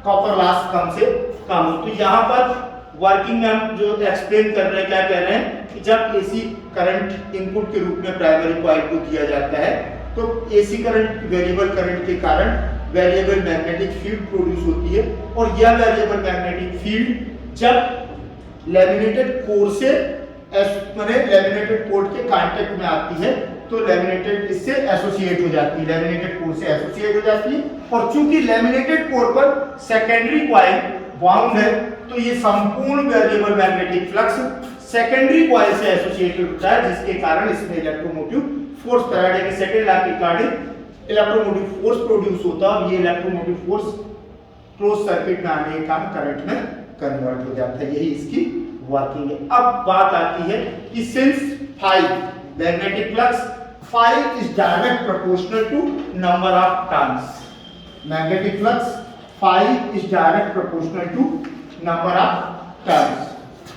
[SPEAKER 1] कॉपर लॉस कम से कम हो। तो यहाँ पर वर्किंग में हम जो एक्सप्लेन कर रहे हैं, क्या कह रहे हैं कि जब एसी करंट इनपुट के रूप में प्राइमरी कॉइल को दिया जाता है तो एसी करंट वेरिएबल करंट के कारण वेरिएबल मैग्नेटिक फील्ड प्रोड्यूस होती है। और यह वेरिएबल मैग्नेटिक फील्ड जब लैमिनेटेड कोर से लैमिनेटेड कोर के कांटेक्ट में आती है तो लैमिनेटेड इससे एसोसिएट हो जाती है, लैमिनेटेड कोर से एसोसिएट हो जाती है। और चूंकि लैमिनेटेड कोर पर सेकेंडरी कॉइल बाउंड है तो ये संपूर्ण variable magnetic flux secondary coil से एसोसिएटेड होता है, जिसके कारण इसमें इलेक्ट्रोमोटिव फोर्स, फैराडे के सेकंड लॉ के अकॉर्डिंग इलेक्ट्रोमोटिव फोर्स प्रोड्यूस होता है। और ये इलेक्ट्रोमोटिव फोर्स क्लोज सर्किट में आने के कारण करंट में कन्वर्ट हो जाता है। यही इसकी वर्किंग है। अब बात आती है कि since phi magnetic flux, phi is direct proportional to number of turns. Magnetic flux phi is direct proportional to number of turns।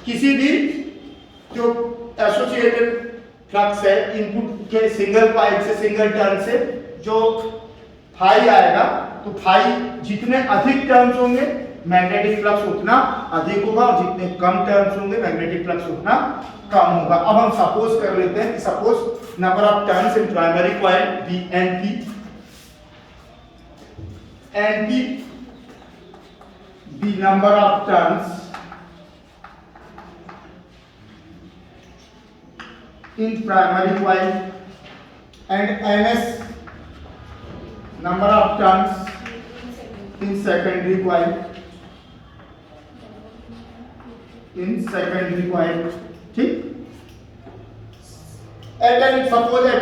[SPEAKER 1] किसी भी जो एसोसिएटेड फ्लक्स है इनपुट के सिंगल कॉइल से सिंगल टर्न से जो फाई आएगा, तो फाई जितने अधिक टर्न्स होंगे मैग्नेटिक फ्लक्स उतना अधिक होगा और जितने कम टर्न्स होंगे मैग्नेटिक फ्लक्स उतना कम होगा। अब हम सपोज कर लेते हैं कि suppose number of turns in primary coil be NP the number of turns in primary coil and ns number of turns in secondary coil ठीक। suppose at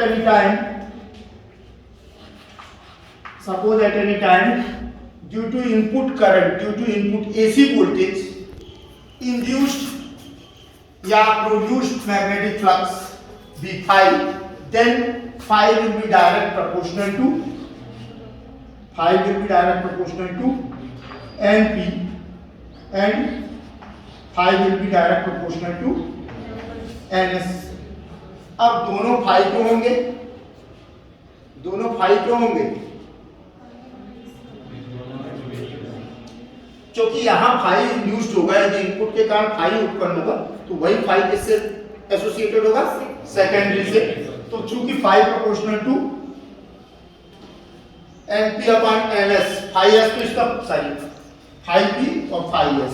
[SPEAKER 1] any time due to input current, due to input AC voltage induced या produced magnetic flux be phi, then phi will be direct proportional to NP and phi will be direct proportional to NS। अब दोनों phi क्यों होंगे? क्योंकि यहाँ फाई इंड्यूस्ड होगा, यदि इनपुट के कारण फाई उत्पन्न होगा तो वही फाई किससे एसोसिएटेड होगा? सेकेंडरी से। तो चूंकि phi proportional to NP upon NS, phi S तो इसका सॉरी फाई पी और phi S,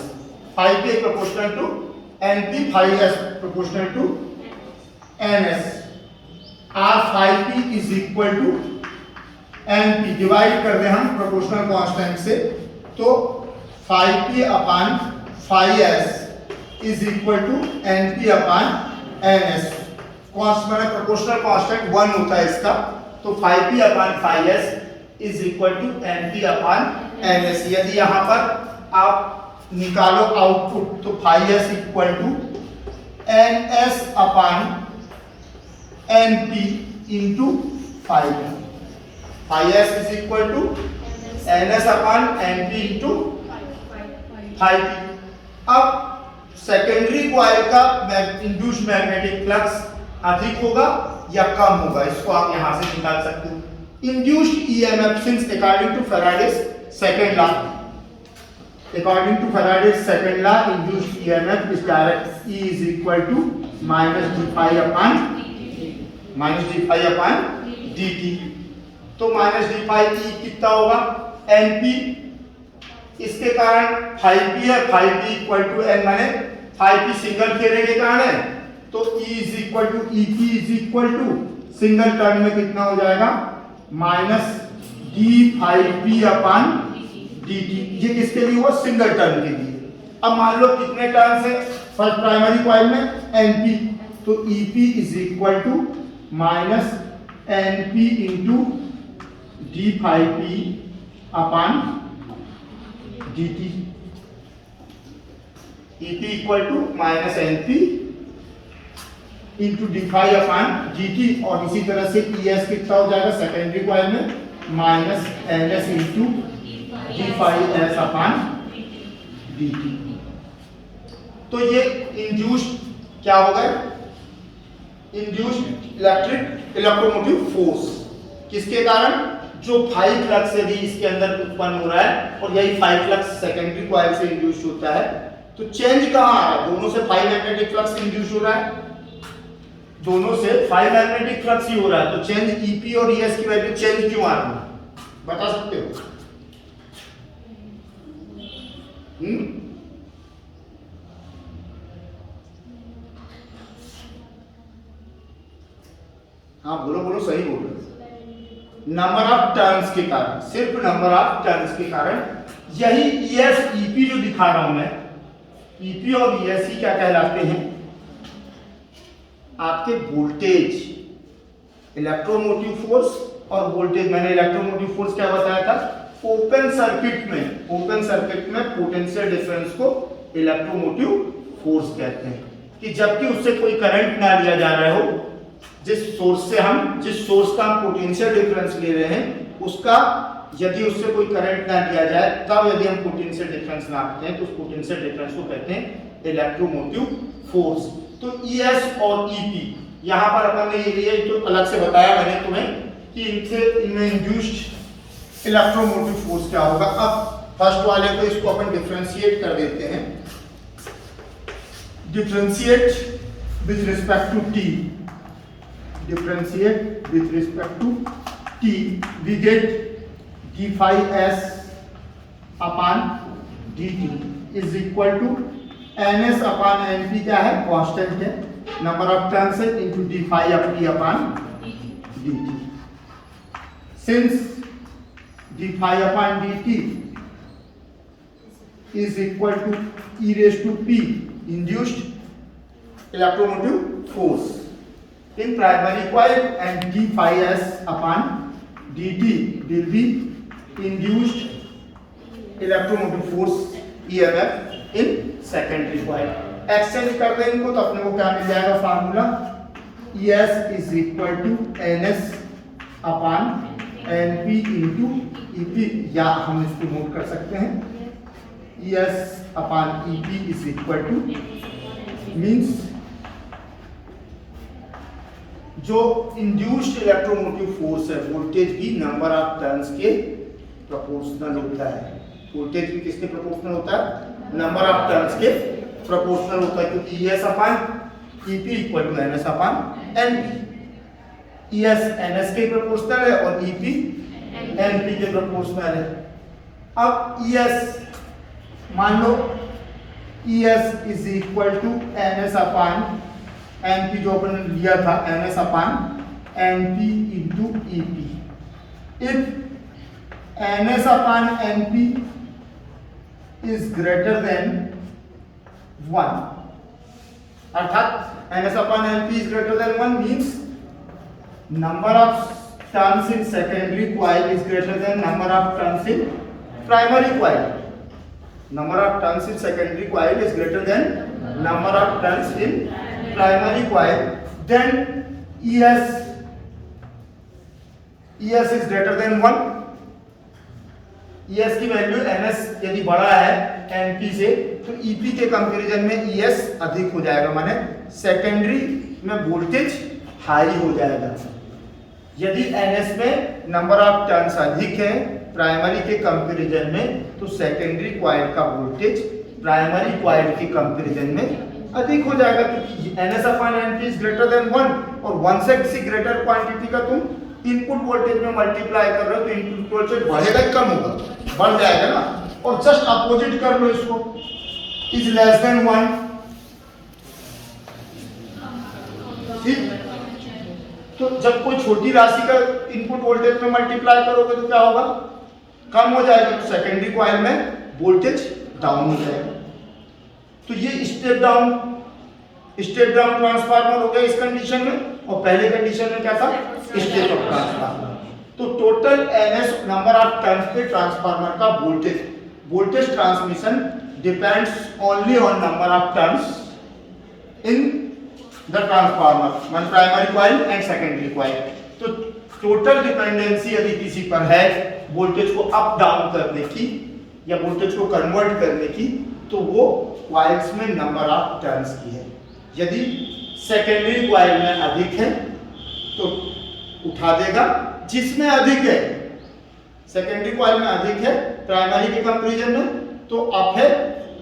[SPEAKER 1] phi P proportional to NP, phi S proportional to NS. Or phi P is equal to NP, divide कर दे हम प्रोपोर्शनल कांस्टेंट से, तो phi p upon phi s is equal to np upon ns। Constant proportional constant 1 होता है इसका, तो phi p upon phi s is equal to np upon ns। यदि यहाँ पर आप निकालो आउटपुट तो phi s equal to ns upon np into phi p, phi s is equal to ns upon np into phi P. अब सेकेंडरी कॉइल का इंड्यूस्ड मैग्नेटिक फ्लक्स अधिक होगा या कम होगा, इसको आप यहां से निकाल सकते हो। Induced EMF since according to Faraday's second law, induced EMF is direct E is equal to minus D phi upon dt। तो माइनस डी फाई E कितना होगा? एनपी, इसके कारण फाई पी है, phi P equal to N, माने फाई पी सिंगल फेरे के कारण है, तो E is equal to E P is equal to single turn में कितना हो जाएगा? Minus D phi P upon D T. ये किसके लिए हुआ? सिंगल टर्न के लिए। अब मान लो कितने टर्न्स है फर्स्ट प्राइमरी कॉइल में? एनपी, तो E P is equal to minus NP into d phi P upon dt, EP equal to minus NP into d phi upon dt। और इसी तरह से ES कितना हो जाएगा सेकेंडरी कॉइल में? Minus NS into d phi S upon dt। तो ये इंड्यूस्ड क्या होगा? इंड्यूस्ड इलेक्ट्रोमोटिव फोर्स, किसके कारण? जो फाई फ्लक्स यदि इसके अंदर उत्पन्न हो रहा है और यही फाई फ्लक्स सेकेंडरी कॉइल से इंड्यूस होता है, तो चेंज कहां आ रहा है? दोनों से फाई मैग्नेटिक फ्लक्स इंड्यूस हो रहा है, दोनों से फाई मैग्नेटिक फ्लक्स ही हो रहा है, तो चेंज ईपी और ईएस की वैल्यू चेंज क्यों आ रही है? बता सकते हो? हाँ बोलो, सही बोल रहे हो। नंबर ऑफ टर्न्स के कारण, सिर्फ नंबर ऑफ टर्न्स के कारण यही ES EP जो दिखा रहा हूं मैं, EP और ES ही क्या कहलाते हैं? आपके वोल्टेज, इलेक्ट्रोमोटिव फोर्स और वोल्टेज। मैंने इलेक्ट्रोमोटिव फोर्स क्या बताया था? ओपन सर्किट में पोटेंशियल डिफरेंस को इलेक्ट्रोमोटिव फोर्स कहते हैं, कि जबकि उससे कोई करंट ना लिया जा रहा हो, जिस सोर्स का हम पोटेंशियल डिफरेंस ले रहे हैं उसका यदि उससे कोई करंट ना दिया जाए तब यदि हम पोटेंशियल डिफरेंस नापते हैं तो उस पोटेंशियल डिफरेंस को कहते हैं इलेक्ट्रोमोटिव फोर्स। तो ES और EP यहाँ पर अपन ने ये तो अलग से बताया मैंने तुम्हें कि इनमें इंड्यूस्ड इलेक्ट्रोमोटिव फोर्स क्या होगा। अब फर्स्ट वाले को इसको अपन डिफरेंशिएट कर देते हैं। Differentiate with respect to T, differentiate with respect to T, we get d phi s upon dt is equal to ns upon np क्या है, कांस्टेंट है, नंबर ऑफ टर्न्स है, into d phi t upon dt। Since d phi upon dt is equal to e raised to p induced electromotive force in primary coil and d phi s upon dt will be induced electromotive force EMF in secondary coil। Exchange कर दें इनको तो अपने को क्या मिल जाएगा formula, ES is equal to NS upon NP into EP, या हम इसको नोट कर सकते हैं ES upon EP is equal to means जो इंड्यूस्ड इलेक्ट्रोमोटिव फोर्स है वोल्टेज भी नंबर ऑफ टर्न्स के प्रोपोर्शनल होता है। वोल्टेज भी किसके प्रोपोर्शनल होता है, नंबर ऑफ टर्न्स के प्रोपोर्शनल होता है, क्योंकि ES upon EP equal to NS upon NP। ES NS के प्रोपोर्शनल है और EP NP के प्रोपोर्शनल है। अब ES मान लो ES is equal to NS upon NP जो अपन ने लिया था NS upon NP into EP। If NS upon NP is greater than 1, अर्थात NS upon NP is greater than 1 means number of turns in secondary coil is greater than number of turns in primary coil। Number of turns in secondary coil is greater than number of turns in primary coil, then ES is greater than 1। ES की वैल्यू NS यदि बड़ा है NP से तो EP के कंपैरिजन में ES अधिक हो जाएगा, माने सेकेंडरी में वोल्टेज हाई हो जाएगा। यदि NS में नंबर ऑफ टर्न्स अधिक है प्राइमरी के कंपैरिजन में तो सेकेंडरी कॉइल का वोल्टेज प्राइमरी कॉइल के कंपैरिजन में अधिक हो जाएगा, क्योंकि NS upon NP is greater than 1 और 1 से किसी ग्रेटर क्वांटिटी का तुम इनपुट वोल्टेज में मल्टीप्लाई कर रहे हो तो इनपुट वोल्टेज बढ़ेगा ही कम होगा, बढ़ जाएगा ना। और जस्ट अपोजिट कर लो इसको, इज लेस देन 1, ठीक। तो जब कोई छोटी राशि का इनपुट वोल्टेज में मल्टीप्लाई करोगे तो क्या होगा, कम हो जाएगा, तो सेकेंडरी कॉइल में वोल्टेज डाउन हो जाएगा। तो ये स्टेप डाउन ट्रांसफार्मर हो गया इस कंडीशन में, और पहले कंडीशन में क्या था, स्टेप अप ट्रांसफार्मर। तो total NS number of turns पे ट्रांसफार्मर का voltage transmission depends only on number of turns in the transformer, one primary coil and secondary coil. तो टोटल डिपेंडेंसी यदि किसी पर है वोल्टेज को अप डाउन करने की या वोल्टेज को कन्वर्ट करने की, तो वो कॉइल्स में नंबर ऑफ टर्न्स की है। यदि सेकेंडरी कॉइल में अधिक है तो उठा देगा, जिसमें अधिक है सेकेंडरी कॉइल में अधिक है प्राइमरी के कंपैरिजन में तो अप है,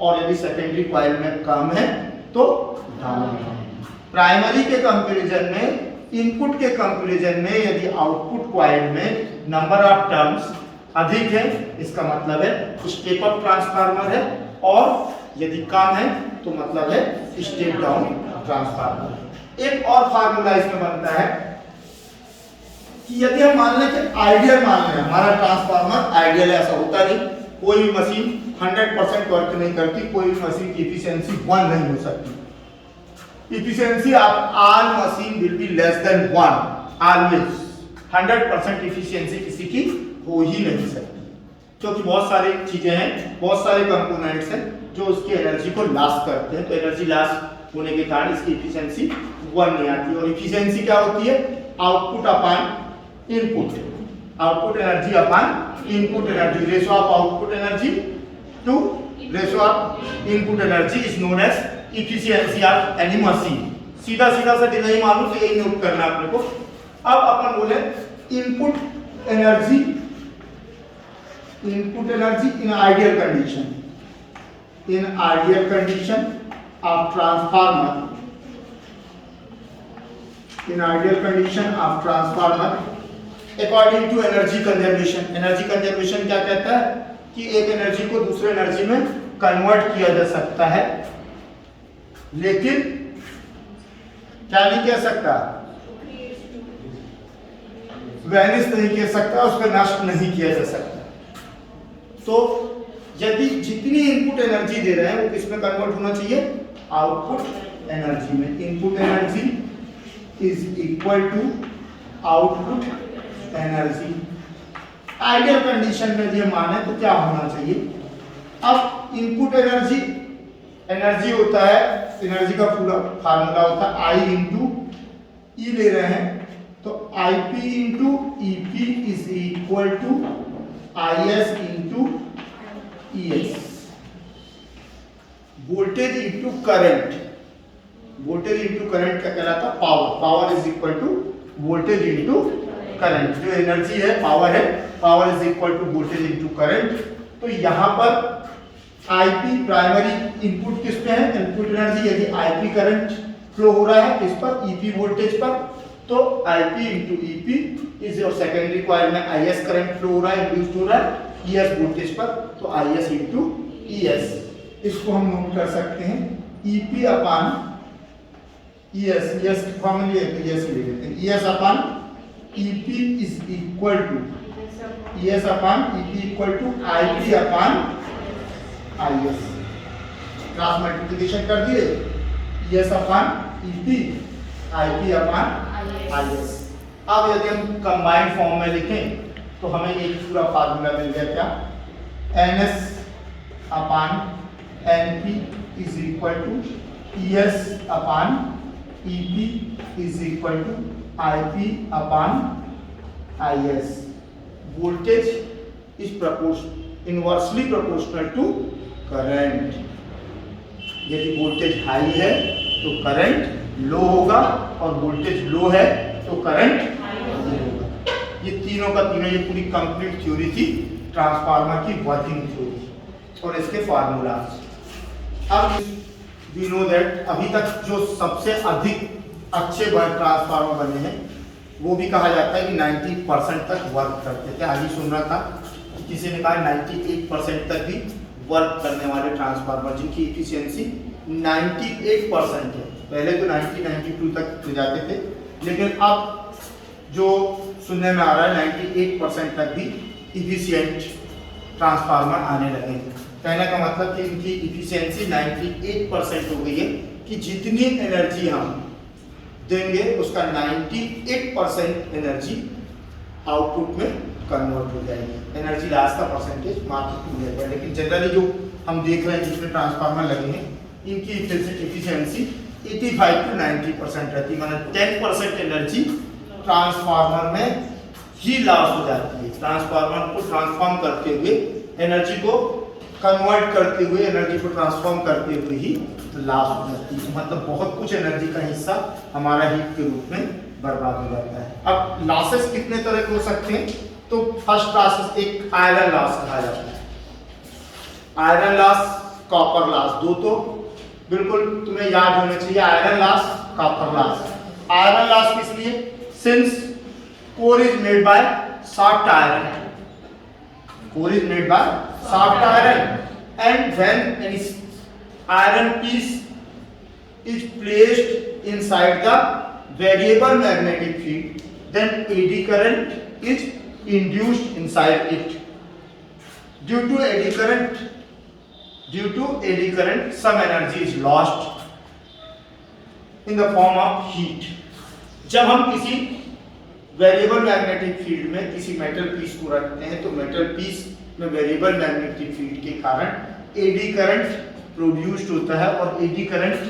[SPEAKER 1] और यदि सेकेंडरी कॉइल में कम है तो डाउन है। प्राइमरी के कंपैरिजन में, इनपुट के कंपैरिजन में यदि आउटपुट कॉइल में नंबर ऑफ टर्न्स अधिक है इसका मतलब है स्टेप अप ट्रांसफार्मर है, और यदि कम है तो मतलब है स्टेप डाउन ट्रांसफार्मर। एक और फार्मूला इसमें बनता है कि यदि हम मान लें कि आइडियल मान लें हमारा ट्रांसफार्मर आइडियल है, ऐसा होता नहीं, कोई भी मशीन 100% वर्क नहीं करती, कोई भी मशीन की इफिशियंसी 1 नहीं हो सकती। Efficiency of all machine will be less than 1 always. 100% efficiency किसी की हो ही नहीं सकती, क्योंकि बहुत सारी चीजें हैं, बहुत सारे कंपोनेंट्स हैं जो उसकी एनर्जी को लॉस करते हैं। तो एनर्जी लॉस होने के कारण इसकी इफिशियंसी 1 नहीं आती। और इफिशियंसी क्या होती है, output upon input. Output energy upon input energy, ratio of output energy to ratio of input energy is known as efficiency of any machine. सीधा सीधा सा नहीं मालूम तो यही नोट करना अपने को। अब अपन बोले input energy in ideal condition, in ideal condition of transformer, in ideal condition of transformer according to energy conservation. Energy conservation क्या कहता है कि एक एनर्जी को दूसरे एनर्जी में कन्वर्ट किया जा सकता है, लेकिन क्या नहीं कह सकता, वैनिश नहीं कह सकता, उसको नष्ट नहीं किया जा सकता। तो यदि जितनी इनपुट एनर्जी दे रहे हैं वो किस में कन्वर्ट होना चाहिए, आउटपुट एनर्जी में। Input energy is equal to output energy. Ideal condition में ये माने तो क्या होना चाहिए। अब इनपुट एनर्जी, एनर्जी होता है, एनर्जी का पूरा फार्मूला होता है आई इंटू ई ले रहे हैं तो I P into E P is equal to I S into E S. Voltage into current, voltage into current क्या कहलाता है, power. Power is equal to voltage into current. जो एनर्जी है पावर है, power is equal to voltage into current. तो यहाँ पर आईपी प्राइमरी इनपुट किस पे है, इनपुट एनर्जी। यदि आईपी करंट फ्लो हो रहा है किस पर, ईपी वोल्टेज पर, तो आईपी इंटू ईपी इज और सेकेंडरी कॉइल में आईएस करंट फ्लो हो रहा है, इंड्यूस्ड हो रहा है ईएस वोल्टेज पर, तो आईएस इंटू ईएस। इसको हम नोट कर सकते हैं ईपी अपान ईएस, ईएस की फॉर्मूला है तो ईएस ले लेते हैं। ES upon EP is equal to ES upon EP equal to IP upon IS. Cross multiplication कर दिए, ES upon EP IP upon IS. अब यदि हम कंबाइंड फॉर्म में लिखें तो हमें एक पूरा फार्मूला मिल गया, क्या, NS upon NP is equal to ES upon EP is equal to IP upon IS. Voltage is inversely proportional to current. यदि वोल्टेज हाई है तो करंट लो होगा और वोल्टेज लो है तो करंट हाई होगा। ये तीनों का तीनों, ये पूरी कंप्लीट थ्योरी थी ट्रांसफार्मर की, वर्किंग थ्योरी और इसके फार्मूला। अब वी नो दैट अभी तक जो सबसे अधिक अच्छे ट्रांसफार्मर बने हैं वो भी कहा जाता है कि 90% तक वर्क करते थे। अभी सुन रहा था कि किसी ने कहा 98% तक भी वर्क करने वाले ट्रांसफार्मर जिनकी इफिशियंसी 98% है। पहले तो 90-92 तक ले जाते थे, लेकिन अब जो सुनने में आ रहा है 98% तक भी इफिशियंट ट्रांसफार्मर आने लगे हैं। कहने का मतलब कि इनकी इफिशियंसी 98% हो गई है कि जितनी एनर्जी हम देंगे उसका 98% एनर्जी आउटपुट में कन्वर्ट हो जाएगी। एनर्जी लॉस का परसेंटेज मात्र 2 है, लेकिन जनरली जो हम देख रहे हैं जिसमें ट्रांसफार्मर लगे हैं इनकी इफिशियंसी 85 to 90% रहती है। मतलब 10% एनर्जी ट्रांसफार्मर में ही लॉस हो जाती है। ट्रांसफार्मर को ट्रांसफॉर्म करते हुए, एनर्जी को कन्वर्ट करते हुए, एनर्जी को ट्रांसफॉर्म करते हुए ही लॉस हो जाती है। मतलब बहुत कुछ एनर्जी का हिस्सा हमारा हीट के रूप में बर्बाद हो जाता है। अब लॉसेस कितने तरह के हो सकते हैं, तो फर्स्ट लॉस एक आयरन लॉस कहा जाता है। आयरन लॉस, कॉपर लॉस, दो तो बिल्कुल तुम्हें याद होने चाहिए, iron loss, copper loss. Iron loss किस लिए, since core is made by soft iron, core is made by soft iron and when any iron piece is placed inside the variable magnetic field, then eddy current is induced inside it. Due to eddy current, some energy is lost in the form of heat. जब हम किसी वेरिएबल मैग्नेटिक फील्ड में किसी मेटल पीस को रखते हैं तो मेटल पीस में वेरिएबल मैग्नेटिक फील्ड के कारण एडी करंट प्रोड्यूस्ड होता है और eddy current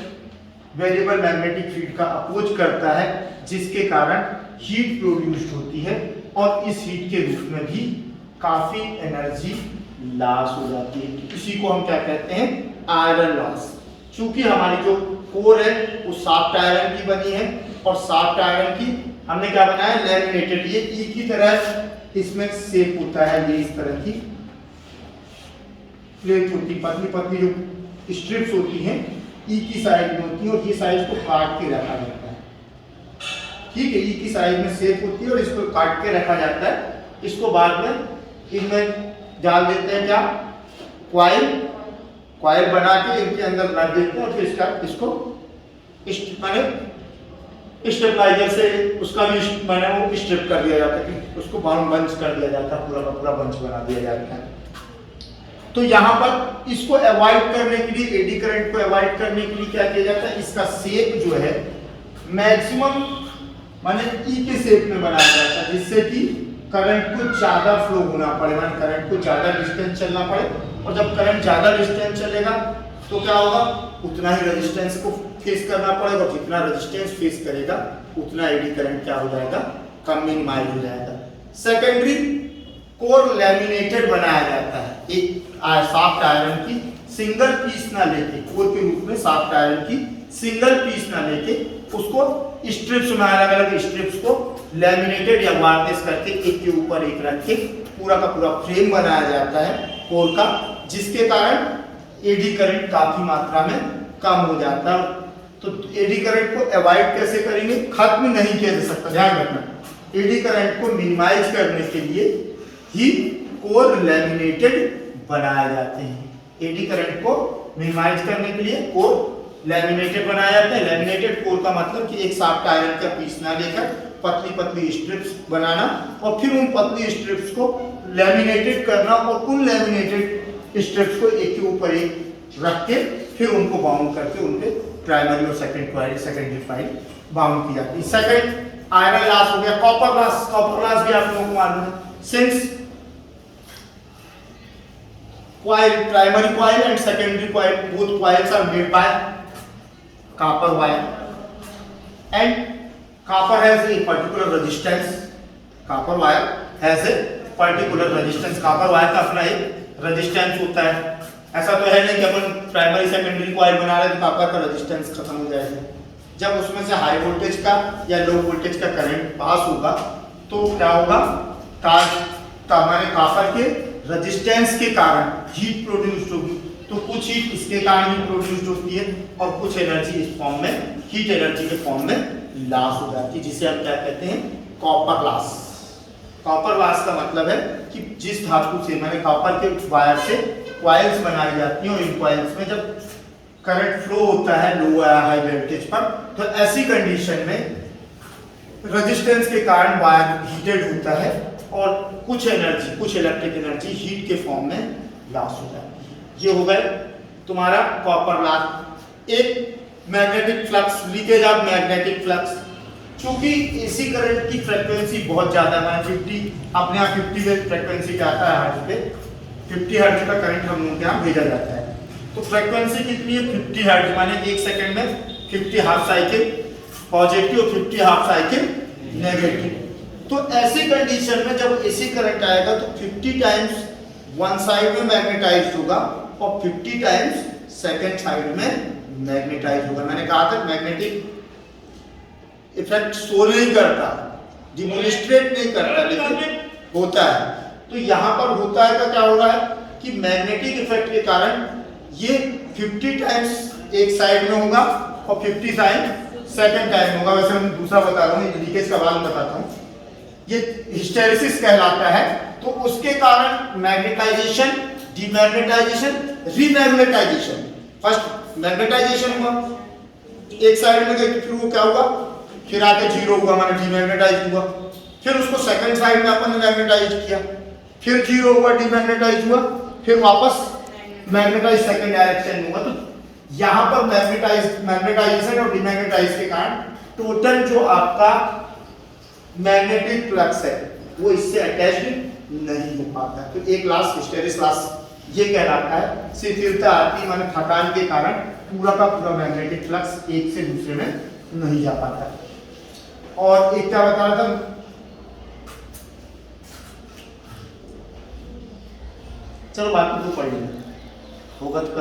[SPEAKER 1] variable magnetic field का अपोज करता है, जिसके कारण हीट प्रोड्यूस्ड होती है और इस हीट के रूप में भी काफी एनर्जी लॉस हो जाती है। इसी को हम क्या कहते हैं, आयरन लॉस। चूंकि हमारी जो कोर है वो सॉफ्ट आयरन की बनी है और सॉफ्ट आयरन की हमने क्या बनाया, लैमिनेटेड। ये ई की तरह इसमें शेप होता है, ये इस तरह की प्लेट होती है, पतली पतली जो स्ट्रिप्स होती हैं ई की साइड में होती है और ये साइड को काट के रखा जाता है। ठीक है, ई की साइड में शेप होती है और इसको काट के रखा जाता है। इसको बाद में इनमें डाल देते हैं क्या, क्वाइल बना के इनके अंदर रख देते हैं और फिर इसको माने स्टेबलाइजर से उसका भी मैंने वो स्ट्रिप कर दिया जाता है कि उसको बंच कर दिया जाता है, पूरा का पूरा बंच बना दिया जाता है। तो यहाँ पर इसको अवॉइड करने के लिए, एडी करंट को अवॉइड करने के लिए क्या किया जाता है, इसका शेप जो है मैक्सिमम माने ई के शेप में बनाया जाता है, जिससे कि करंट को ज्यादा फ्लो होना पड़े, माने करंट को ज्यादा डिस्टेंस चलना पड़े। और जब करंट ज्यादा डिस्टेंस चलेगा तो क्या होगा, उतना ही रेजिस्टेंस को फेस करना पड़ेगा। जितना रेजिस्टेंस फेस करेगा उतना एडी करंट क्या हो जाएगा, कम मिनिमाइज हो जाएगा। सेकेंडरी कोर लैमिनेटेड बनाया जाता है, एक सॉफ्ट आयरन की सिंगल पीस ना लेके, कोर के रूप में सॉफ्ट आयरन की सिंगल पीस ना लेके उसको स्ट्रिप्स में अलग अलग स्ट्रिप्स को लैमिनेटेड या वार्निश करके एक के ऊपर एक रख के पूरा का पूरा फ्रेम बनाया जाता है कोर का, जिसके कारण एडी करंट काफी मात्रा में कम हो जाता है। तो एडी करंट को अवॉइड कैसे करेंगे, खत्म नहीं किया जा सकता, ध्यान रखना। एडी करंट को मिनिमाइज करने के लिए ही कोर लैमिनेटेड बनाए जाते हैं। एडी करंट को मिनिमाइज करने के लिए कोर लैमिनेटेड बनाया जाता है। लैमिनेटेड कोर का मतलब कि एक सॉफ्ट आयरन का पीस ना लेकर पतली पतली स्ट्रिप्स बनाना और फिर उन पतली स्ट्रिप्स को लैमिनेटेड करना और उन लैमिनेटेड स्ट्रिप्स को एक के ऊपर एक रख के फिर उनको बाउंड करके उनके प्राइमरी और सेकेंडरी फाइल बाउंड की जाती है। सेकंड आयरन लॉस हो गया। कॉपर लॉस भी आप लोगों को मालूम है। Since primary coil and secondary coil, both coils are made by copper wire and copper has a particular resistance. Copper wire has a particular resistance. copper wire का अपना एक रेजिस्टेंस होता है। ऐसा तो है नहीं कि अपन प्राइमरी सेकेंडरी कॉइल बना रहे तो कॉपर का रेजिस्टेंस खत्म हो जाएगा। जब उसमें से हाई वोल्टेज का या लो वोल्टेज का करंट पास होगा तो क्या होगा, हमारे कॉपर के रेजिस्टेंस के कारण हीट प्रोड्यूस होगी। तो कुछ हीट इसके कारण ही प्रोड्यूस होती है और कुछ एनर्जी इस फॉर्म में, हीट एनर्जी के फॉर्म में लॉस हो जाती है, जिसे हम क्या कहते हैं, कॉपर लॉस। कॉपर लॉस का मतलब है कि जिस धातु से मैंने कॉपर के वायर से कॉइल्स बनाई जाती हैं और इन कॉइल्स में जब करंट फ्लो होता है लो या हाई वोल्टेज पर, तो ऐसी कंडीशन में रेजिस्टेंस के कारण वायर हीटेड होता है और कुछ एनर्जी, कुछ इलेक्ट्रिक एनर्जी हीट के फॉर्म में लॉस हो जाती है। ये हो गए तुम्हारा कॉपर लॉस। एक magnetic flux, leakage of magnetic flux. क्योंकि एसी करंट की फ्रीक्वेंसी बहुत ज्यादा है, 50 अपने आप 50 पे फ्रीक्वेंसी जाता है हर्ट्ज पे, 50 हर्ट्ज का करंट हम लोग के यहाँ भेजा जाता है। तो फ्रीक्वेंसी कितनी है, 50 हर्ट्ज, माने एक सेकंड में 50 हाफ साइकिल पॉजिटिव और 50 हाफ साइकिल नेगेटिव। तो ऐसी कंडीशन में जब एसी करंट आएगा तो 50 टाइम्स वन साइड में मैग्नेटाइज्ड होगा और 50 टाइम्स सेकंड साइड में मैग्नेटाइज्ड होगा। मैंने कहा था मैग्नेटिक इफेक्ट शो नहीं करता, डिमोनिस्ट्रेट नहीं करता, लेकिन होता है। तो यहाँ पर होता है, क्या हो रहा है कि मैग्नेटिक इफेक्ट के कारण ये 50 टाइम्स एक साइड में होगा और 50 टाइम्स सेकंड टाइम होगा। वैसे मैं दूसरा बता रहा हूँ, लीकेज का बाद बताता हूँ। ये हिस्टेरिसिस कहलाता है। तो उसके कारण मैग्नेटाइजेशन, डीमैग्नेटाइजेशन, रीमैग्नेटाइजेशन। फर्स्ट मैग्नेटाइजेशन हुआ, एक साइड में गई, फिर वो क्या हुआ, फिर आके जीरो हुआ, माने डीमैग्नेटाइज हुआ। फिर उसको सेकंड साइड में अपन ने मैग्नेटाइज किया, फिर जीरो हुआ, डीमैग्नेटाइज हुआ, फिर वापस मैग्नेटाइज सेकंड डायरेक्शन हुआ। तो यहाँ पर मैग्नेटाइजेशन और डीमैग्नेटाइज के कारण टोटल जो आपका मैग्नेटिक फ्लक्स है वो इससे अटैच्ड नहीं हो पाता। तो एक लॉस, हिस्टेरिस लॉस ये कहलाता है। शिथिलता आती, माने थकान के कारण पूरा का पूरा मैग्नेटिक फ्लक्स एक से दूसरे में नहीं जा पाता। और एक क्या बता रहा था, चलो बाकी तो पढ़ लेंगे होगा तो